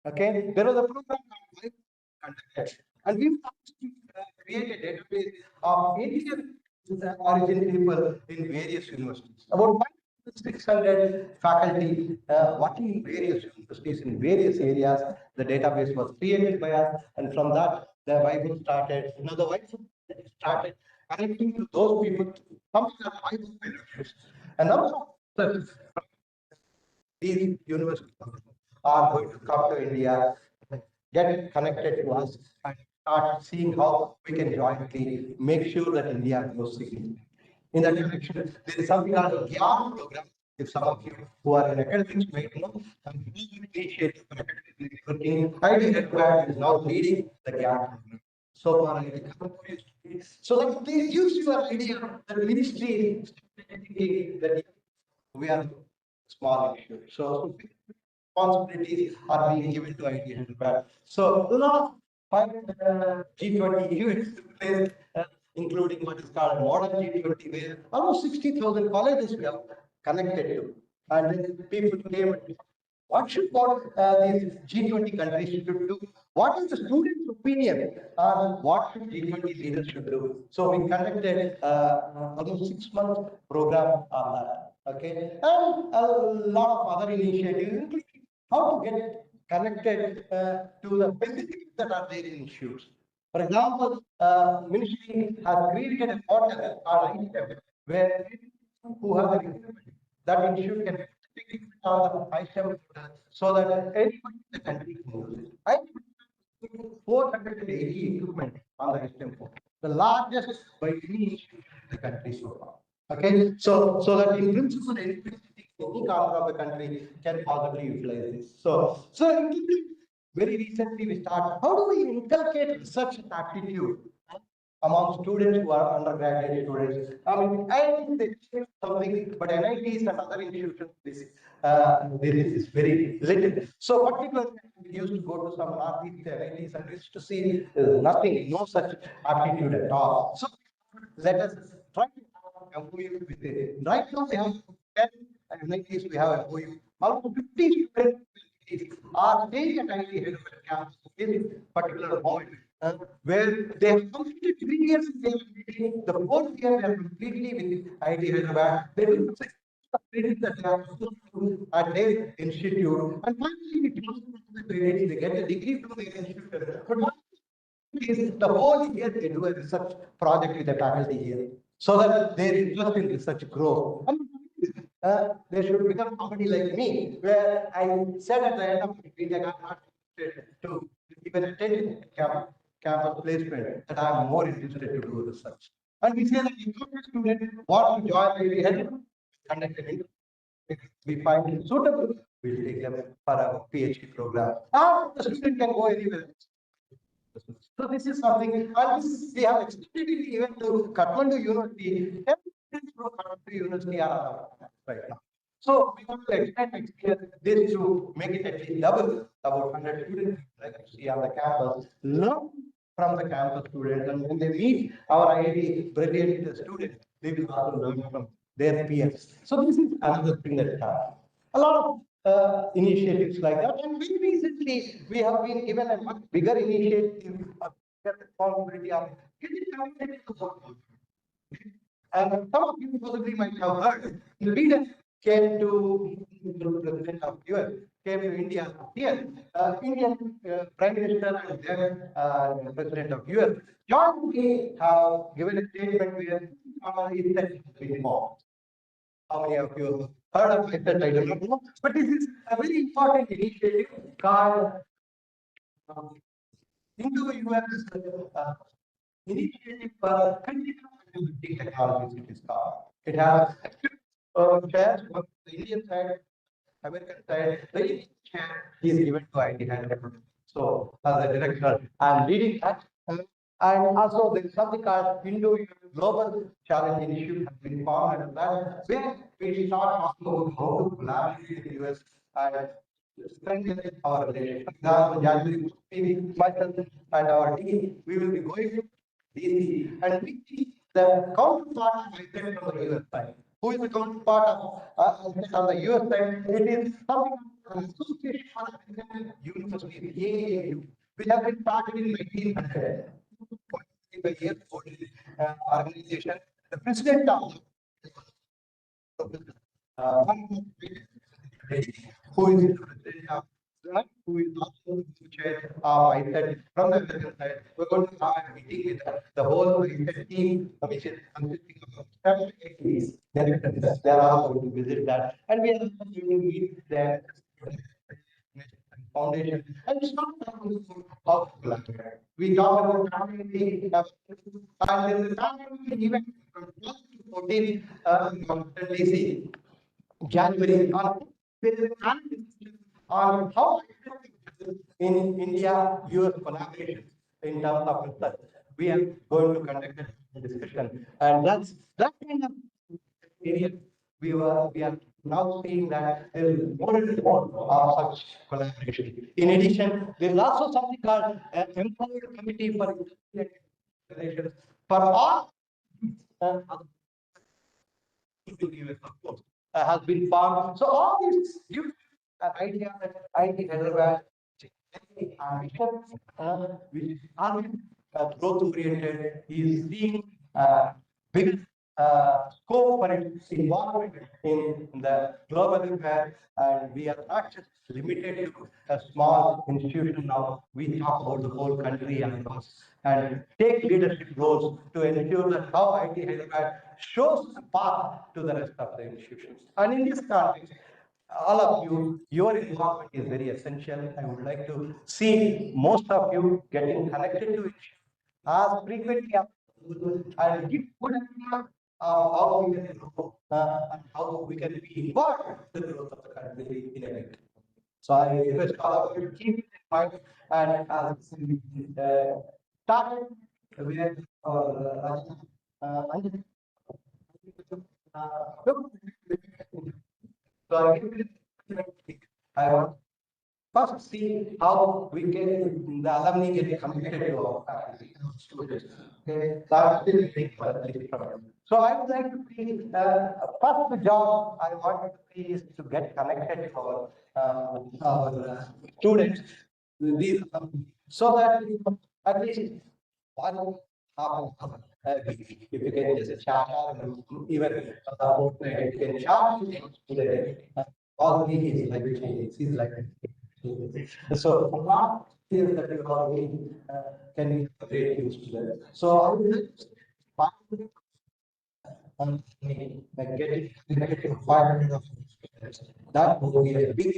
Speaker 12: Okay, there was a program conducted, and we create a database of Indian origin people in various universities. About 600 faculty working in various universities in various areas. The database was created by us, and from that, the Bible started. You know, the Bible started connecting to those people, some of the Bible fellowships, and also these universities are going to come to India, get connected to us, and start seeing how we can jointly make sure that India grows significantly. In that connection, there is something called a GYAN program. If some of you who are in academics might know, some initiative for academic networking, ID Headquarters is now leading the GYAN program. So far, so that this gives you an idea that ministry is thinking that we are small issue. So responsibilities are being given to IT Hyderabad. So a lot of G20 events took place, including what is called modern G20, where almost 60,000 colleges we have connected to. And then people came and what should these G20 countries should do? What is the students' opinion on what G20 leaders should do? So we conducted almost 6 month program on that. Okay, and a lot of other initiatives, including how to get connected to the benefits that are there in institutes. For example, ministry has created a portal called ITEM, where who have the equipment, that institute can pick on the ITEM so that anybody in the country can use it. I 480 equipment on the ITEM portal, the largest by any institution in the country so far. Okay, so that in principle, any corner of the country can possibly utilize this. So very recently we start. How do we inculcate such an attitude among students who are undergraduate students? I mean, I think they say something, but NITs and other institutions, this is very little. So particularly, we used to go to some Northeast NITs and used to see nothing, no such attitude at all. So let us try to MOU with it. Right now we have 10 and in next case we have MOU. Almost 50 students are staying at IT Hyderabad campus in this particular moment, where they have completed 3 years in their MBA. The 4th year they are completely with IT Hyderabad. They will credit that they are supposed to at their institute, and finally we transfer to the credit. They get a degree from their institute. But what is the whole year they do a research project with the faculty here, so that their interest in research grows. And they should become somebody like me, where I said at the end of the degree, I got not to even attend campus placement, that I am more interested to do research. And we say that if a student wants to join the head conduct an if we find it suitable, we'll take them for a PhD program. Or the student can go anywhere. So this is something, and this, we have extended it even to Kathmandu University. Every student from Kathmandu University are right now. So we want to extend this to make it at least double, about 100 students like you see on the campus, learn from the campus students, and when they meet our IIT brilliant students, they will also learn from their peers. So this is another thing that a lot of initiatives like that. And very recently, we have been given a much bigger initiative, a bigger responsibility of getting connected to the world. And some of you possibly might have heard, the leader came to the president of US, came to India here, Indian Prime Minister and then President of US. John Key have given a statement where it has been formed. How many of you have heard of it? I do not know. But this is a very important initiative called Indo-US initiative for critical and emerging technologies, it is called. It has shares on the Indian side, American side. The Indian share is given to IT Hyderabad. So as a director, I'm leading that. And also there is something called Indo Global Challenge Initiative has been formed, and that where we start talking about how to collaborate with the US and strengthen our relationship. For example, January, myself and our team, we will be going to DC and we see the counterpart of ISET from the US side. Who is the counterpart of ISET on the US side? It is something an association for universities, AAU, which has been started in 1900 by year organization. The president of who is the president of who is also the chair of ISET from the American side. We're going to have a meeting with the whole ISET team, which is consisting of 7 directors. They are all going to visit that, and we are also going to meet their foundation. And it's not how to collaborate. We talk about community, and there is a community event from 12 to 14 in Washington, DC. January on how in India US collaboration in terms of research. We are going to conduct a discussion, and that's that kind of area we are now seeing that there is more and more of such collaboration. In addition, there is also something called Empowered Committee for Relations for all of course, has been formed. So all these give an idea that IT Hyderabad ambition, which is growth oriented, is seeing bigger scope for its involvement in the global affair, and we are not just limited to a small institution now. We talk about the whole country and take leadership roles to ensure that how IT Hyderabad shows a path to the rest of the institutions. And in this context, all of you, your involvement is very essential. I would like to see most of you getting connected to it as frequently as possible and give good idea of how we can grow and how we can be involved in the growth of the country in a way. So I request all of you to keep it in mind, and as we started with our Anjali, so I want first see how we can the alumni get connected to our faculty, students. Okay, that's the big problem. So I would like to see first job I want to see is to get connected to our students. These, so that at least one half an hour. If you can just chat or even fortnight, you can chat today. Already his life changes, his life changes. So what is that you can be a great use to that. So I would like to getting connected to 500 of students. That would be a big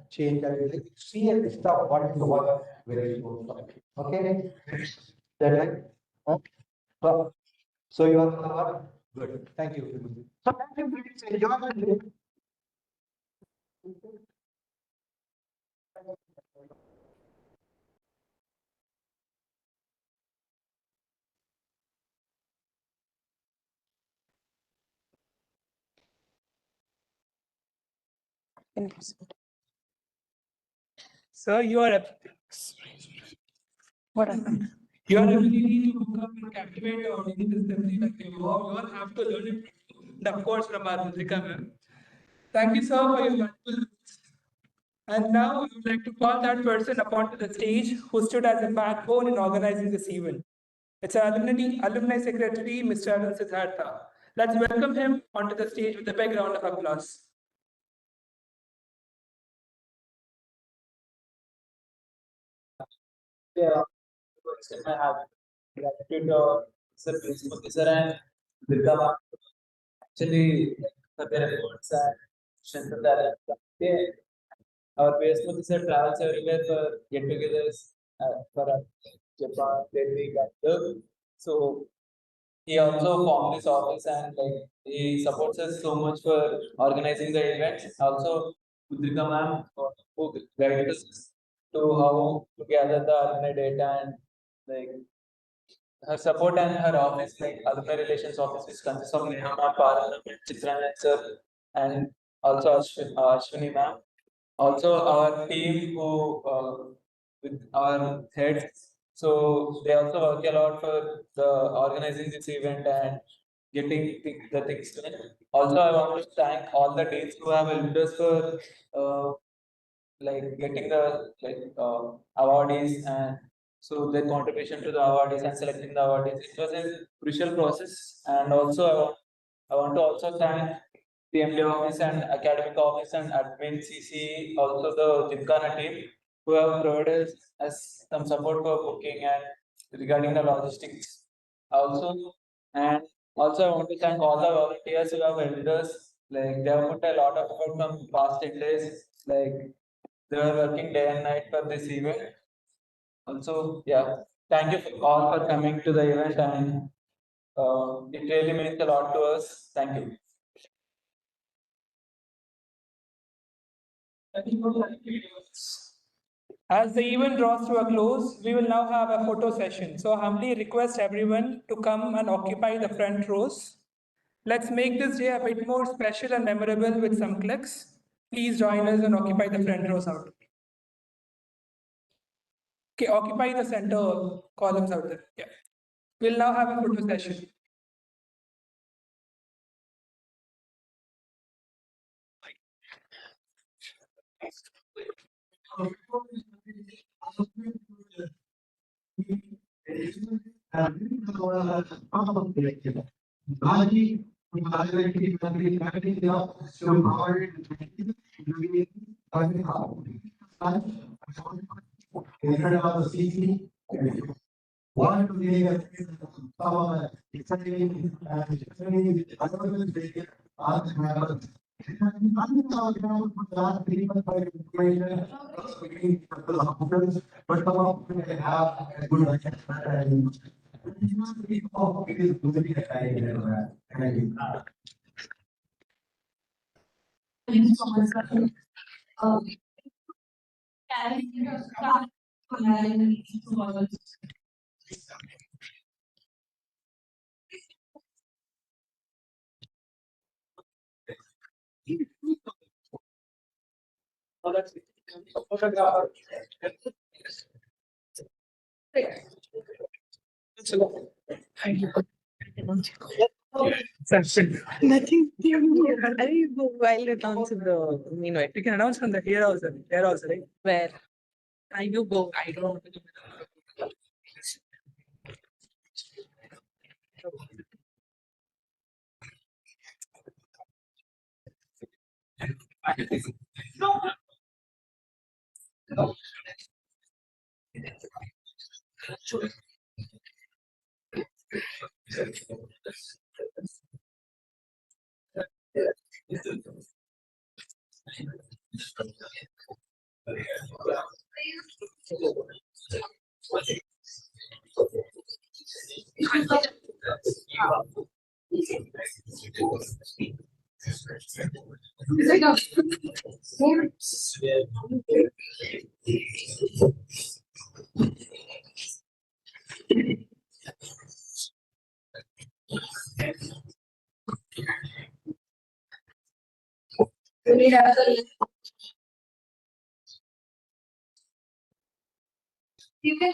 Speaker 12: change. I would like to see a list of what you want very soon. Okay, that right? So, so you are good. Thank you. So thank you. Please enjoy the day.
Speaker 1: Sir,
Speaker 3: What happened?
Speaker 1: your ability to hook up and captivate the audience is simply like you all have to learn it, and of course, from our Rudrika ma'am. Thank you, sir, for your wonderful words. And now I would like to call that person upon to the stage who stood as a backbone in organizing this event. It's our alumni secretary, Mr. Arun Siddhartha. Let's welcome him onto the stage with a big round of applause.
Speaker 14: Yeah, I have gratitude to Sir Principal Sir and Durga actually for their efforts and strength of their they, our Principal Sir travels everywhere for get-togethers for Japan, Delhi, and so he also formed this office and like he supports us so much for organizing the events. Also, Udrika ma'am who guided us to how to gather the alumni data and like her support and her office, like alumni relations office, which consists of Neha ma'am, Parana, Chitrana sir, and also Ashwini ma'am. Also, our team who with our heads, so they also work a lot for the organizing this event and getting the things done. Also, I want to thank all the teams who have helped us for like getting the awardees and so their contribution to the awardees and selecting the awardees. It was a crucial process, and also I want to also thank the MD office and academic office and admin CC, also the Gymkhana team who have provided us some support for booking and regarding the logistics. Also, and also I want to thank all the volunteers who have helped us. Like they have put a lot of effort from past 10 days. Like they were working day and night for this event. Also, yeah, thank you all for coming to the event, and it really means a lot to us. Thank you.
Speaker 1: As the event draws to a close, we will now have a photo session. So humbly request everyone to come and occupy the front rows. Let's make this day a bit more special and memorable with some clicks. Please join us and occupy the front rows out. Okay, occupy the center columns out there. Yeah. We'll now have a photo session.
Speaker 12: One to the some exciting and but some of them have a good and it is really a thank you.
Speaker 9: Thank you so much, sir. Can you start commanding
Speaker 1: Oh, that's it. Photographer. Thank you. Nothing. I go while announcing the meanwhile. You can announce from the here also. There also, right? Where? I you go. I don't want to.
Speaker 9: You can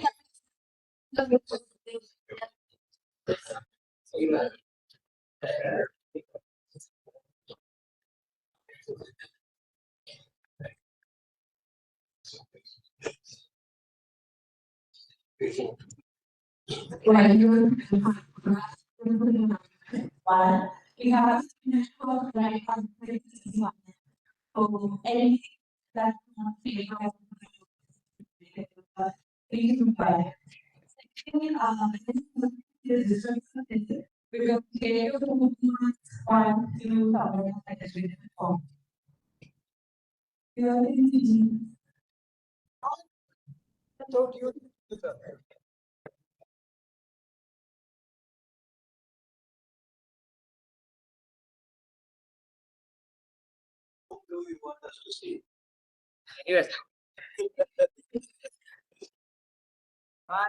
Speaker 9: when you one, we have network right on so anything that not favor please buy. Second, because they are the movements one to cover administrative form. You are in
Speaker 14: do you want us to see?
Speaker 5: Yes.
Speaker 14: Hi.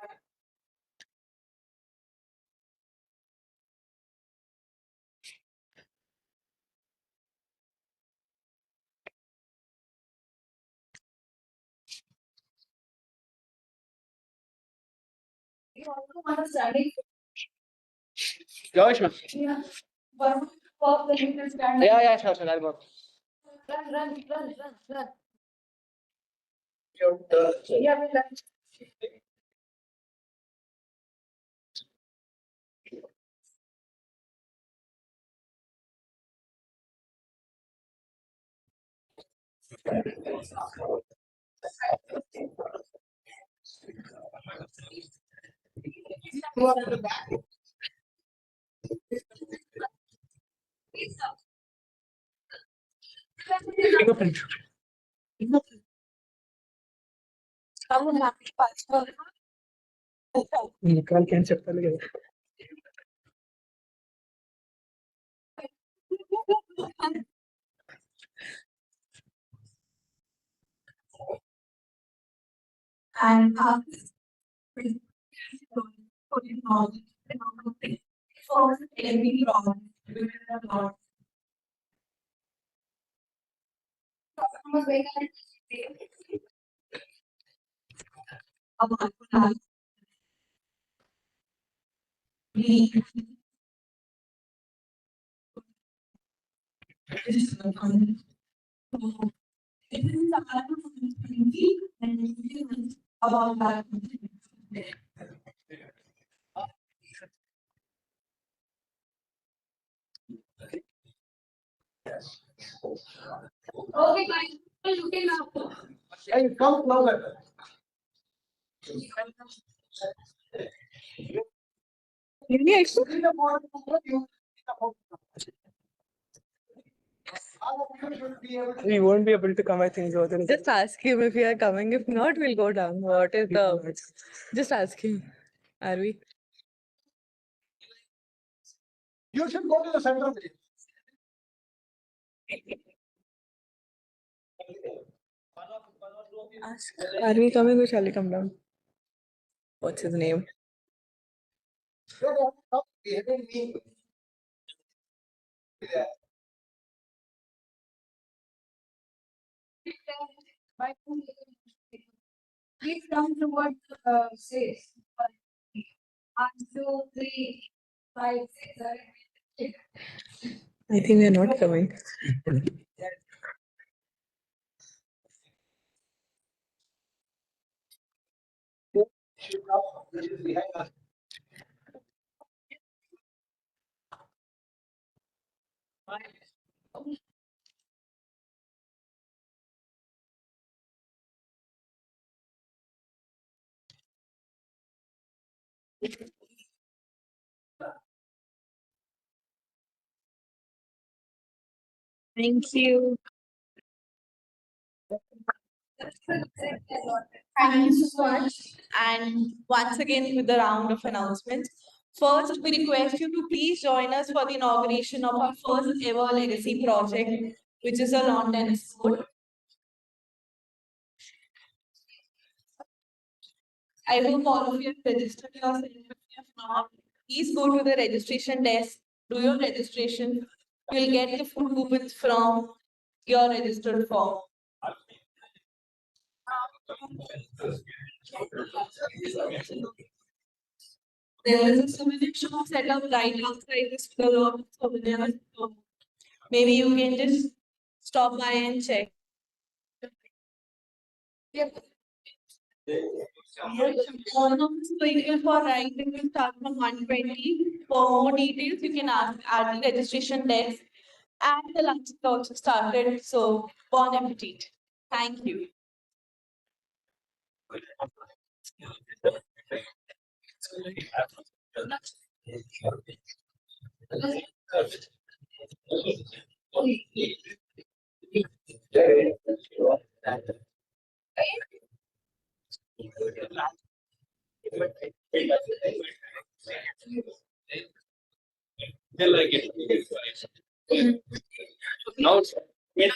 Speaker 9: You also want to study?
Speaker 5: Josh, ma'am.
Speaker 9: Yeah. But first, then you can stand.
Speaker 5: Yeah, sure, I'll go.
Speaker 9: Run.
Speaker 14: Your turn.
Speaker 9: Yeah, we'll run.
Speaker 1: Fingerprint. వాళ్ళకి ఏం చెప్పాలి కదా.
Speaker 9: And first, every wrong. About that. Okay, guys, looking up.
Speaker 12: Hey, come closer.
Speaker 1: We won't be able to come, I think.
Speaker 2: Just ask him if we are coming. If not, we'll go down. What is the? Just ask him. Are we?
Speaker 12: You should go to the center.
Speaker 2: Ask. Are we coming or shall we come down? What's his name?
Speaker 9: Please come towards stage. 1, 2, 3, 5, 6, 7, 8.
Speaker 2: I think we are not coming. Thank you. Thank you so much. And once again, with the round of announcements. First, we request you to please join us for the inauguration of our first ever legacy project, which is a lawn tennis court. I hope all of you have registered yourself. If you have not, please go to the registration desk, do your registration. You'll get the full coupons from your registered form. There is a souvenir shop set up right outside this floor of souvenirs. So maybe you can just stop by and check. Autonomous vehicle for riding will start from 120. For more details, you can ask at the registration desk. And the lunch is also started. So bon appetit. Thank you.
Speaker 11: Now,
Speaker 9: No.